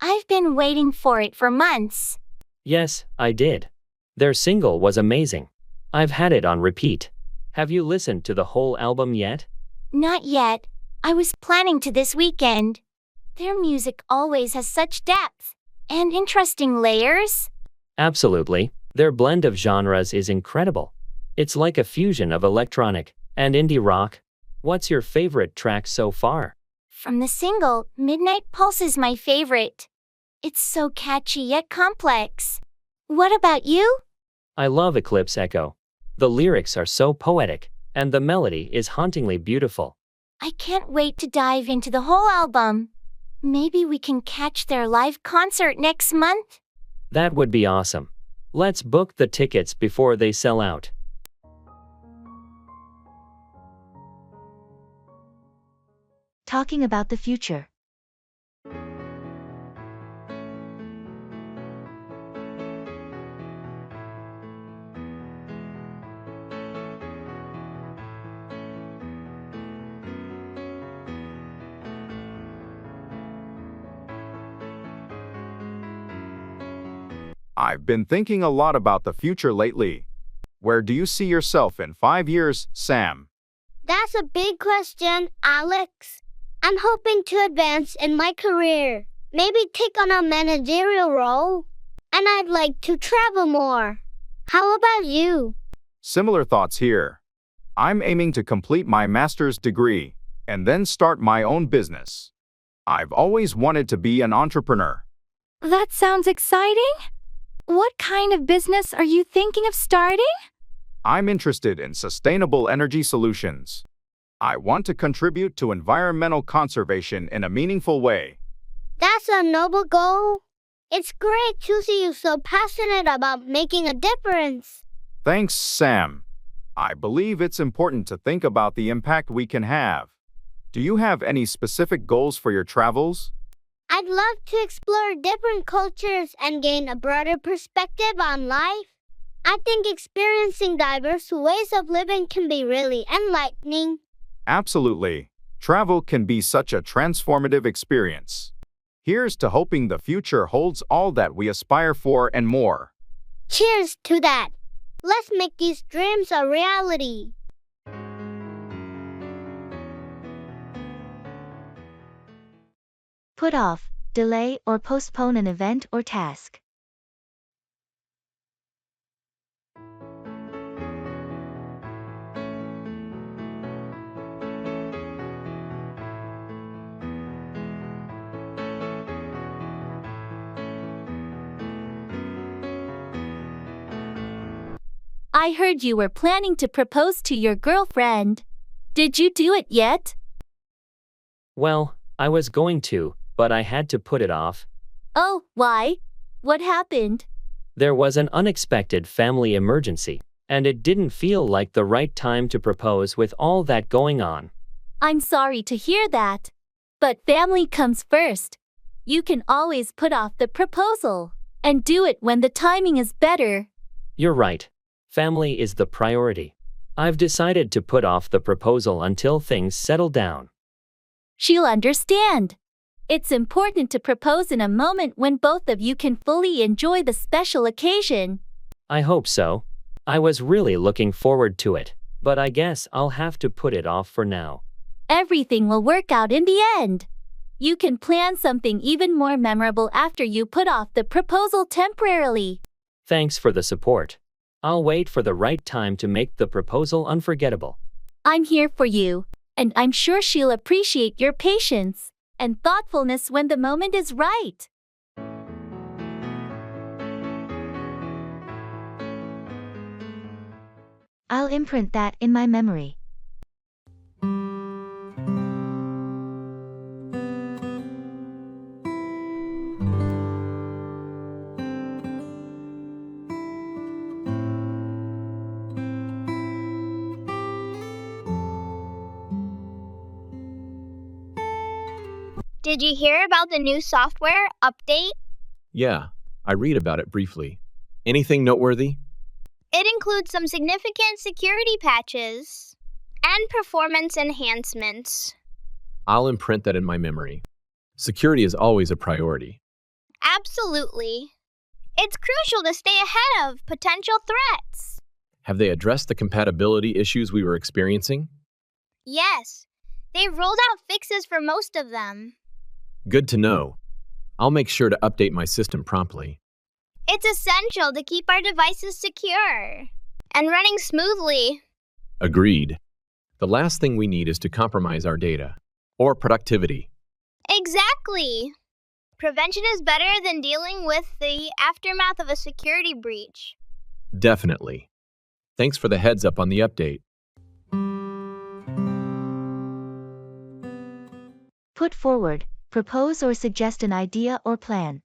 I've been waiting for it for months. Yes, I did. Their single was amazing. I've had it on repeat. Have you listened to the whole album yet? Not yet. I was planning to this weekend. Their music always has such depth and interesting layers. Absolutely. Their blend of genres is incredible. It's like a fusion of electronic and indie rock. What's your favorite track so far? From the single, Midnight Pulse is my favorite. It's so catchy yet complex. What about you? I love Eclipse Echo. The lyrics are so poetic, and the melody is hauntingly beautiful. I can't wait to dive into the whole album. Maybe we can catch their live concert next month? That would be awesome. Let's book the tickets before they sell out. Talking about the future. I've been thinking a lot about the future lately. Where do you see yourself in 5 years, Sam? That's a big question, Alex. I'm hoping to advance in my career, maybe take on a managerial role, and I'd like to travel more. How about you? Similar thoughts here. I'm aiming to complete my master's degree and then start my own business. I've always wanted to be an entrepreneur. That sounds exciting. What kind of business are you thinking of starting? I'm interested in sustainable energy solutions. I want to contribute to environmental conservation in a meaningful way. That's a noble goal. It's great to see you so passionate about making a difference. Thanks, Sam. I believe it's important to think about the impact we can have. Do you have any specific goals for your travels? I'd love to explore different cultures and gain a broader perspective on life. I think experiencing diverse ways of living can be really enlightening. Absolutely. Travel can be such a transformative experience. Here's to hoping the future holds all that we aspire for and more. Cheers to that. Let's make these dreams a reality. Put off, delay, or postpone an event or task. I heard you were planning to propose to your girlfriend. Did you do it yet? Well, I was going to, but I had to put it off. Oh, why? What happened? There was an unexpected family emergency, and it didn't feel like the right time to propose with all that going on. I'm sorry to hear that. But family comes first. You can always put off the proposal and do it when the timing is better. You're right. Family is the priority. I've decided to put off the proposal until things settle down. She'll understand. It's important to propose in a moment when both of you can fully enjoy the special occasion. I hope so. I was really looking forward to it, but I guess I'll have to put it off for now. Everything will work out in the end. You can plan something even more memorable after you put off the proposal temporarily. Thanks for the support. I'll wait for the right time to make the proposal unforgettable. I'm here for you, and I'm sure she'll appreciate your patience and thoughtfulness when the moment is right. I'll imprint that in my memory. Did you hear about the new software update? Yeah, I read about it briefly. Anything noteworthy? It includes some significant security patches. and performance enhancements. I'll imprint that in my memory. Security is always a priority. Absolutely. It's crucial to stay ahead of potential threats. Have they addressed the compatibility issues we were experiencing? Yes, they've rolled out fixes for most of them. Good to know. I'll make sure to update my system promptly. It's essential to keep our devices secure and running smoothly. Agreed. The last thing we need is to compromise our data or productivity. Exactly. Prevention is better than dealing with the aftermath of a security breach. Definitely. Thanks for the heads up on the update. Put forward, propose or suggest an idea or plan.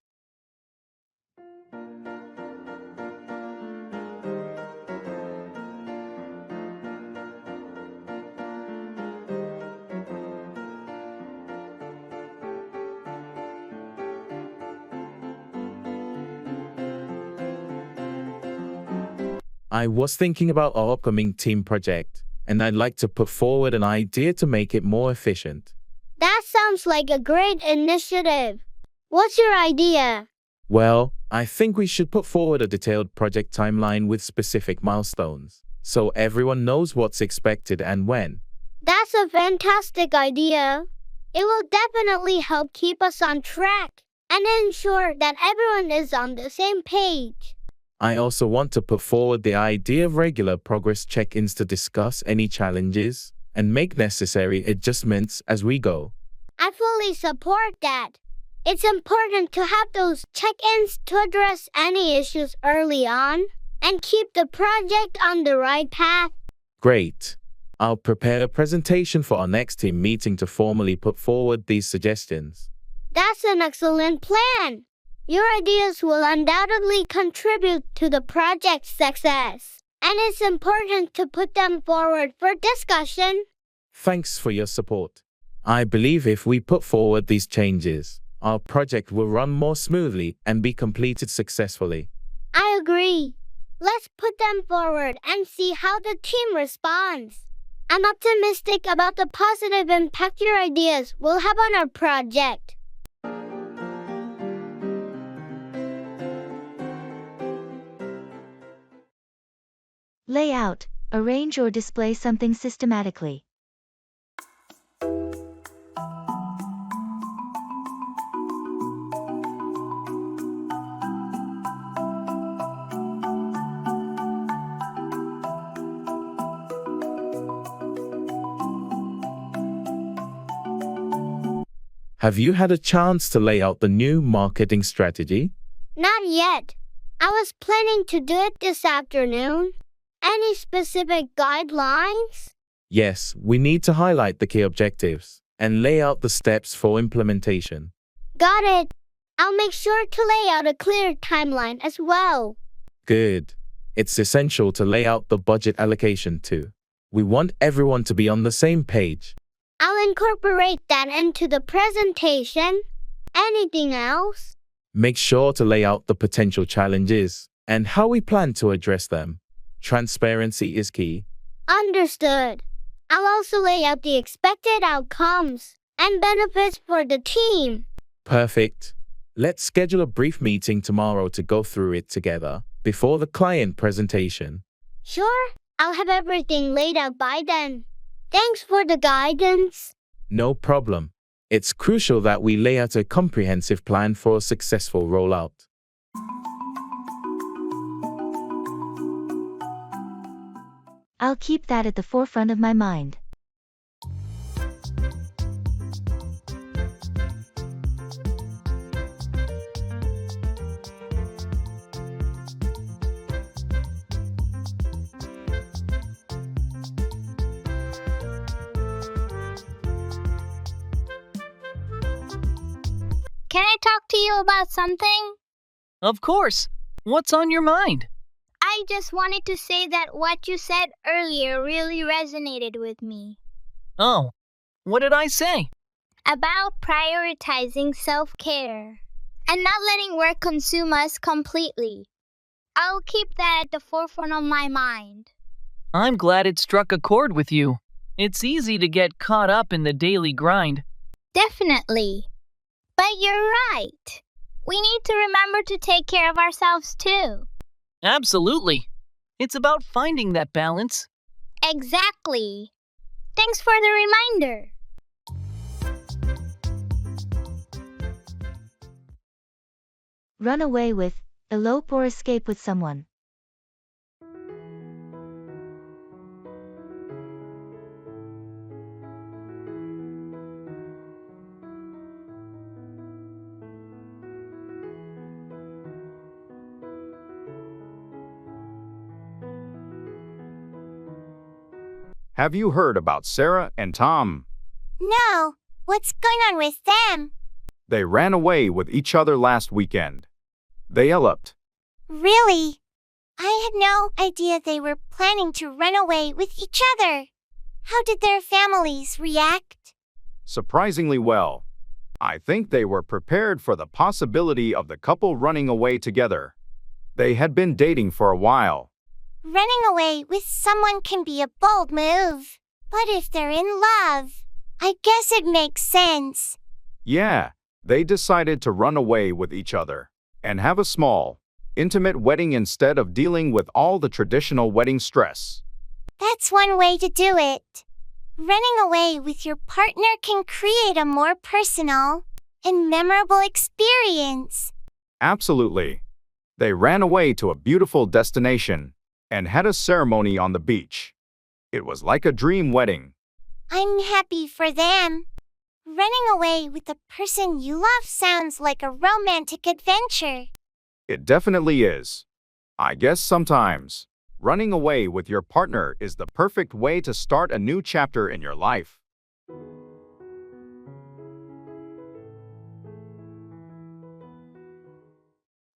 I was thinking about our upcoming team project, and I'd like to put forward an idea to make it more efficient. That sounds like a great initiative. What's your idea? Well, I think we should put forward a detailed project timeline with specific milestones, so everyone knows what's expected and when. That's a fantastic idea. It will definitely help keep us on track and ensure that everyone is on the same page. I also want to put forward the idea of regular progress check-ins to discuss any challenges and make necessary adjustments as we go. I fully support that. It's important to have those check-ins to address any issues early on and keep the project on the right path. Great. I'll prepare a presentation for our next team meeting to formally put forward these suggestions. That's an excellent plan. Your ideas will undoubtedly contribute to the project's success, and it's important to put them forward for discussion. Thanks for your support. I believe if we put forward these changes, our project will run more smoothly and be completed successfully. I agree. Let's put them forward and see how the team responds. I'm optimistic about the positive impact your ideas will have on our project. Lay out, arrange or display something systematically. Have you had a chance to lay out the new marketing strategy? Not yet. I was planning to do it this afternoon. Any specific guidelines? Yes, we need to highlight the key objectives and lay out the steps for implementation. Got it. I'll make sure to lay out a clear timeline as well. Good. It's essential to lay out the budget allocation too. We want everyone to be on the same page. I'll incorporate that into the presentation. Anything else? Make sure to lay out the potential challenges and how we plan to address them. Transparency is key. Understood. I'll also lay out the expected outcomes and benefits for the team. Perfect. Let's schedule a brief meeting tomorrow to go through it together before the client presentation. Sure, I'll have everything laid out by then. Thanks for the guidance. No problem. It's crucial that we lay out a comprehensive plan for a successful rollout. I'll keep that at the forefront of my mind. Can I talk to you about something? Of course. What's on your mind? I just wanted to say that what you said earlier really resonated with me. Oh, what did I say? About prioritizing self-care and not letting work consume us completely. I'll keep that at the forefront of my mind. I'm glad it struck a chord with you. It's easy to get caught up in the daily grind. Definitely. But you're right. We need to remember to take care of ourselves too. Absolutely. It's about finding that balance. Exactly. Thanks for the reminder. Run away with, elope or escape with someone. Have you heard about Sarah and Tom? No, what's going on with them? They ran away with each other last weekend. They eloped. Really? I had no idea they were planning to run away with each other. How did their families react? Surprisingly well. I think they were prepared for the possibility of the couple running away together. They had been dating for a while. Running away with someone can be a bold move. But if they're in love, I guess it makes sense. Yeah, they decided to run away with each other and have a small, intimate wedding instead of dealing with all the traditional wedding stress. That's one way to do it. Running away with your partner can create a more personal and memorable experience. Absolutely. They ran away to a beautiful destination and had a ceremony on the beach. It was like a dream wedding. I'm happy for them. Running away with the person you love sounds like a romantic adventure. It definitely is. I guess sometimes running away with your partner is the perfect way to start a new chapter in your life.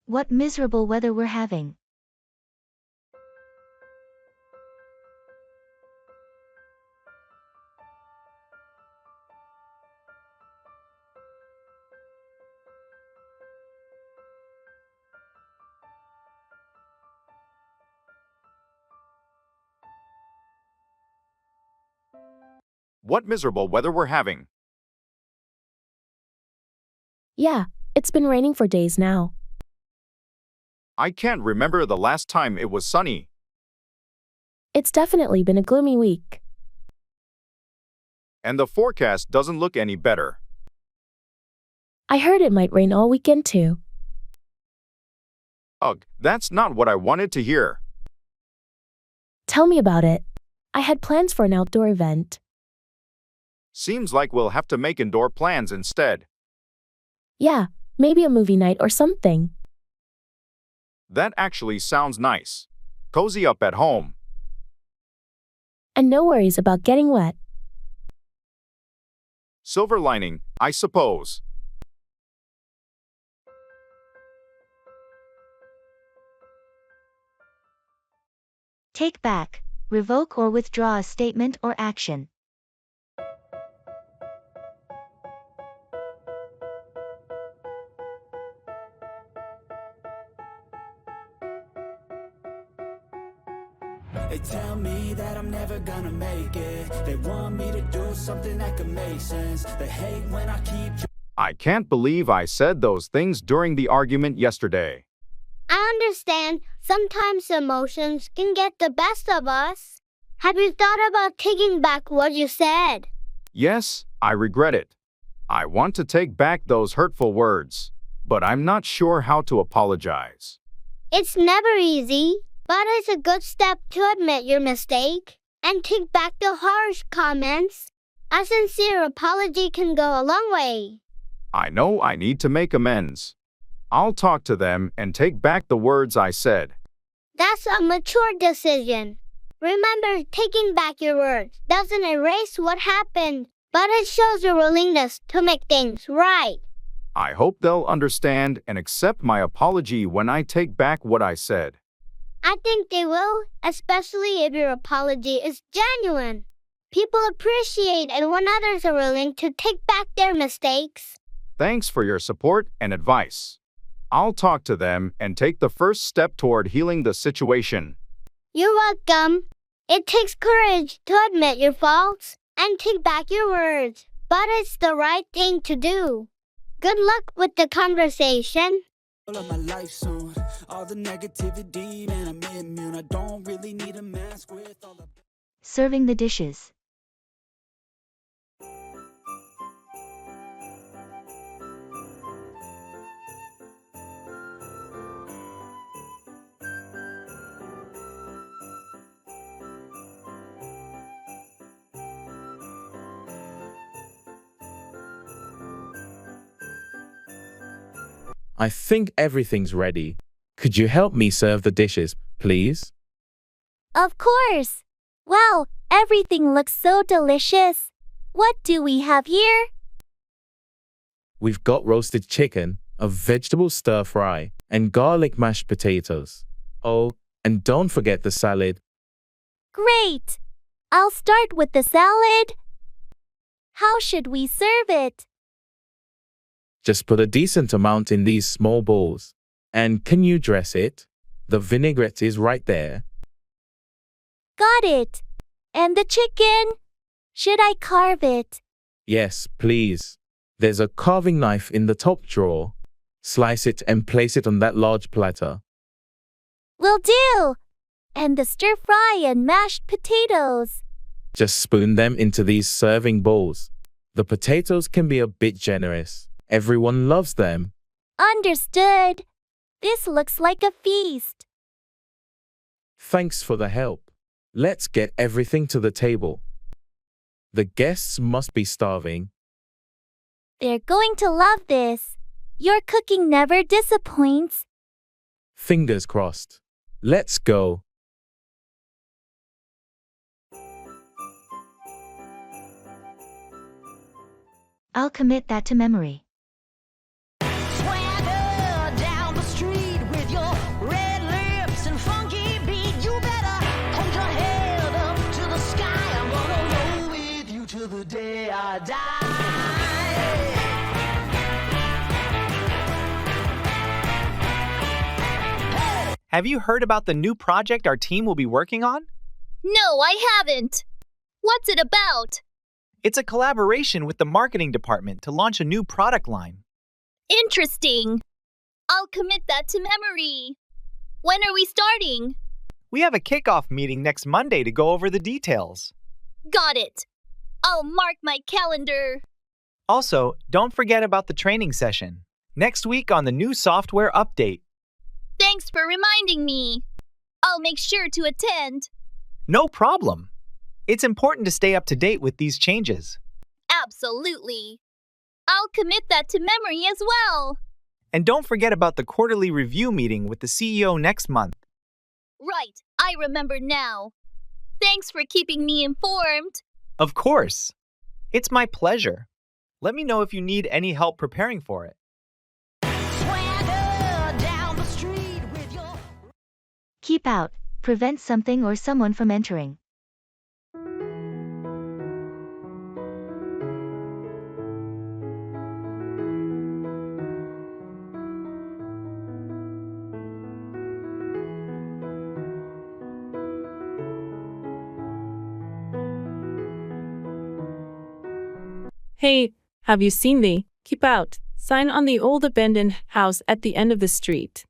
What miserable weather we're having. What miserable weather we're having. Yeah, it's been raining for days now. I can't remember the last time it was sunny. It's definitely been a gloomy week. And the forecast doesn't look any better. I heard it might rain all weekend too. Ugh, that's not what I wanted to hear. Tell me about it. I had plans for an outdoor event. Seems like we'll have to make indoor plans instead. Yeah, maybe a movie night or something. That actually sounds nice. Cozy up at home. And no worries about getting wet. Silver lining, I suppose. Take back, revoke or withdraw a statement or action. They tell me that I'm never gonna make it. They want me to do something that could make sense. They hate when I keep... I can't believe I said those things during the argument yesterday. I understand sometimes emotions can get the best of us. Have you thought about taking back what you said? Yes, I regret it. I want to take back those hurtful words, but I'm not sure how to apologize. It's never easy, but it's a good step to admit your mistake and take back the harsh comments. A sincere apology can go a long way. I know I need to make amends. I'll talk to them and take back the words I said. That's a mature decision. Remember, taking back your words doesn't erase what happened, but it shows your willingness to make things right. I hope they'll understand and accept my apology when I take back what I said. I think they will, especially if your apology is genuine. People appreciate it when others are willing to take back their mistakes. Thanks for your support and advice. I'll talk to them and take the first step toward healing the situation. You're welcome. It takes courage to admit your faults and take back your words, but it's the right thing to do. Good luck with the conversation. All of my life soon. All the negativity, man, I'm immune. I don't really need a mask with all the... Serving the dishes. I think everything's ready. Could you help me serve the dishes, please? Of course. Wow, everything looks so delicious. What do we have here? We've got roasted chicken, a vegetable stir fry, and garlic mashed potatoes. Oh, and don't forget the salad. Great. I'll start with the salad. How should we serve it? Just put a decent amount in these small bowls. And can you dress it? The vinaigrette is right there. Got it. And the chicken? Should I carve it? Yes, please. There's a carving knife in the top drawer. Slice it and place it on that large platter. Will do. And the stir fry and mashed potatoes. Just spoon them into these serving bowls. The potatoes can be a bit generous. Everyone loves them. Understood. This looks like a feast. Thanks for the help. Let's get everything to the table. The guests must be starving. They're going to love this. Your cooking never disappoints. Fingers crossed. Let's go. I'll commit that to memory. The day I die. Have you heard about the new project our team will be working on? No, I haven't. What's it about? It's a collaboration with the marketing department to launch a new product line. Interesting. I'll commit that to memory. When are we starting? We have a kickoff meeting next Monday to go over the details. Got it. I'll mark my calendar. Also, don't forget about the training session next week on the new software update. Thanks for reminding me. I'll make sure to attend. No problem. It's important to stay up to date with these changes. Absolutely. I'll commit that to memory as well. And don't forget about the quarterly review meeting with the CEO next month. Right, I remember now. Thanks for keeping me informed. Of course. It's my pleasure. Let me know if you need any help preparing for it. Keep out. Prevent something or someone from entering. Hey, have you seen the "Keep Out" sign on the old abandoned house at the end of the street?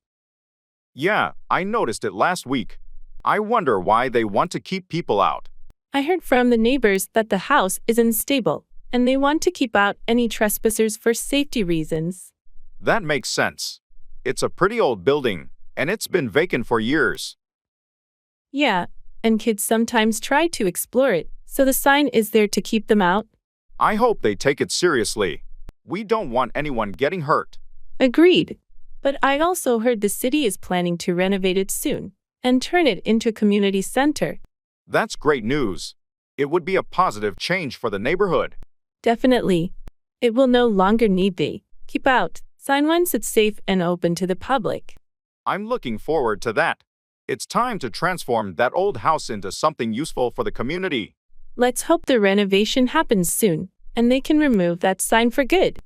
Yeah, I noticed it last week. I wonder why they want to keep people out. I heard from the neighbors that the house is unstable, and they want to keep out any trespassers for safety reasons. That makes sense. It's a pretty old building, and it's been vacant for years. Yeah, and kids sometimes try to explore it, so the sign is there to keep them out. I hope they take it seriously. We don't want anyone getting hurt. Agreed. But I also heard the city is planning to renovate it soon and turn it into a community center. That's great news. It would be a positive change for the neighborhood. Definitely. It will no longer need the "Keep Out" sign once it's safe and open to the public. I'm looking forward to that. It's time to transform that old house into something useful for the community. Let's hope the renovation happens soon, and they can remove that sign for good.